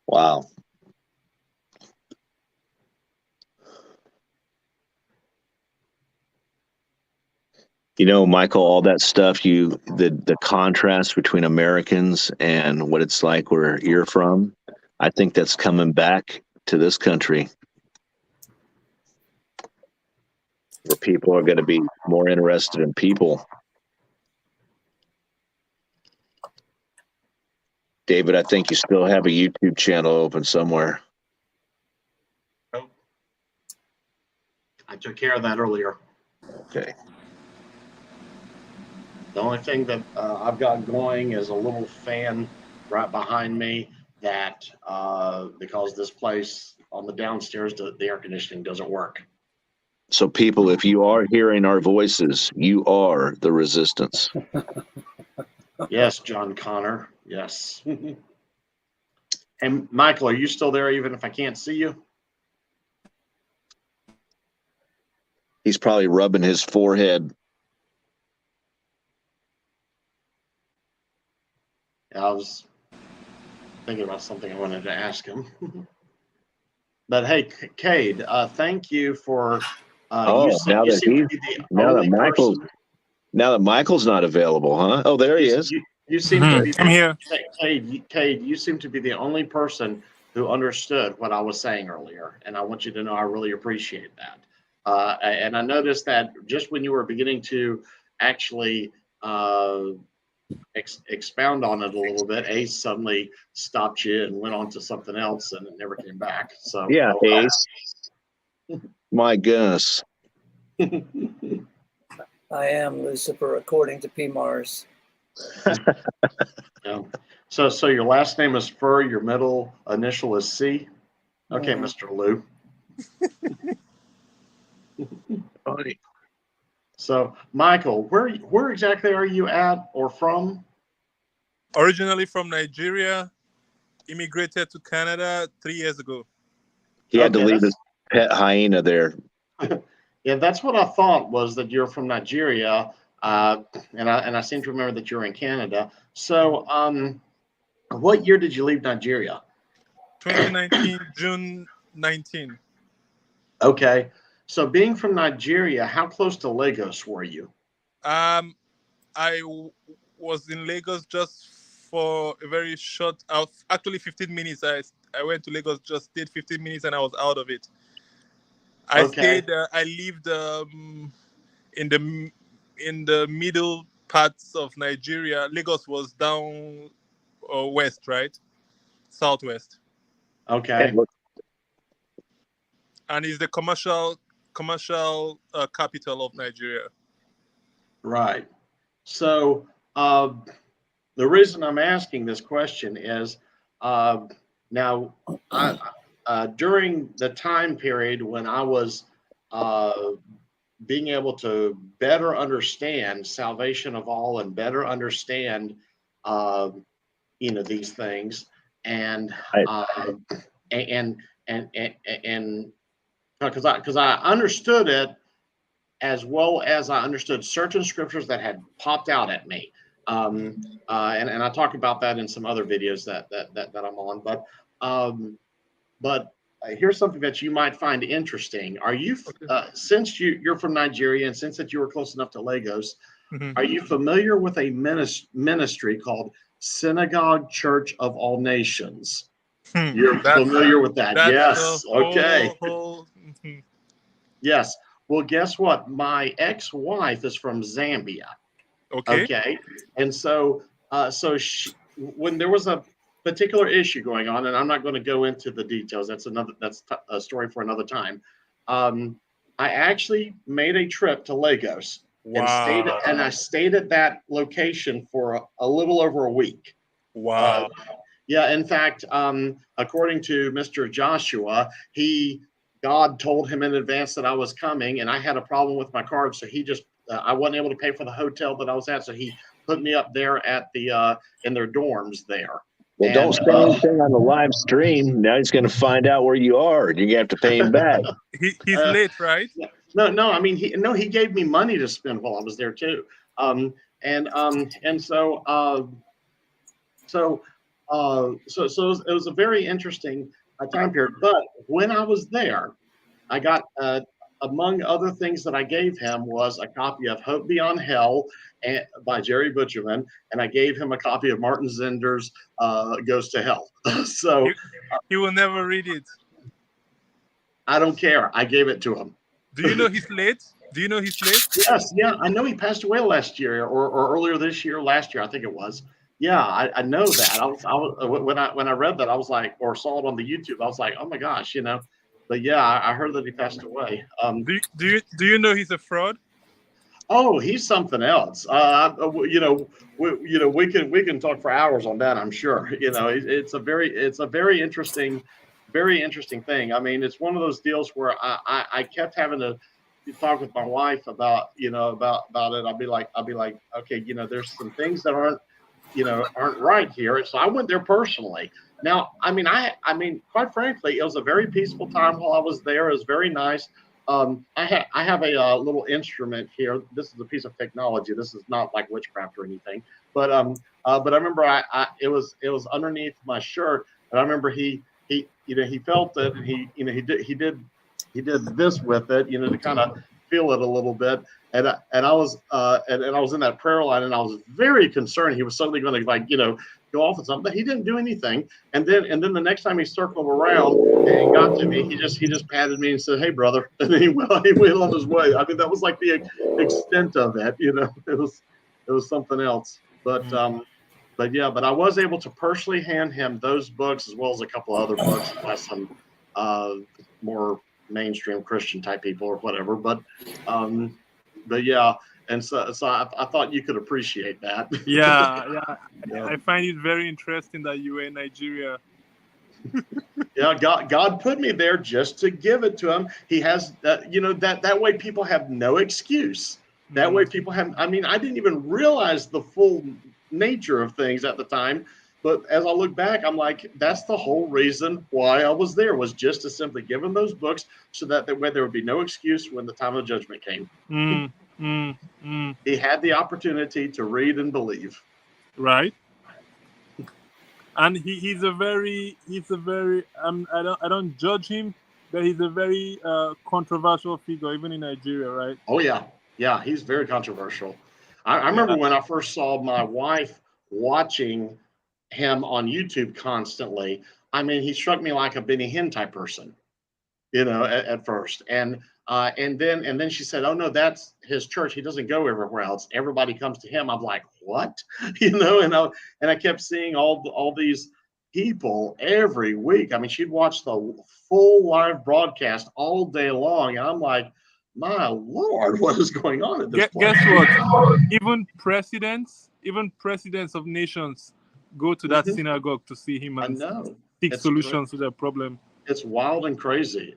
Wow. You know, Michael, all that stuff, the contrast between Americans and what it's like where you're from, I think that's coming back to this country, where people are going to be more interested in people. David, I think you still have a YouTube channel open somewhere. Oh. I took care of that earlier. Okay. The only thing that I've got going is a little fan right behind me that because this place on the downstairs, the air conditioning doesn't work. So people, if you are hearing our voices, you are the resistance. Yes, John Connor. Yes. And Michael, are you still there even if I can't see you? He's probably rubbing his forehead. I was thinking about something I wanted to ask him. But hey, Cade, thank you for Oh, now you that seem to he's be the now that only Michael's person. now that Michael's not available, huh? Oh, there he is. You seem to be I'm here. Cade, you seem to be the only person who understood what I was saying earlier, and I want you to know I really appreciate that. And I noticed that just when you were beginning to actually expound on it a little bit, Ace suddenly stopped you and went on to something else, and it never came back. So Yeah, Ace. My goodness. I am Lucifer, according to P. Mars. Yeah. So your last name is Fur, your middle initial is C. Okay, Mhm. Mr. Lou. Funny. So Michael, where exactly are you at or from? Originally from Nigeria, immigrated to Canada 3 years ago. He had to Okay, leave his pet hyena there. Yeah, that's what I thought was that you're from Nigeria, and I seem to remember that you're in Canada. So, what year did you leave Nigeria? 2019, June 19. Okay, so being from Nigeria, how close to Lagos were you? Was in Lagos just for a very short, actually 15 minutes. I went to Lagos, just stayed 15 minutes, and I was out of it. I Okay. stayed. I lived in the middle parts of Nigeria. Lagos was down west, right, southwest, Okay. and is the commercial capital of Nigeria. Right. So the reason I'm asking this question is now during the time period when I was being able to better understand salvation of all and better understand these things and because I understood it as well as I understood certain scriptures that had popped out at me. And I talk about that in some other videos that I'm on. But here's something that you might find interesting. Are you, since you're from Nigeria and since that you were close enough to Lagos, are you familiar with a ministry called Synagogue Church of All Nations? You're familiar with that? Yes. Okay. Yes. Well, guess what? My ex-wife is from Zambia. Okay. And so, when there was a particular issue going on, and I'm not going to go into the details. That's a story for another time. I actually made a trip to Lagos Wow. and I stayed at that location for a little over a week. Wow. Yeah, in fact, according to Mr. Joshua, God told him in advance that I was coming, and I had a problem with my card, so he just I wasn't able to pay for the hotel that I was at, so he put me up there at the in their dorms there. Well, don't say anything on the live stream. Now he's going to find out where you are, and you have to pay him back. He's late, right? No. I mean, he gave me money to spend while I was there too. So it was a very interesting time period. But when I was there, I got among other things that I gave him was a copy of Hope Beyond Hell by Jerry Butcherman, and I gave him a copy of Martin Zinder's Goes to Hell. So he will never read it. I don't care. I gave it to him. Do you know he's late? Yes, yeah. I know he passed away last year or earlier this year, last year, I think it was. Yeah, I know that. I was when I read that, I was like, or saw it on the YouTube, I was like, oh my gosh, you know. But yeah, I heard that he passed away. Do you know he's a fraud? Oh, he's something else. We can talk for hours on that. I'm sure. You know, it's a very interesting thing. I mean, it's one of those deals where I kept having to talk with my wife about it. I'll be like, okay, you know, there's some things that aren't right here. So I went there personally. Now, I mean, quite frankly, it was a very peaceful time while I was there. It was very nice. I have a little instrument here. This is a piece of technology. This is not like witchcraft or anything. But I remember it was underneath my shirt, and I remember he felt it, and he did this with it, to kind of feel it a little bit. And I was in that prayer line, and I was very concerned he was suddenly going to go off with something, but he didn't do anything. And then the next time he circled around and got to me, he just patted me and said, "Hey, brother," and then he went on his way. I mean, that was like the extent of it. It was something else. But I was able to personally hand him those books as well as a couple other books by some more mainstream Christian type people or whatever. But yeah. And so I thought you could appreciate that. Yeah. I find it very interesting that you were in Nigeria. Yeah, God put me there just to give it to him. He has that way people have no excuse. That way people have. I mean, I didn't even realize the full nature of things at the time. But as I look back, I'm like, that's the whole reason why I was there, was just to simply give him those books so that there would be no excuse when the time of judgment came. He had the opportunity to read and believe. Right. And he's a very I don't judge him, but he's a very controversial figure even in Nigeria, right? Oh yeah, he's very controversial. I remember when I first saw my wife watching him on YouTube constantly. I mean, he struck me like a Benny Hinn type person, at first. And then she said, "Oh no, that's his church. He doesn't go everywhere else. Everybody comes to him." I'm like, "What?" And I kept seeing all these people every week. I mean, she'd watch the full live broadcast all day long, and I'm like, "My Lord, what is going on at this point?" Guess what? Even presidents of nations go to that synagogue to see him and seek solutions to their problem. It's wild and crazy.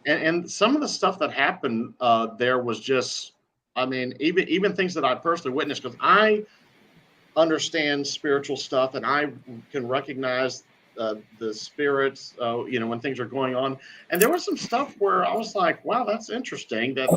And some of the stuff that happened there was just, I mean, even things that I personally witnessed, because I understand spiritual stuff and I can recognize the spirits, when things are going on. And there was some stuff where I was like, wow, that's interesting that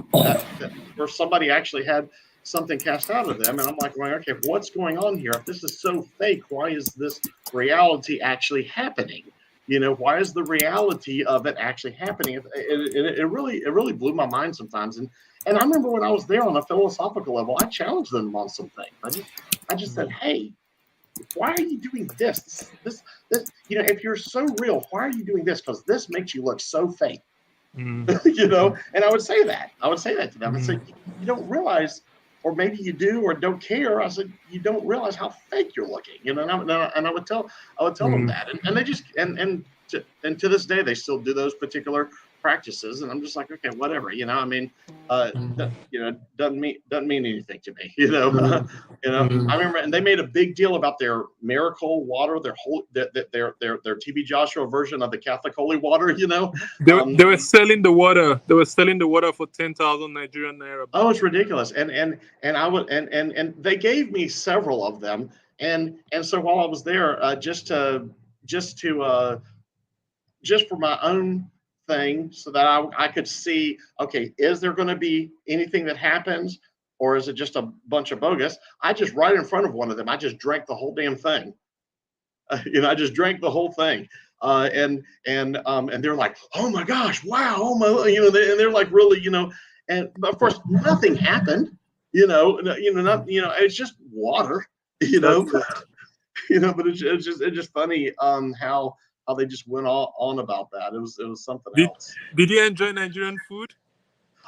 where somebody actually had something cast out of them. And I'm like, well, okay, what's going on here? If this is so fake, why is this reality actually happening? Why is the reality of it actually happening? It really blew my mind sometimes. And I remember when I was there on a philosophical level, I challenged them on some things. I just said, hey, why are you doing this? This, if you're so real, why are you doing this? Because this makes you look so fake. And I would say that. To them. I said, you don't realize, or maybe you do or don't care. I said, you don't realize how fake you're looking, and I would tell them that, and they just and to this day they still do those particular practices, and I'm just like, okay, whatever, I mean, doesn't mean anything to me, I remember, and they made a big deal about their miracle water, their TB Joshua version of the Catholic holy water, They were selling the water. They were selling the water for 10,000 Nigerian naira. Oh, it's ridiculous. And I would and they gave me several of them. And so while I was there, just for my own thing, so that I could see, okay, is there going to be anything that happens, or is it just a bunch of bogus? I just right in front of one of them, I just drank the whole damn thing. I just drank the whole thing. And they're like, oh my gosh, wow, oh my, and they're like, really, and of course nothing happened, it's just water, but it's just funny how they just went on about that. It was something else. Did you enjoy Nigerian food?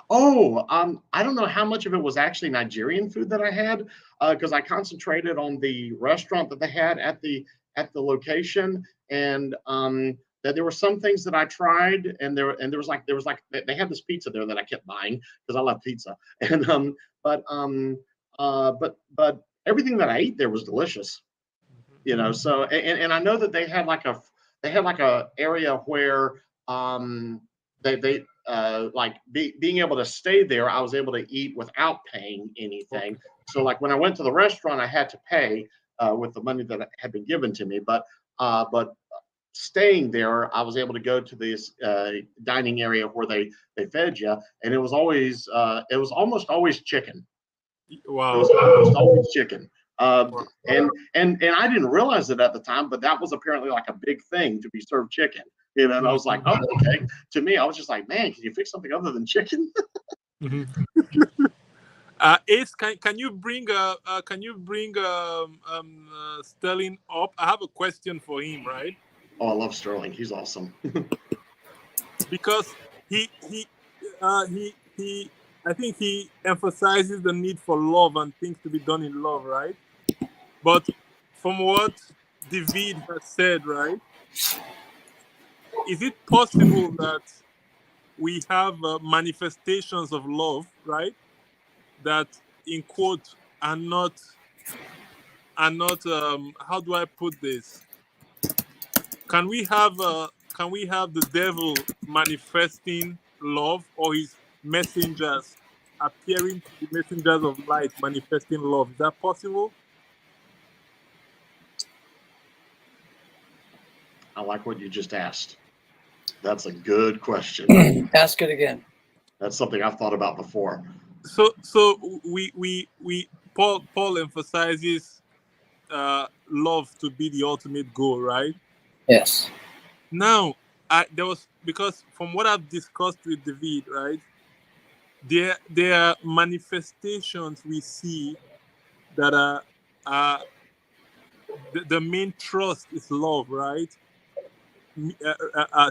Oh, I don't know how much of it was actually Nigerian food that I had, because I concentrated on the restaurant that they had at the location, and that there were some things that I tried, and there was like they had this pizza there that I kept buying because I love pizza, and but everything that I ate there was delicious, So and I know that they had like a area where they being able to stay there, I was able to eat without paying anything. So like when I went to the restaurant, I had to pay with the money that had been given to me, but staying there, I was able to go to this dining area where they fed you, and it was almost always chicken. Wow. It was almost always chicken. And I didn't realize it at the time, but that was apparently like a big thing to be served chicken. And I was like, oh, okay. To me, I was just like, man, can you fix something other than chicken? Ace, can you bring Sterling up? I have a question for him, right? Oh, I love Sterling. He's awesome. Because he I think he emphasizes the need for love and things to be done in love, right? But from what David has said, right, is it possible that we have manifestations of love, right, that in quote are not how do I put this? Can we have the devil manifesting love, or his messengers appearing to be messengers of light manifesting love? Is that possible? I like what you just asked. That's a good question. Ask it again. That's something I've thought about before. So we Paul emphasizes love to be the ultimate goal, right? Yes. Now, because from what I've discussed with David, right, there are manifestations we see that are the main thrust is love, right?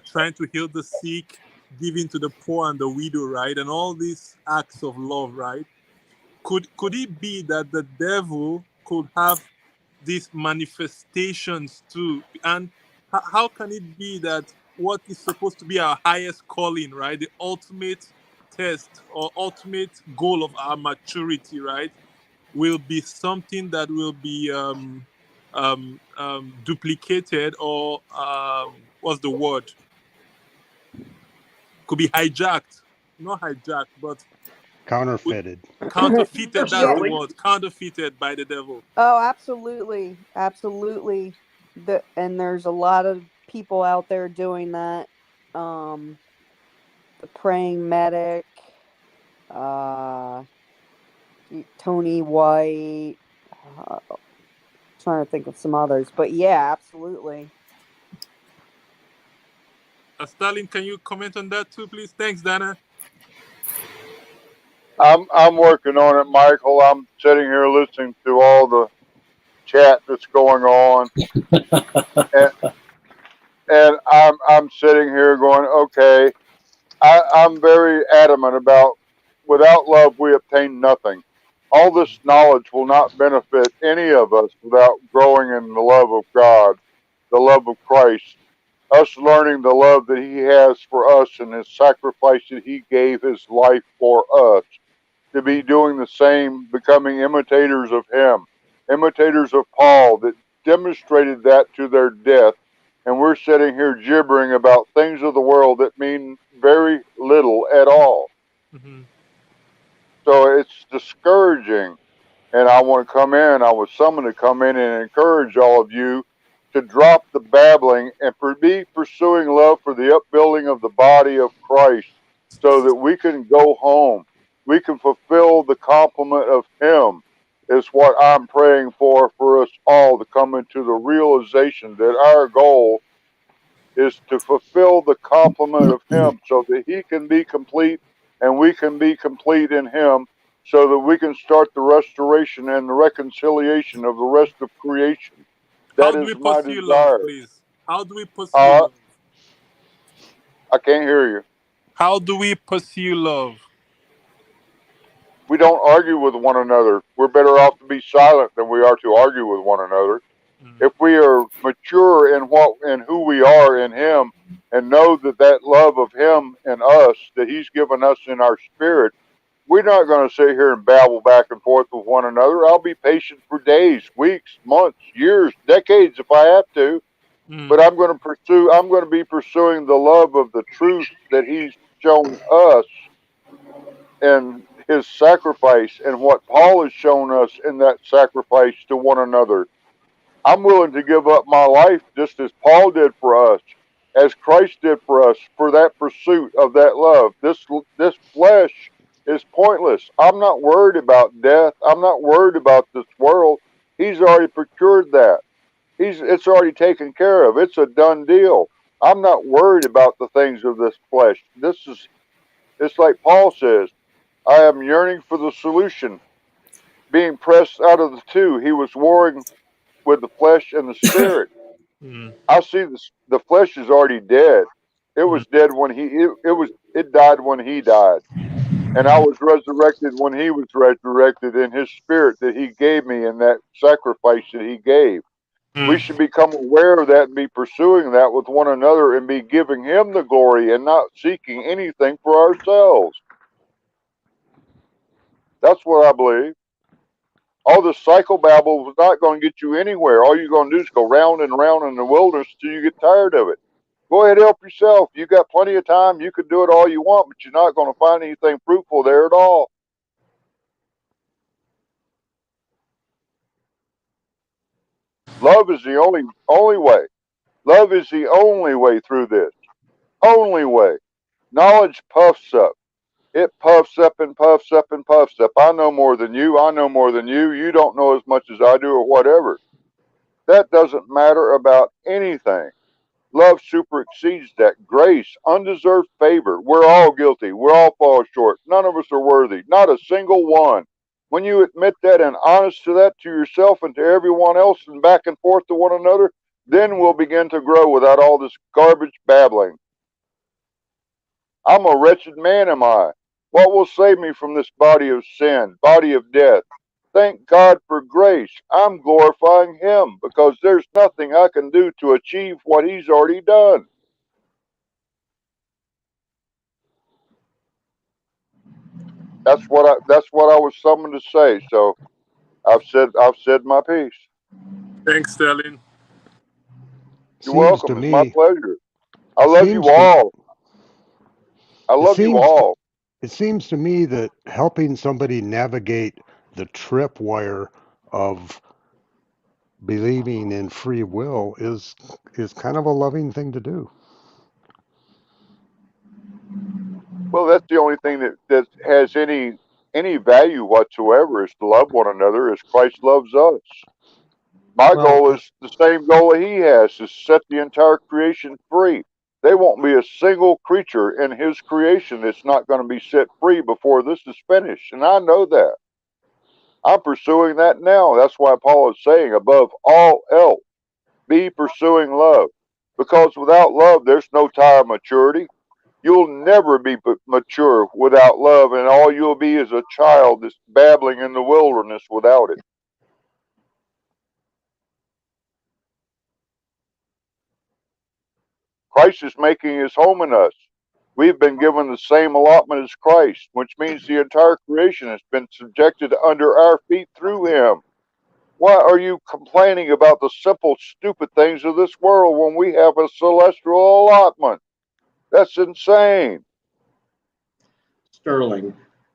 Trying to heal the sick, giving to the poor and the widow, right? And all these acts of love, right? Could it be that the devil could have these manifestations too? And how can it be that what is supposed to be our highest calling, right, the ultimate test or ultimate goal of our maturity, right, will be something that will be duplicated, or what's the word? Could be hijacked, not hijacked, but counterfeited. Counterfeited. That's Yeah. the word. Counterfeited by the devil. Oh, absolutely. Absolutely. And there's a lot of people out there doing that. The Praying Medic, Tony White, trying to think of some others, but yeah, absolutely. Stalin, can you comment on that too, please? Thanks, Dana. I'm working on it, Michael. I'm sitting here listening to all the chat that's going on, and I'm sitting here going, okay. I'm very adamant about, without love we obtain nothing. All this knowledge will not benefit any of us without growing in the love of God, the love of Christ. us learning the love that he has for us and his sacrifice that he gave his life for us, to be doing the same, becoming imitators of him, imitators of Paul that demonstrated that to their death. And we're sitting here gibbering about things of the world that mean very little at all. Mm-hmm. So it's discouraging. And I want to come in, I was summoned to come in and encourage all of you to drop the babbling and be pursuing love for the upbuilding of the body of Christ, so that we can go home. We can fulfill the complement of him, is what I'm praying for us all to come into the realization that our goal is to fulfill the complement of him so that he can be complete and we can be complete in him, so that we can start the restoration and the reconciliation of the rest of creation. How That do is we my pursue love, desire. please? How do we pursue love? I can't hear you. How do we pursue love? We don't argue with one another. We're better off to be silent than we are to argue with one another. If we are mature in who we are in him, and know that love of him and us that he's given us in our spirit, we're not going to sit here and babble back and forth with one another. I'll be patient for days, weeks, months, years, decades if I have to. But I'm going to be pursuing the love of the truth that he's shown us in his sacrifice, and what Paul has shown us in that sacrifice to one another. I'm willing to give up my life just as Paul did for us, as Christ did for us, for that pursuit of that love. This flesh is pointless. I'm not worried about death. I'm not worried about this world. He's already procured that. It's already taken care of. It's a done deal. I'm not worried about the things of this flesh. It's like Paul says, I am yearning for the solution, being pressed out of the two. He was warring with the flesh and the spirit. I see the flesh is already dead. It was dead when it died when he died. And I was resurrected when he was resurrected in his spirit that he gave me in that sacrifice that he gave. We should become aware of that and be pursuing that with one another and be giving him the glory and not seeking anything for ourselves. That's what I believe. All this psychobabble was not going to get you anywhere. All you're going to do is go round and round in the wilderness till you get tired of it. Go ahead, help yourself. You got plenty of time. You can do it all you want, but you're not going to find anything fruitful there at all. Love is the only way. Love is the only way through this. Only way. Knowledge puffs up. It puffs up and puffs up and puffs up. I know more than you. I know more than you. You don't know as much as I do, or whatever. That doesn't matter about anything. Love superexceeds that. Grace, undeserved favor. We're all guilty. We all fall short. None of us are worthy. Not a single one. When you admit that and honest to that to yourself and to everyone else and back and forth to one another, then we'll begin to grow without all this garbage babbling. I'm a wretched man, am I? What will save me from this body of sin, body of death? Thank God for grace. I'm glorifying him because there's nothing I can do to achieve what he's already done. That's what I was summoned to say. So I've said my piece. Thanks, Sterling. You're welcome. It's my pleasure. I love you all. I love you all. It seems to me that helping somebody navigate the tripwire of believing in free will is kind of a loving thing to do. Well, that's the only thing that has any value whatsoever, is to love one another as Christ loves us. My goal is the same goal that he has, is set the entire creation free. There won't be a single creature in his creation that's not going to be set free before this is finished. And I know that. I'm pursuing that now. That's why Paul is saying, above all else, be pursuing love. Because without love, there's no time of maturity. You'll never be mature without love, and all you'll be is a child that's babbling in the wilderness without it. Christ is making his home in us. We've been given the same allotment as Christ, which means the entire creation has been subjected under our feet through him. Why are you complaining about the simple, stupid things of this world when we have a celestial allotment? That's insane. Sterling,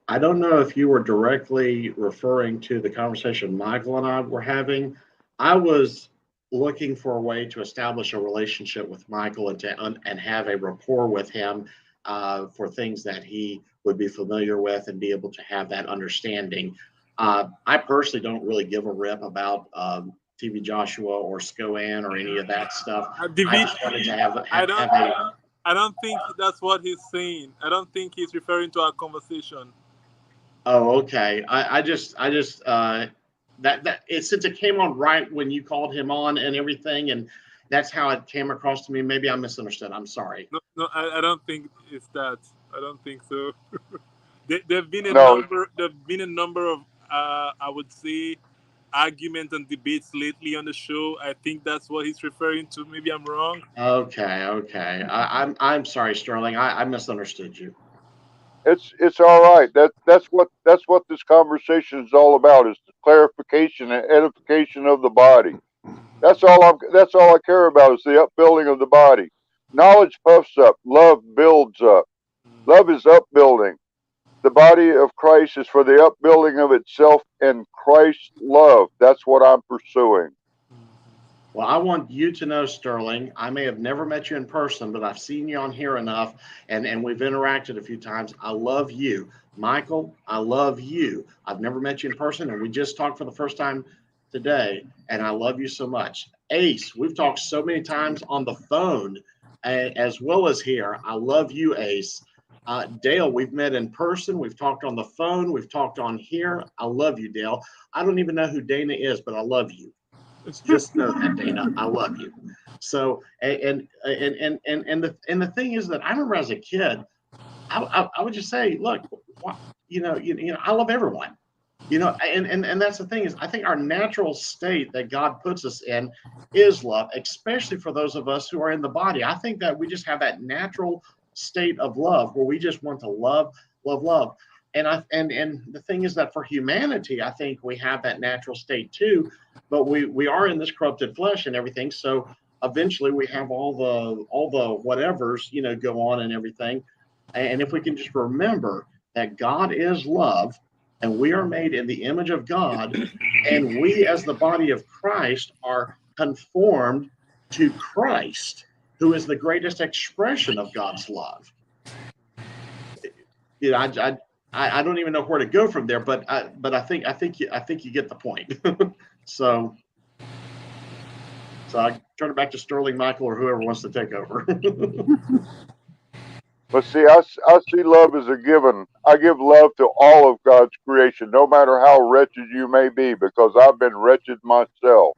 I don't know if you were directly referring to the conversation Michael and I were having. I was looking for a way to establish a relationship with Michael and have a rapport with him for things that he would be familiar with and be able to have that understanding. I personally don't really give a rip about TV Joshua or SCOAN or any of that stuff. I just wanted to have a. I don't think that's what he's saying. I don't think he's referring to our conversation. Oh, okay. I just since it came on right when you called him on and everything, and that's how it came across to me. Maybe I misunderstood. I'm sorry. No, I don't think it's that. I don't think so. There've been a No. number of I would say arguments and debates lately on the show. I think that's what he's referring to. Maybe I'm wrong. Okay. I'm sorry, Sterling. I misunderstood you. It's all right. That's what this conversation is all about, is the clarification and edification of the body. That's all I care about, is the upbuilding of the body. Knowledge puffs up, love builds up. Love is upbuilding. The body of Christ is for the upbuilding of itself in Christ's love. That's what I'm pursuing. Well, I want you to know, Sterling, I may have never met you in person, but I've seen you on here enough, and we've interacted a few times. I love you. Michael, I love you. I've never met you in person, and we just talked for the first time today, and I love you so much. Ace, we've talked so many times on the phone as well as here. I love you, Ace. Dale, we've met in person. We've talked on the phone. We've talked on here. I love you, Dale. I don't even know who Dana is, but I love you. Just know that, Dana. I love you. So, and the thing is that I remember as a kid, I would just say, look, I love everyone. And that's the thing, is I think our natural state that God puts us in is love, especially for those of us who are in the body. I think that we just have that natural state of love where we just want to love. And the thing is that for humanity, I think we have that natural state too, but we are in this corrupted flesh and everything. So eventually we have all the whatevers, go on and everything. And if we can just remember that God is love, and we are made in the image of God, and we as the body of Christ are conformed to Christ, who is the greatest expression of God's love. I don't even know where to go from there, but I think you get the point. So I turn it back to Sterling, Michael, or whoever wants to take over. But see, I see love as a given. I give love to all of God's creation, no matter how wretched you may be, because I've been wretched myself.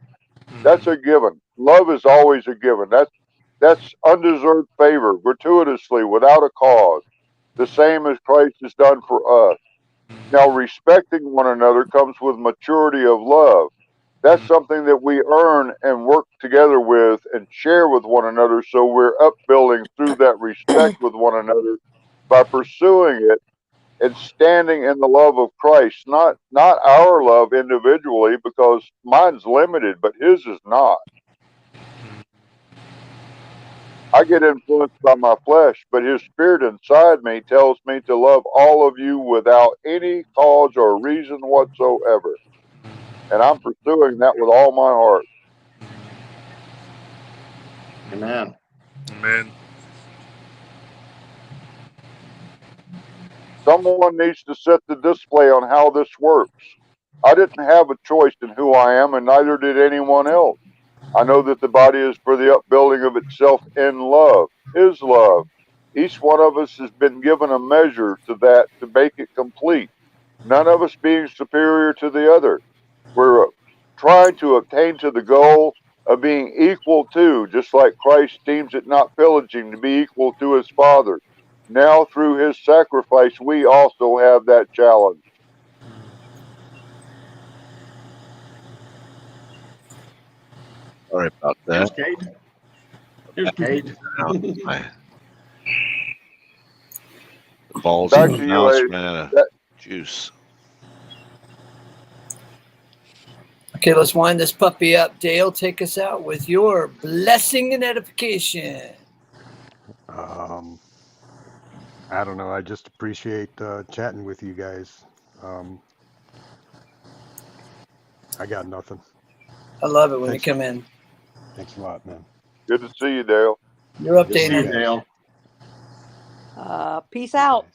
That's a given. Love is always a given. That's undeserved favor, gratuitously, without a cause, the same as Christ has done for us. Now, respecting one another comes with maturity of love. That's something that we earn and work together with and share with one another, so we're upbuilding through that respect with one another by pursuing it and standing in the love of Christ, not our love individually, because mine's limited, but his is not. I get influenced by my flesh, but his spirit inside me tells me to love all of you without any cause or reason whatsoever. And I'm pursuing that with all my heart. Amen. Amen. Someone needs to set the display on how this works. I didn't have a choice in who I am, and neither did anyone else. I know that the body is for the upbuilding of itself in love, his love. Each one of us has been given a measure to that to make it complete, none of us being superior to the other. We're trying to attain to the goal of being equal to, just like Christ deems it not pillaging to be equal to his Father. Now, through his sacrifice, we also have that challenge. Sorry about that. Kate? Here's Paige. The balls Back in to the you, mouse Abe. ran out of That- juice. Okay, let's wind this puppy up. Dale, take us out with your blessing and edification. I don't know. I just appreciate chatting with you guys. I got nothing. I love it when Thanks. you come in. Thanks a lot, man. Good to see you, Dale. You're up, Good to see you, Dana. Dale. Peace out.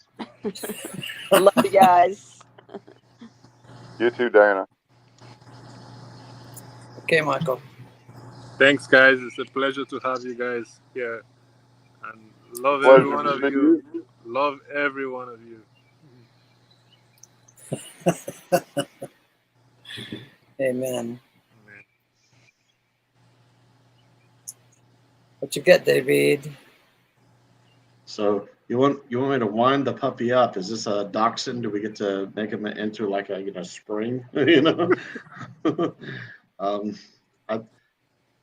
Love you guys. You too, Dana. Okay, Michael. Thanks, guys. It's a pleasure to have you guys here. And love Pleasure every one to of see you. Love every one of you. Amen. What you get, David? So you want me to wind the puppy up? Is this a dachshund? Do we get to make him into like a spring?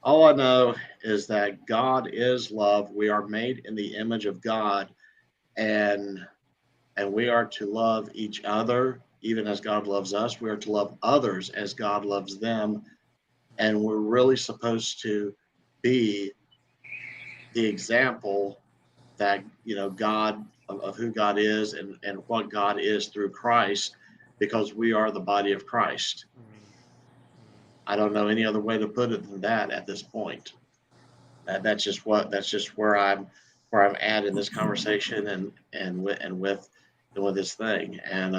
All I know is that God is love. We are made in the image of God, and we are to love each other even as God loves us. We are to love others as God loves them, and we're really supposed to be the example that God of who God is and what God is through Christ, because we are the body of Christ. I don't know any other way to put it than that at this point. That's just where I'm at in this conversation and with this thing. And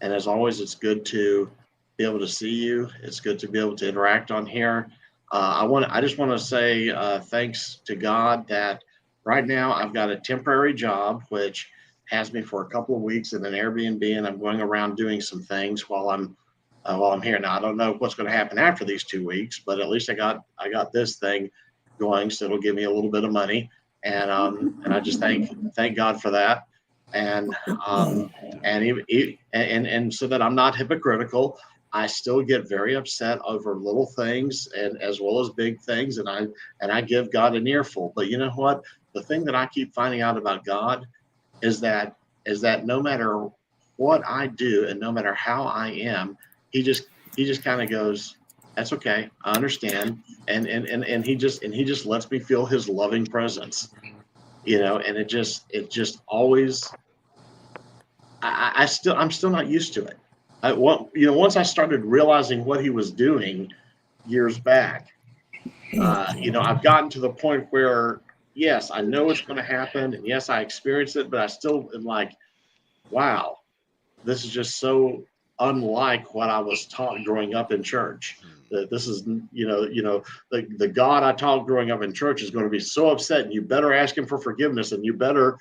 as always, it's good to be able to see you. It's good to be able to interact on here. I just want to say thanks to God that right now I've got a temporary job which has me for a couple of weeks in an Airbnb, and I'm going around doing some things while I'm here. Now I don't know what's going to happen after these 2 weeks, but at least I got this thing going, so it'll give me a little bit of money, and I just thank God for that, and so that I'm not hypocritical. I still get very upset over little things and as well as big things, and I give God an earful. But you know what? The thing that I keep finding out about God is that no matter what I do and no matter how I am, he just kind of goes, "That's okay. I understand," and he just lets me feel his loving presence, and it just always. I'm still not used to it. Once I started realizing what he was doing years back, I've gotten to the point where, yes, I know it's going to happen, and yes, I experienced it, but I still am like, wow, this is just so unlike what I was taught growing up in church. That this is, the God I taught growing up in church is going to be so upset, and you better ask him for forgiveness, and you better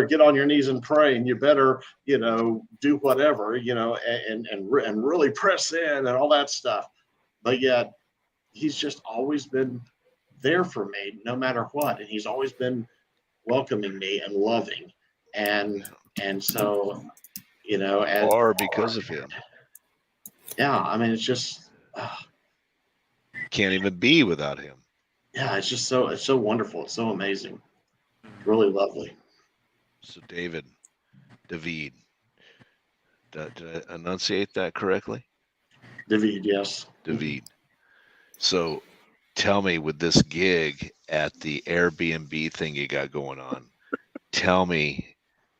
get on your knees and pray, and you better, do whatever, and really press in and all that stuff. But yet he's just always been there for me no matter what, and he's always been welcoming me and loving, and so, Or because of him. Yeah, I mean, it's just Can't even be without him. yeah, it's so wonderful. It's so amazing. It's really lovely. So David, did I enunciate that correctly? David, yes. David. So tell me, with this gig at the Airbnb thing you got going on, tell me,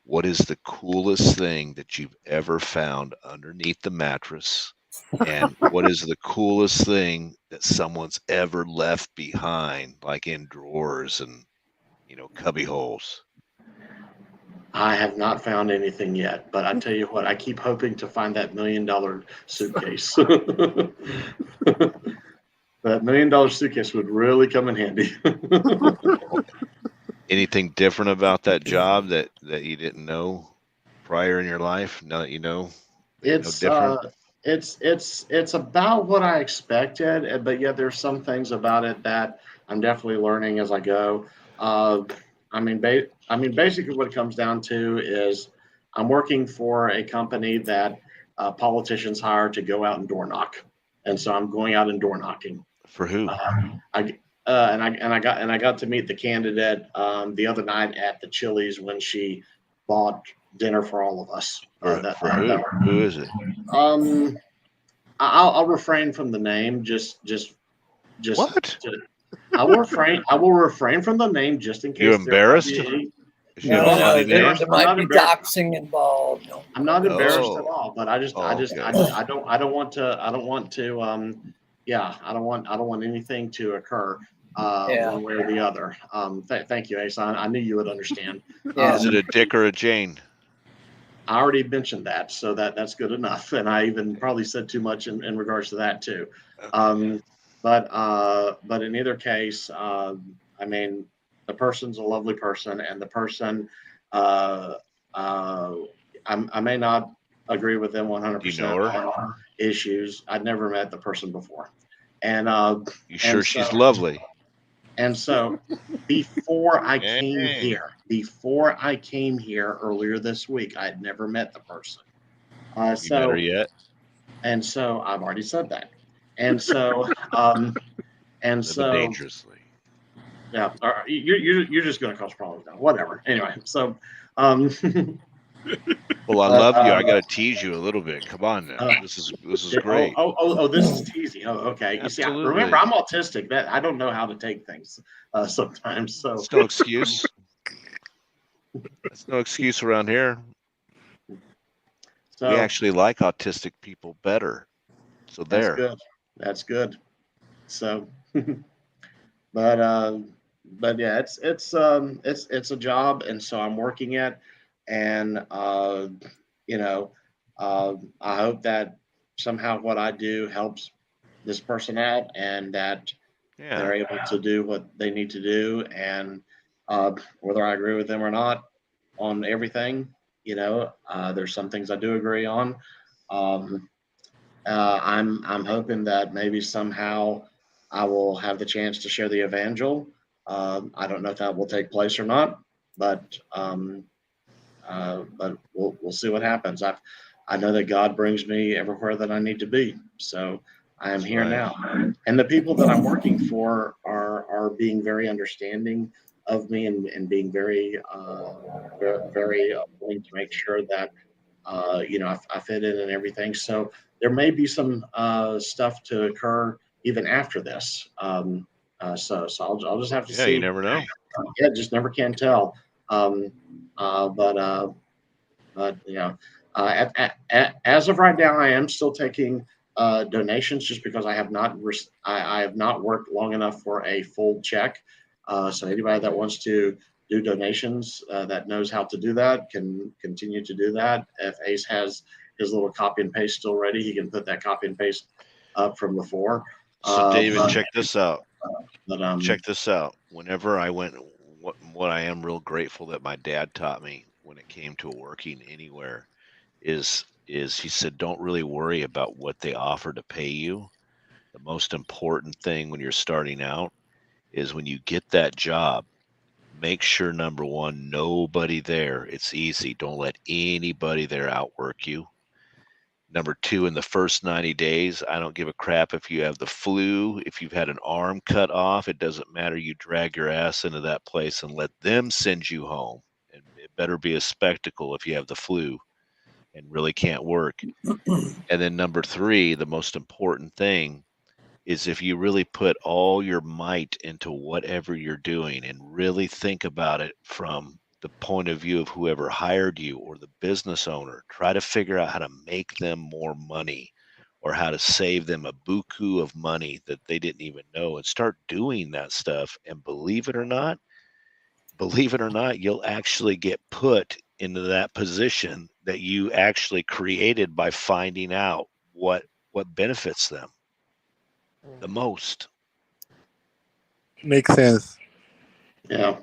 what is the coolest thing that you've ever found underneath the mattress? And what is the coolest thing that someone's ever left behind, like in drawers and, cubby holes? I have not found anything yet, but I tell you what, I keep hoping to find that $1 million suitcase. That $1 million suitcase would really come in handy. Anything different about that job that you didn't know prior in your life? Now that you know, It's different. It's about what I expected, but yet there's some things about it that I'm definitely learning as I go. Basically what it comes down to is I'm working for a company that politicians hire to go out and door knock, and so I'm going out and door knocking. For who? I got to meet the candidate the other night at the Chili's when she bought dinner for all of us. For who? Who is it? I'll refrain from the name. Just what? I will refrain from the name just in case. You embarrassed? No, there might be doxing involved. No. I'm not embarrassed at all, but I don't want anything to occur one way or the other. Thank you, Ace. I knew you would understand. Is it a Dick or a Jane? I already mentioned that, so that's good enough. And I even probably said too much in regards to that too. But in either case, I mean, the person's a lovely person, and the person, I may not agree with them 100% on issues. I'd never met the person before, and you sure she's lovely? And so, before I came here earlier this week, I had never met the person. You met her yet? And so I've already said that. And so, dangerously. Yeah, you're just going to cause problems now. Whatever. Anyway, so. Well, I love you. I got to tease you a little bit. Come on now. This is great. This is teasing. Oh, okay. You see, remember, I'm autistic. That I don't know how to take things sometimes. So it's no excuse. That's no excuse around here. So, we actually like autistic people better. So there. That's good. So, but yeah, it's a job, and so I'm working it. And, I hope that somehow what I do helps this person out, and that they're able to do what they need to do. And whether I agree with them or not on everything, there's some things I do agree on. I'm hoping that maybe somehow I will have the chance to share the evangel. I don't know if that will take place or not, but we'll see what happens. I know that God brings me everywhere that I need to be, so I am here now. And the people that I'm working for are being very understanding of me and being very willing to make sure that I fit in and everything. So there may be some stuff to occur even after this. So I'll just have to see. Yeah, you never know. Yeah, just never can tell. As of right now, I am still taking donations just because I have not worked long enough for a full check. So anybody that wants to do donations that knows how to do that can continue to do that. If Ace has his little copy and paste still ready, he can put that copy and paste up from before. So David, check this out. Check this out. Whenever I went, what I am real grateful that my dad taught me when it came to working anywhere is he said, don't really worry about what they offer to pay you. The most important thing when you're starting out is when you get that job, make sure, number one, nobody there. It's easy. Don't let anybody there outwork you. Number two, in the first 90 days, I don't give a crap if you have the flu, if you've had an arm cut off, it doesn't matter. You drag your ass into that place and let them send you home. And it better be a spectacle if you have the flu and really can't work. And then number three, the most important thing is if you really put all your might into whatever you're doing and really think about it from the point of view of whoever hired you or the business owner, try to figure out how to make them more money or how to save them a buku of money that they didn't even know, and start doing that stuff. And believe it or not, you'll actually get put into that position that you actually created by finding out what benefits them the most. Makes sense. Yeah.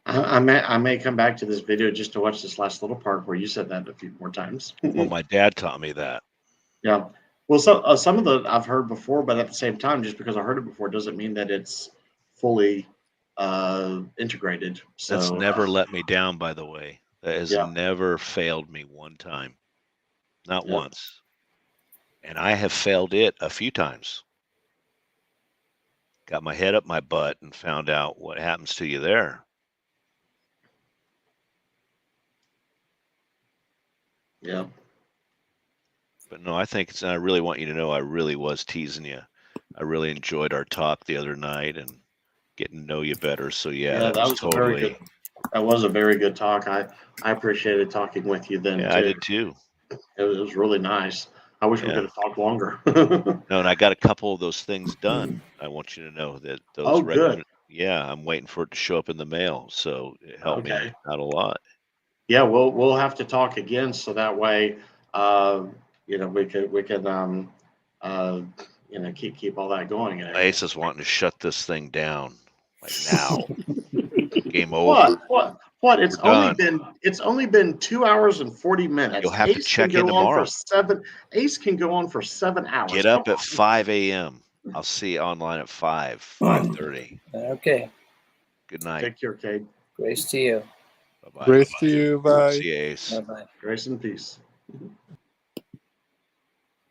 I may come back to this video just to watch this last little part where you said that a few more times. Well, my dad taught me that. Yeah. Well, so some of the I've heard before, but at the same time, just because I heard it before doesn't mean that it's fully integrated. So that's never let me down, by the way. That has never failed me one time. Not once. And I have failed it a few times. got my head up my butt and found out what happens to you there. Yeah. But no, I think I really want you to know I really was teasing you. I really enjoyed our talk the other night and getting to know you better. So yeah, that was a very totally. good. That was a very good talk. I appreciated talking with you then. Yeah, too. I did too. It was really nice. I wish we Yeah. could have talked longer. No, and I got a couple of those things done. I want you to know that those. Oh, good. Yeah, I'm waiting for it to show up in the mail, so it helped me Okay. out a lot. Yeah, we'll have to talk again so that way, you know, we can you know, keep all that going. And Ace is wanting to shut this thing down like now. Game over. What? It's We're only been 2 hours and 40 minutes. You'll have to check in tomorrow. Ace can go on for 7 hours. Get up at 5 a.m. I'll see you online at 5:30. Okay. Good night. Take care, Cade. Grace to you. Bye-bye. Grace to you. Bye. See you, Ace. Bye-bye. Grace and peace.